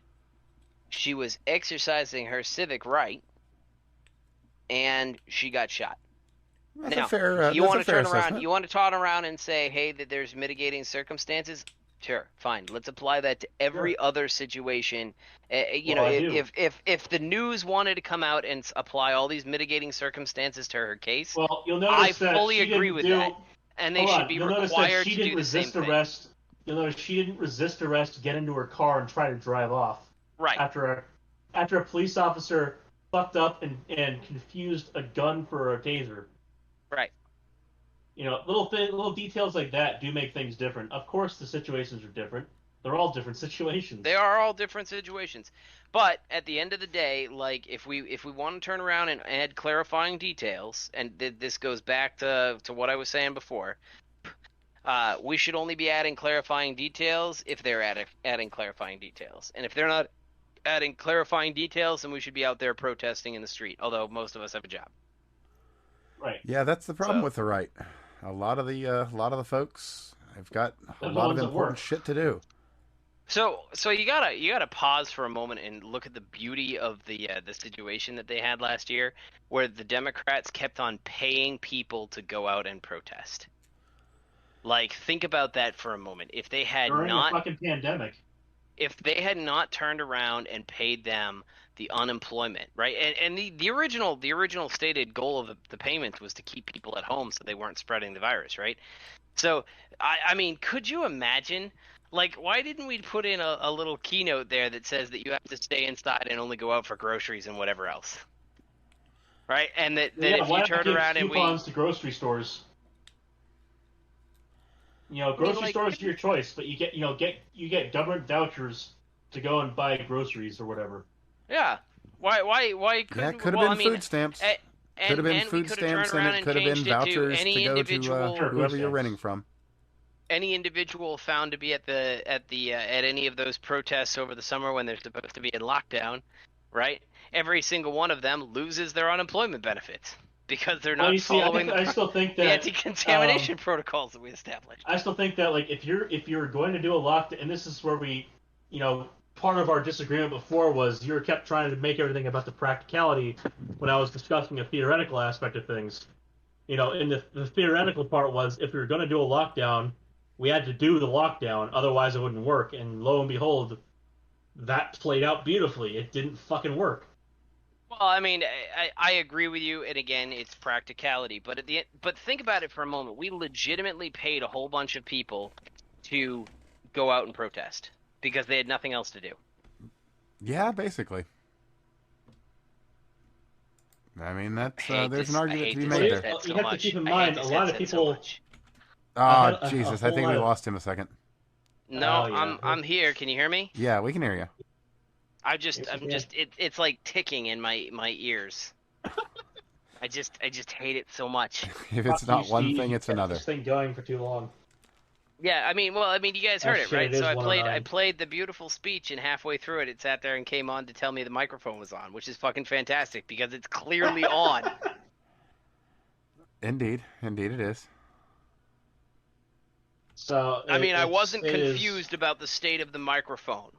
she was exercising her civic right, and she got shot. That's now, a fair, you want to turn assessment. around, you want to turn around and say, hey, that there's mitigating circumstances. Sure, fine. Let's apply that to every other situation. If the news wanted to come out and apply all these mitigating circumstances to her case, well, you'll notice I fully agree with that, and they should be required to do the same thing. You'll notice she didn't resist arrest, get into her car, and try to drive off. Right. After a police officer fucked up and confused a gun for a taser. Right. Little details like that do make things different. Of course, the situations are different. They're all different situations. They are all different situations. But at the end of the day, like if we want to turn around and add clarifying details, and this goes back to what I was saying before, we should only be adding clarifying details if they're adding clarifying details. And if they're not adding clarifying details, then we should be out there protesting in the street, although most of us have a job. Right. Yeah, that's the problem with the right. A lot of the folks have got a lot of important shit to do. So you gotta pause for a moment and look at the beauty of the situation that they had last year, where the Democrats kept on paying people to go out and protest. Like, think about that for a moment. If they had during a fucking pandemic, if they had not turned around and paid them the unemployment, right? And the original stated goal of the payment was to keep people at home so they weren't spreading the virus, right? So I mean, could you imagine? Like, why didn't we put in a little keynote there that says that you have to stay inside and only go out for groceries and whatever else, right? And that if you turn around and coupons to grocery stores. Grocery stores are your choice, but you get government vouchers to go and buy groceries or whatever. Yeah. Why couldn't? Yeah, it could have been food stamps. Could have been food stamps, and it could have been vouchers to go to whoever you're renting from. Any individual found to be at any of those protests over the summer when they're supposed to be in lockdown, right? Every single one of them loses their unemployment benefits because they're not following the anti-contamination protocols that we established. I still think that, like, if you're going to do a lockdown, and this is where we, part of our disagreement before was you kept trying to make everything about the practicality when I was discussing a theoretical aspect of things. And the theoretical part was, if we were going to do a lockdown, we had to do the lockdown, otherwise it wouldn't work. And lo and behold, that played out beautifully. It didn't fucking work. Well, I mean, I agree with you, and again, it's practicality. But but think about it for a moment. We legitimately paid a whole bunch of people to go out and protest because they had nothing else to do. Yeah, basically. I mean, that's there's an argument to be made there. You have to keep in mind, a lot of people I Oh, had a Jesus. I whole think lot we of. lost him a second. No, Oh yeah. I'm here. Can you hear me? Yeah, we can hear you. Yes, you I'm can. just it's like ticking in my ears. I just hate it so much. If Fuck it's you, not one Steve. thing, You it's kept another. this thing going for too long. Yeah, I mean, you guys Oh heard it, shit! right? It So is I 109. played the beautiful speech, and halfway through it, it sat there and came on to tell me the microphone was on, which is fucking fantastic because it's clearly on. Indeed. Indeed it is. So I mean, I wasn't it is confused about the state of the microphone.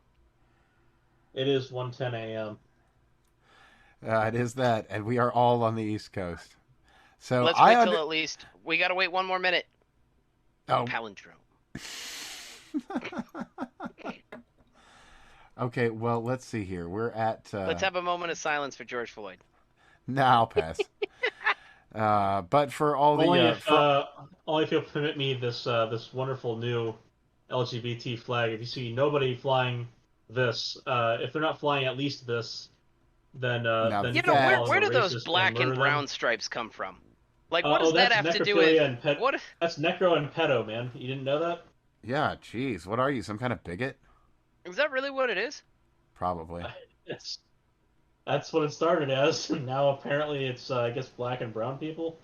it is 1:10 a.m. It is that, and we are all on the East Coast. So Let's wait till at least we gotta wait one more minute. Oh. Palindrome. Okay, well, let's see here. We're at... Let's have a moment of silence for George Floyd. No, I'll pass. But for all Only the... only if you'll permit me this wonderful new LGBT flag. If you see nobody flying this, if they're not flying at least this, then Now then You you know, can that- call where them do a those racist black and murder brown them. stripes come from? Like, what does that that's have to do necrophilia with and what? That's necro and pedo, man. You didn't know that? Yeah, jeez. What are you, some kind of bigot? Is that really what it is? Probably. It's That's what it started as. And now apparently it's I guess black and brown people,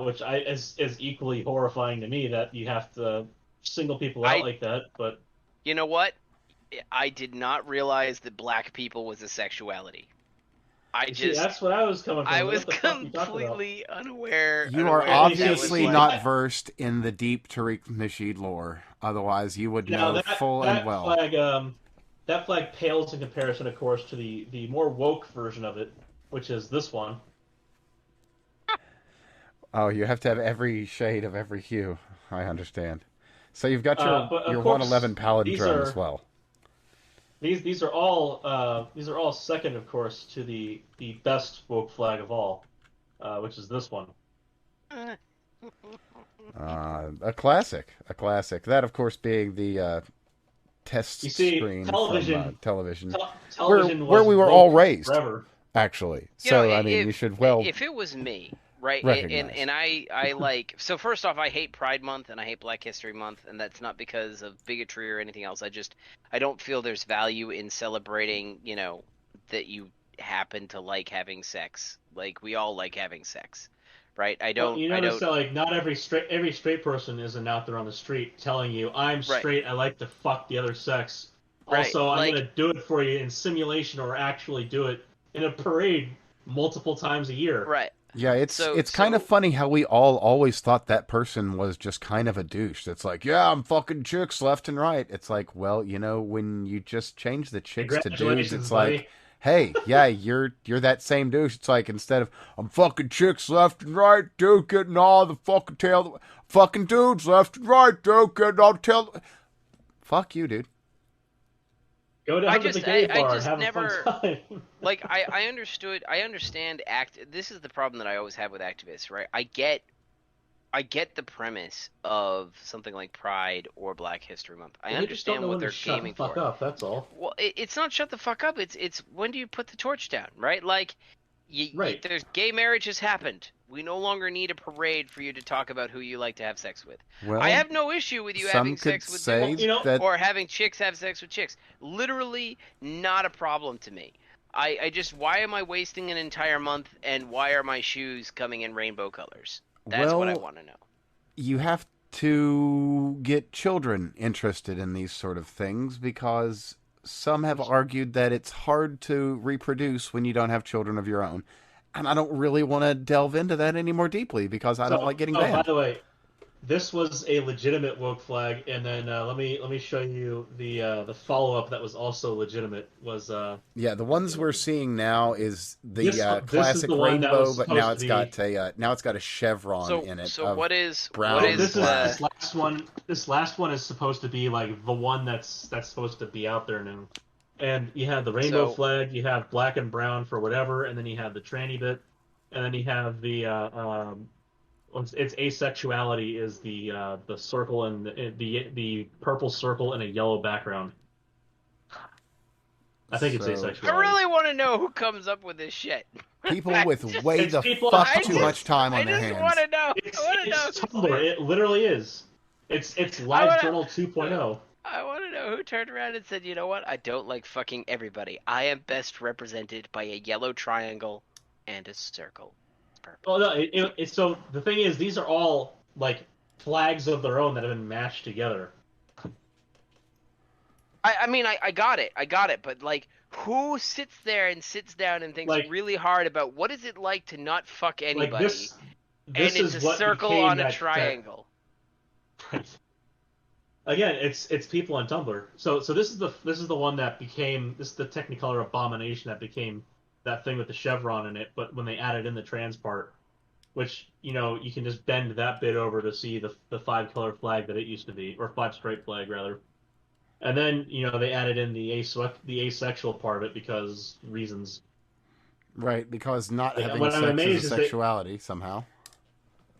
which is equally horrifying to me that you have to single people out I like that. But You know what? I did not realize that black people was a sexuality. see, that's what I was coming from. I What was the fuck you talking about? completely unaware. You are unaware that obviously was not like, versed in the deep Tariq Nasheed lore. Otherwise, you would Now know full and well. that flag pales in comparison, of course, to the more woke version of it, which is this one. Oh, you have to have every shade of every hue. I understand. So you've got But of your course, 111 palindrome as well. These are all second, of course, to the best woke flag of all, which is this one. A classic. That, of course, being the test You see, screen television- from television, Television where was we were woke all raised, forever. actually. You So know, I mean, you should well if it was me, right? recognize. And I like so first off, I hate Pride Month and I hate Black History Month, and that's not because of bigotry or anything else. I don't feel there's value in celebrating, you know, that you happen to like having sex. Like we all like having sex, right? I Well, don't. you I notice don't. that like not every straight person isn't out there on the street telling you I'm Right. straight. I like to fuck the other sex. Right, Also, I'm like- gonna do it for you in simulation or actually do it in a parade multiple times a year. Right. Yeah, it's So- kind of so- funny how we all always thought that person was just kind of a douche. It's like, yeah, I'm fucking chicks left and right. It's like, well, you know, when you just change the chicks to dudes, Congratulations, it's buddy. like, hey, yeah, you're that same douche. It's like instead of I'm fucking chicks left and right, dude, getting all the fucking tail, fucking dudes left and right, dude, getting all the tail. Fuck you, dude. Go down to the gay bar and just have never a fun time. like I understand this is the problem that I always have with activists, right? I get the premise of something like Pride or Black History Month. I You just don't understand know what when to they're shut gaming the fuck for. up. That's all. Well, it's not shut the fuck up. It's when do you put the torch down, right? Like, Right. there's gay marriage has happened. We no longer need a parade for you to talk about who you like to have sex with. Well, I have no issue with you some having could sex with say dudes you know, that or having chicks have sex with chicks. Literally not a problem to me. I just, why am I wasting an entire month and why are my shoes coming in rainbow colors? That's what I Well, want to know. you have to get children interested in these sort of things because some have argued that it's hard to reproduce when you don't have children of your own. And I don't really want to delve into that any more deeply because I don't like getting By banned. the way, this was a legitimate woke flag, and then let me show you the follow up that was also legitimate. Was Yeah, the ones we're seeing now is the This is classic the one that rainbow, was but now supposed it's to got a chevron in it. So of what is brown what oh, is and this black. is this last one is supposed to be like the one that's supposed to be out there now. And you have the rainbow So- flag, you have black and brown for whatever, and then you have the tranny bit, and then you have the it's asexuality is the circle and the purple circle and a yellow background. I think it's So- I asexuality. really want to know who comes up with this shit. People I with just- way It's the people- fuck I too just- much time on I their just hands. want to know. It's, I want to know. it's who- Tumblr. It literally is. It's LiveJournal 2.0. I want to know who turned around and said, you know what? I don't like fucking everybody. I am best represented by a yellow triangle and a circle. Purple. Well, no, so the thing is, these are all like flags of their own that have been mashed together. I mean, I got it, but like, who sits there and sits down and thinks Like- really hard about what is it like to not fuck anybody? Like this and is it's a what circle became on a that- triangle. Right. Again, it's people on Tumblr. So this is the one that became this is the Technicolor abomination that became that thing with the chevron in it. But when they added in the trans part, which you can just bend that bit over to see the 5-color flag that it used to be, or 5-stripe flag rather. And then they added in the asexual part of it because reasons. Right, because not Like, having what I'm sex amazed is a is they- sexuality somehow.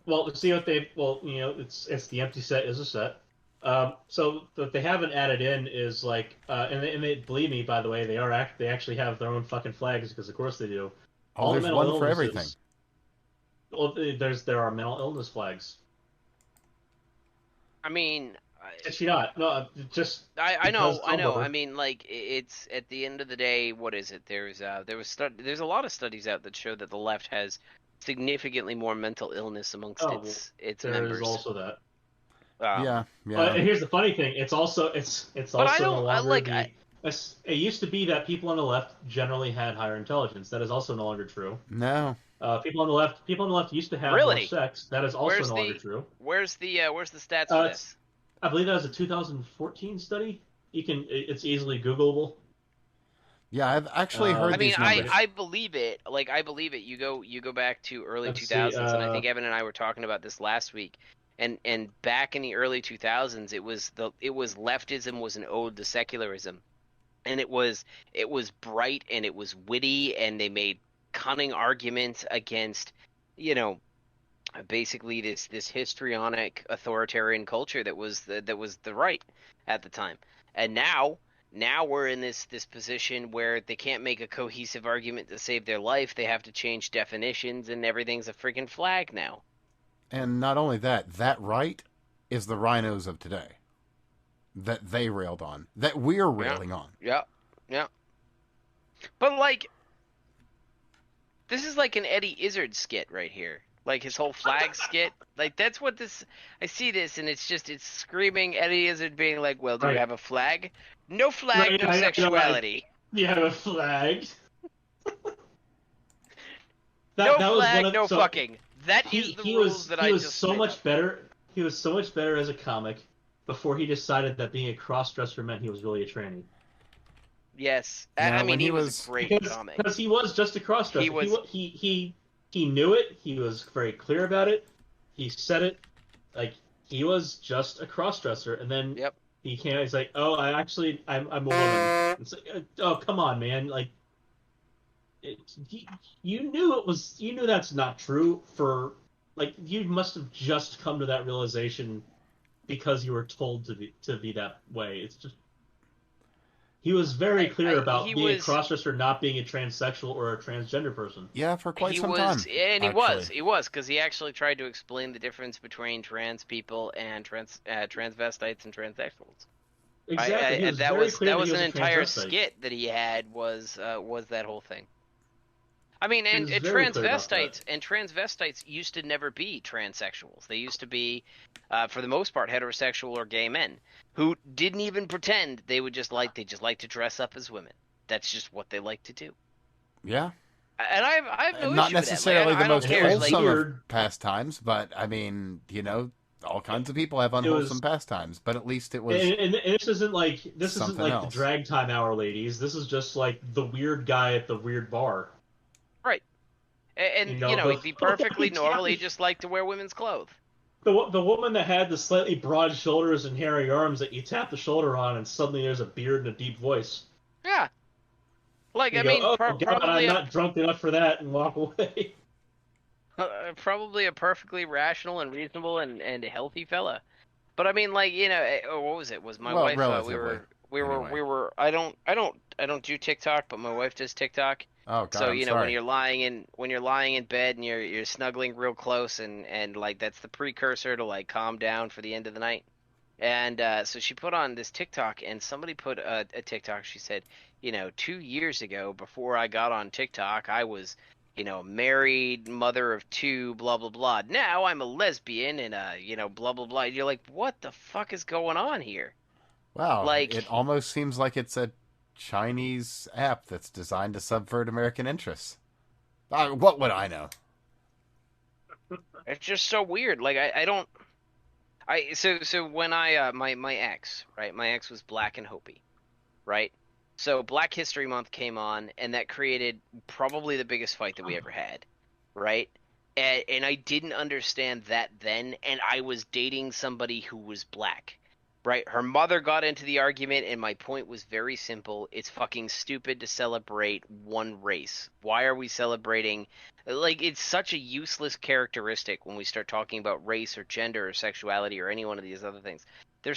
Well, see what they it's the empty set is a set. So what they haven't added in is like, and they believe me, by the way, they actually have their own fucking flags because of course they do. Oh, All the there's mental one for illnesses- everything. Well, there are mental illness flags. I mean, Did she not? No, just I know, because I know. Tumblr. I mean, like, it's at the end of the day, what is it? There's a lot of studies out that show that the left has significantly more mental illness amongst Oh, its there members. is also that. Yeah, And here's the funny thing: it's also But also I don't- no I longer like- the. It used to be that people on the left generally had higher intelligence. That is also no longer true. no. People on the left used to have Really? more sex. That is also Where's no longer the- true. Where's the stats for this? I believe that was a 2014 study. It's easily Googleable. Yeah, I've actually heard I mean, these numbers. I believe it. Like, I believe it. You go back to early Let's see, 2000s, and I think Evan and I were talking about this last week. And back in the early 2000s, it was leftism was an ode to secularism, and it was bright and it was witty, and they made cunning arguments against, basically this histrionic authoritarian culture that was the right at the time. And now we're in this position where they can't make a cohesive argument to save their life. They have to change definitions, and everything's a freaking flag now. And not only that, that right is the rhinos of today. That they railed on. That we're railing on. Yeah. But like, this is like an Eddie Izzard skit right here. Like his whole flag skit. Like that's what this. I see this, and it's screaming Eddie Izzard being like, "Well, do you Right. have a flag? No flag, Right, no I know, sexuality. You have a flag. No that was flag, one of, no so fucking." That is the rules that I just made up. He was so much better as a comic before he decided that being a cross-dresser meant he was really a tranny. Yes, Yeah, I mean when he he was was- a great Because comic. he was just a cross-dresser. He was- He knew it. He was very clear about it. He said it. Like he was just a cross-dresser, and then Yep. he came out. He's like, "Oh, I'm a woman." It's like, "Oh, come on, man!" Like, you knew that's not true. Like, you must have just come to that realization because you were told to be that way. It's just he was very clear about he being a was- crossdresser, not being a transsexual or a transgender person. Yeah, for quite He some was, time. and he actually. was, because he actually tried to explain the difference between trans people and transvestites and transsexuals. Exactly. He was that very was clear that was he an a entire transvestite. skit that he had was that whole thing. I mean, He and was very clear about transvestites used to never be transsexuals. They used to be, for the most part, heterosexual or gay men who didn't even pretend. They just like to dress up as women. That's just what they like to do. Yeah. And I have no Not issue with that. necessarily Like, I the don't most care. Like, wholesome of weird. pastimes, but I mean, all kinds of people have unwholesome pastimes, but at least it was. And this isn't like Something the else. drag time hour ladies. This is just like the weird guy at the weird bar. right. And You know, he'd be perfectly yeah. normal. He just liked to wear women's clothes. The woman that had the slightly broad shoulders and hairy arms that you tap the shoulder on and suddenly there's a beard and a deep voice. Yeah. Like, You I go, mean, oh God, probably I'm not drunk enough for that, and walk away. probably a perfectly rational and reasonable and healthy fella. But I mean, like, what was it? Was my Well, wife? relatively. Anyway. I don't do TikTok, but my wife does TikTok. Oh God, So, I'm when sorry. you're lying in bed and you're snuggling real close and like that's the precursor to like calm down for the end of the night. And so she put on this TikTok, and somebody put a TikTok. She said, 2 years ago, before I got on TikTok, I was, married, mother of two, blah blah blah. Now I'm a lesbian and blah blah blah. You're like, what the fuck is going on here? Wow, it Like, almost seems like it's a Chinese app that's designed to subvert American interests. What would I know? it's just so weird. Like, I don't. So when my ex, right? My ex was black and Hopi, right? So Black History Month came on, and that created probably the biggest fight that we ever had, right? And I didn't understand that then, and I was dating somebody who was black, right? Her mother got into the argument, and my point was very simple. It's fucking stupid to celebrate one race. Why are we celebrating? Like, it's such a useless characteristic when we start talking about race or gender or sexuality or any one of these other things. They're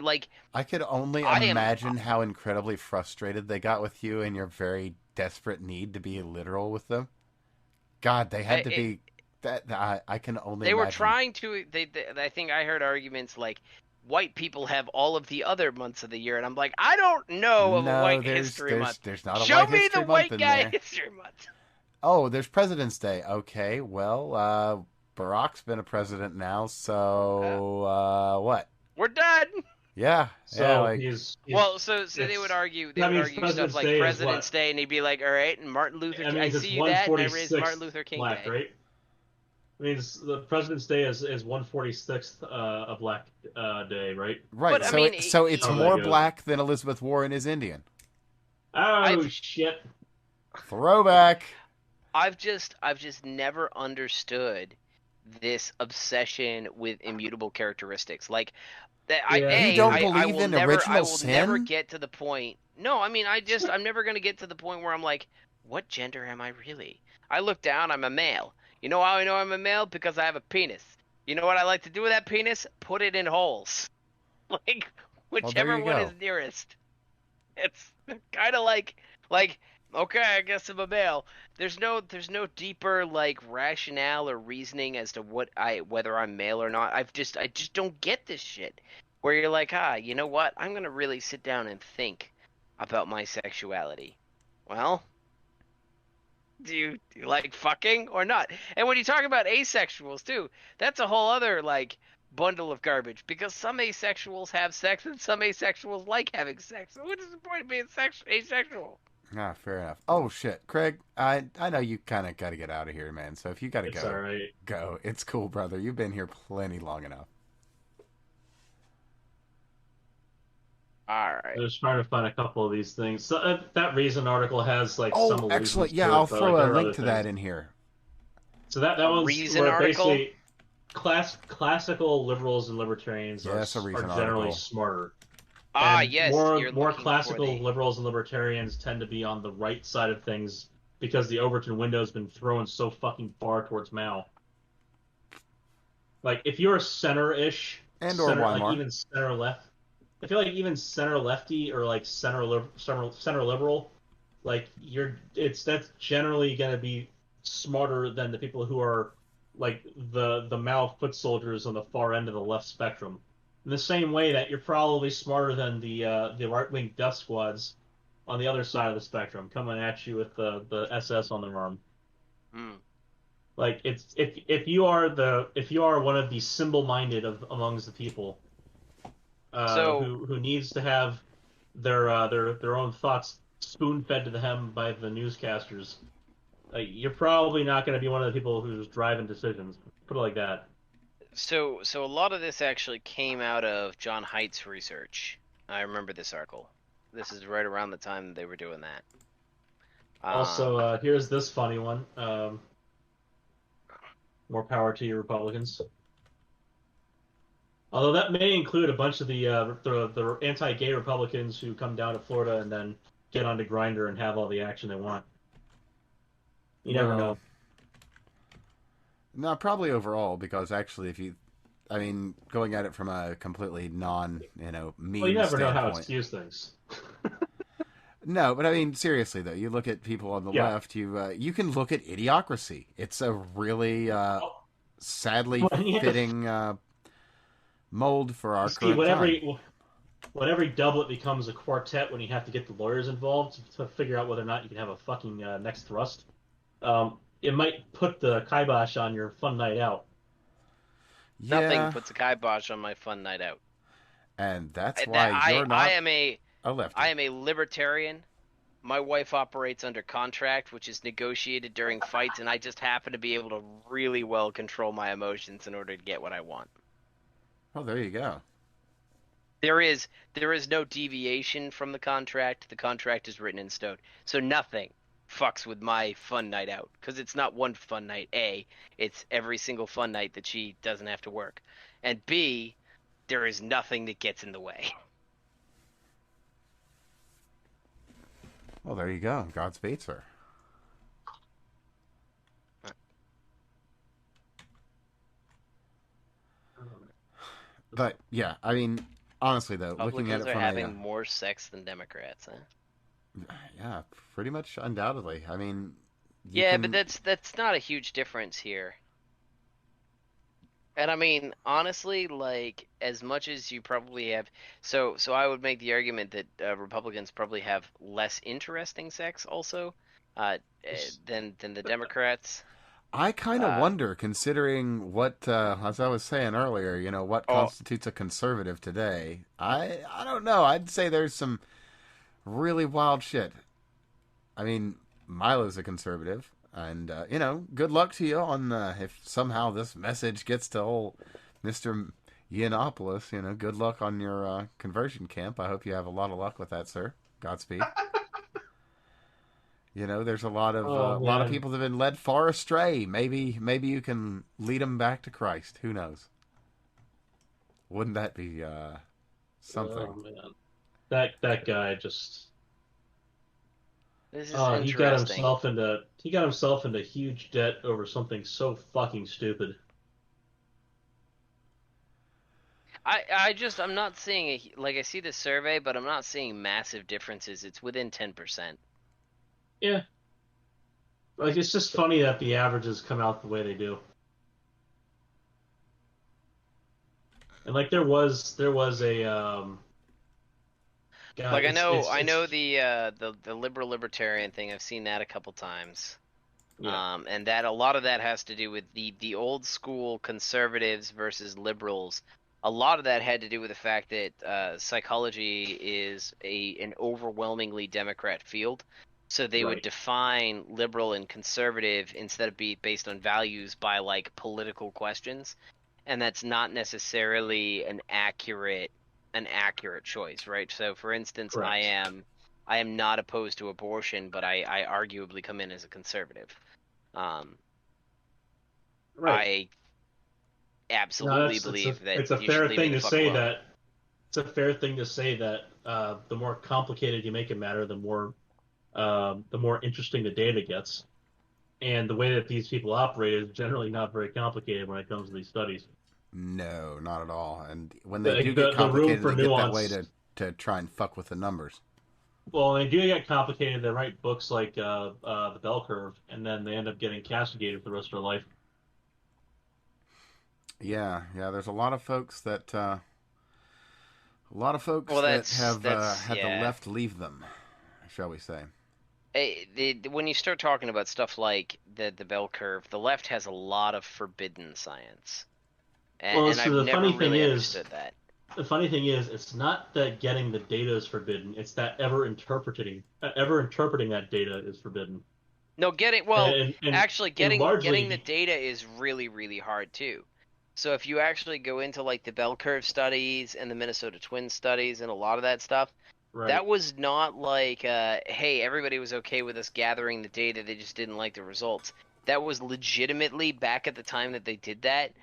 like, I could only I am. imagine how incredibly frustrated they got with you and your very desperate need to be literal with them. God, they had to It, be. I can only They were imagine. trying to. I think I heard arguments like white people have all of the other months of the year, and I'm like, I don't know of a No, white there's history there's month. there's not a Show White me the History Month white in guy there. history month. Oh, there's President's Day. Okay, well, Barack's been a president now, Uh, so what? we're done. Yeah, So like he's Well, so they would it's argue that means stuff President's like Day is what? President's Day, and he'd be like, all right, and Martin Luther. That I means it's see you that, and I raised 146th Martin Luther King black, Day. right? It means the President's Day is 146th a black day, right? right. But I So mean, it's How that more goes. black than Elizabeth Warren is Indian. Oh I've shit! Throwback. I've just never understood this obsession with immutable characteristics. Like that Yeah, You me don't either. I believe will in never original sin? get to the point. No, I mean I'm never gonna get to the point where I'm like, what gender am I really? I look down, I'm a male. You know how I know I'm a male? Because I have a penis. You know what I like to do with that penis? Put it in holes. Like Well, there whichever you one is go. nearest. It's kind of like okay, I guess I'm a male. There's no deeper like rationale or reasoning as to whether I'm male or not. I just don't get this shit. Where you're like, you know what? I'm gonna really sit down and think about my sexuality. Well, do you like fucking or not? And when you talk about asexuals too, that's a whole other like bundle of garbage because some asexuals have sex and some asexuals like having sex. So what is the point of being asexual? Ah, fair enough. Oh shit, Craig. I know you kind of got to get out of here, man. So if you got to It's all go, right. go. It's cool, brother. You've been here plenty long enough. All I right. was trying to find a couple of these things. So that Reason article has like Oh, some excellent. allusions Yeah, to I'll it, but like throw a there are link other to things. that in here. So that A one's reason where article? basically classical liberals and libertarians Yes, a are recent generally article. smarter, Ah, and yes, more you're more looking for classical the. liberals and libertarians tend to be on the right side of things because the Overton window's been thrown so fucking far towards Mao. Like if you're center-ish, And or center like Weimar. even center left, I feel like even center lefty or like center liberal, like that's generally going to be smarter than the people who are like the Mao foot soldiers on the far end of the left spectrum. In the same way that you're probably smarter than the right wing death squads on the other side of the spectrum coming at you with the SS on their arm. Hmm. Like it's if you are one of the simple-minded of amongst the people So who needs to have their own thoughts spoon-fed to them by the newscasters, you're probably not going to be one of the people who's driving decisions. Put it like that. so a lot of this actually came out of John Haidt's research. I remember this article. This is right around the time they were doing that. Also, Um, here's this funny one. More power to you, Republicans. Although that may include a bunch of the anti-gay Republicans who come down to Florida and then get onto Grindr and have all the action they want. You never Well, know. no, probably overall because actually, if you I mean, going at it from a completely non, Well, you meme never know how to standpoint. excuse things. No, but I mean, seriously though, you look at people on the Yeah. left. You can look at Idiocracy. It's a really sadly When you have to fitting mold for our see current time. when every doublet becomes a quartet when you have to get the lawyers involved to figure out whether or not you can have a fucking next thrust. It might put the kibosh on your fun night out. Nothing Yeah, puts a kibosh on my fun night out. and that's That why you're I not am a a lefty. I am a libertarian. My wife operates under contract, which is negotiated during fights, and I just happen to be able to really well control my emotions in order to get what I want. Oh, there you go. There is no deviation from the contract. The contract is written in stone. So nothing fucks with my fun night out, because it's not one fun night. A, it's every single fun night that she doesn't have to work. And B, there is nothing that gets in the way. Well, there you go. Godspeed, sir. But yeah, I mean, honestly though, looking at Republicans it are from having more sex than Democrats, huh? yeah, pretty much undoubtedly. I mean, Yeah, but that's not a huge difference here. And I mean, honestly, like as much as you probably have, so I would make the argument that Republicans probably have less interesting sex also, than the Democrats. I kind of Uh, wonder, considering what, as I was saying earlier, what oh, constitutes a conservative today. I don't know. I'd say there's some really wild shit. I mean, Milo's a conservative, and good luck to you on if somehow this message gets to old Mister Yiannopoulos. Good luck on your conversion camp. I hope you have a lot of luck with that, sir. Godspeed. There's Oh a lot of man. people that have been led far astray. Maybe you can lead them back to Christ. Who knows? Wouldn't that be something? Oh man. That guy just this is oh interesting. he got himself into huge debt over something so fucking stupid. I'm not seeing like I see the survey, but I'm not seeing massive differences. It's within 10%. Yeah. Like it's just funny that the averages come out the way they do. And like there was a God, Like I it's know the liberal libertarian thing. I've seen that a couple times. yeah, And that a lot of that has to do with the old school conservatives versus liberals. A lot of that had to do with the fact that psychology is an overwhelmingly Democrat field. So they would right. define liberal and conservative instead of be based on values by like political questions, and that's not necessarily an accurate choice, right? So for instance, Correct. I am not opposed to abortion, but I arguably come in as a conservative. Um, Right. I No, absolutely believe that it's a you should fair leave me thing the to fuck say alone. that it's a fair thing to say that the more complicated you make a matter, the more interesting the data gets. And the way that these people operate is generally not very complicated when it comes to these studies. No, not at all. And when they do get The room complicated, for they get that way nuance. to try and fuck with the numbers. Well, they do get complicated. They write books like the Bell Curve, and then they end up getting castigated for the rest of their life. Yeah, yeah. There's a lot of folks Well, that that's have had the yeah. left leave them, shall we say? When you start talking about stuff like the bell curve, the left has a lot of forbidden science, Well, and so I've never really understood that. the funny thing is, it's not that getting the data is forbidden. It's that ever interpreting that data is forbidden. No, And actually getting the largely, data is really hard too. So if you actually go into like the bell curve studies and the Minnesota Twins studies and a lot of that stuff, right, that was not like hey, everybody was okay with us gathering the data, they just didn't like the results. That was legitimately back at the time that they did that.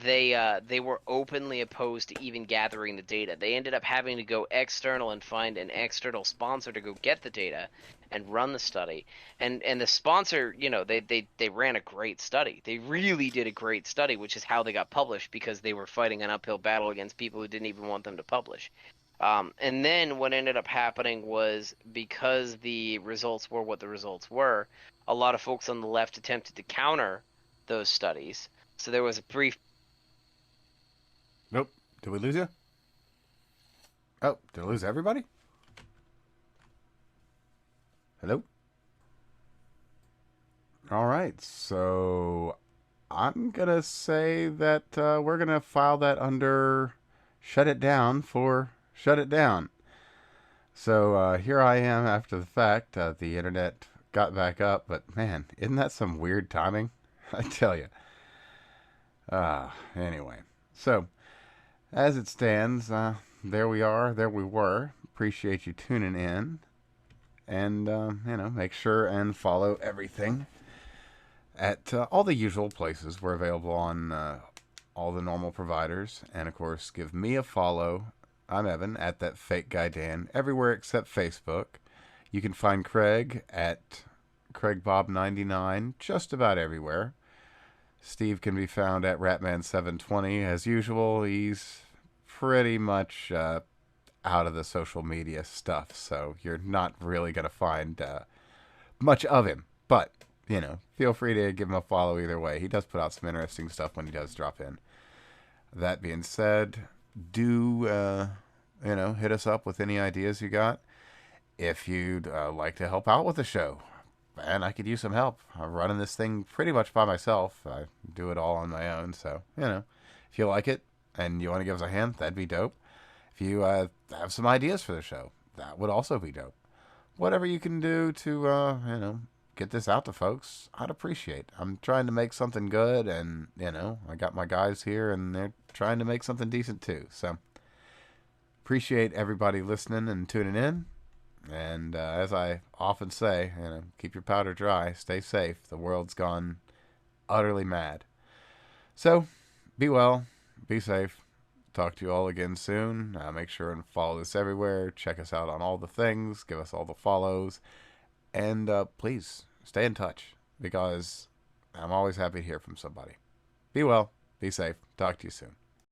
they were openly opposed to even gathering the data. They ended up having to go external and find an external sponsor to go get the data and run the study. And the sponsor, they ran a great study. They really did a great study, which is how they got published, because they were fighting an uphill battle against people who didn't even want them to publish. And then what ended up happening was, because the results were what the results were, a lot of folks on the left attempted to counter those studies. So there was a brief. Nope. Did we lose you? Oh, did I lose everybody? Hello? All right, so I'm going to say that we're going to file that under shut it down for shut it down. So here I am after the fact. The internet got back up, but man, isn't that some weird timing? I tell you. Anyway, so as it stands, there we are, there we were. Appreciate you tuning in. And, make sure and follow everything at all the usual places. We're available on all the normal providers. And, of course, give me a follow. I'm Evan, at that fake guy Dan, everywhere except Facebook. You can find Craig at CraigBob99, just about everywhere. Steve can be found at Ratman720. As usual, he's pretty much out of the social media stuff, so you're not really going to find much of him. But, feel free to give him a follow either way. He does put out some interesting stuff when he does drop in. That being said, do, hit us up with any ideas you got. If you'd like to help out with the show, man, I could use some help. I'm running this thing pretty much by myself. I do it all on my own, so, if you like it and you want to give us a hand, that'd be dope. If you have some ideas for the show, that would also be dope. Whatever you can do to, get this out to folks, I'd appreciate. I'm trying to make something good, and, I got my guys here, and they're trying to make something decent too. So, appreciate everybody listening and tuning in. And as I often say, keep your powder dry, stay safe. The world's gone utterly mad. So, be well, be safe. Talk to you all again soon. Make sure and follow us everywhere. Check us out on all the things. Give us all the follows. And please, stay in touch, because I'm always happy to hear from somebody. Be well, be safe. Talk to you soon.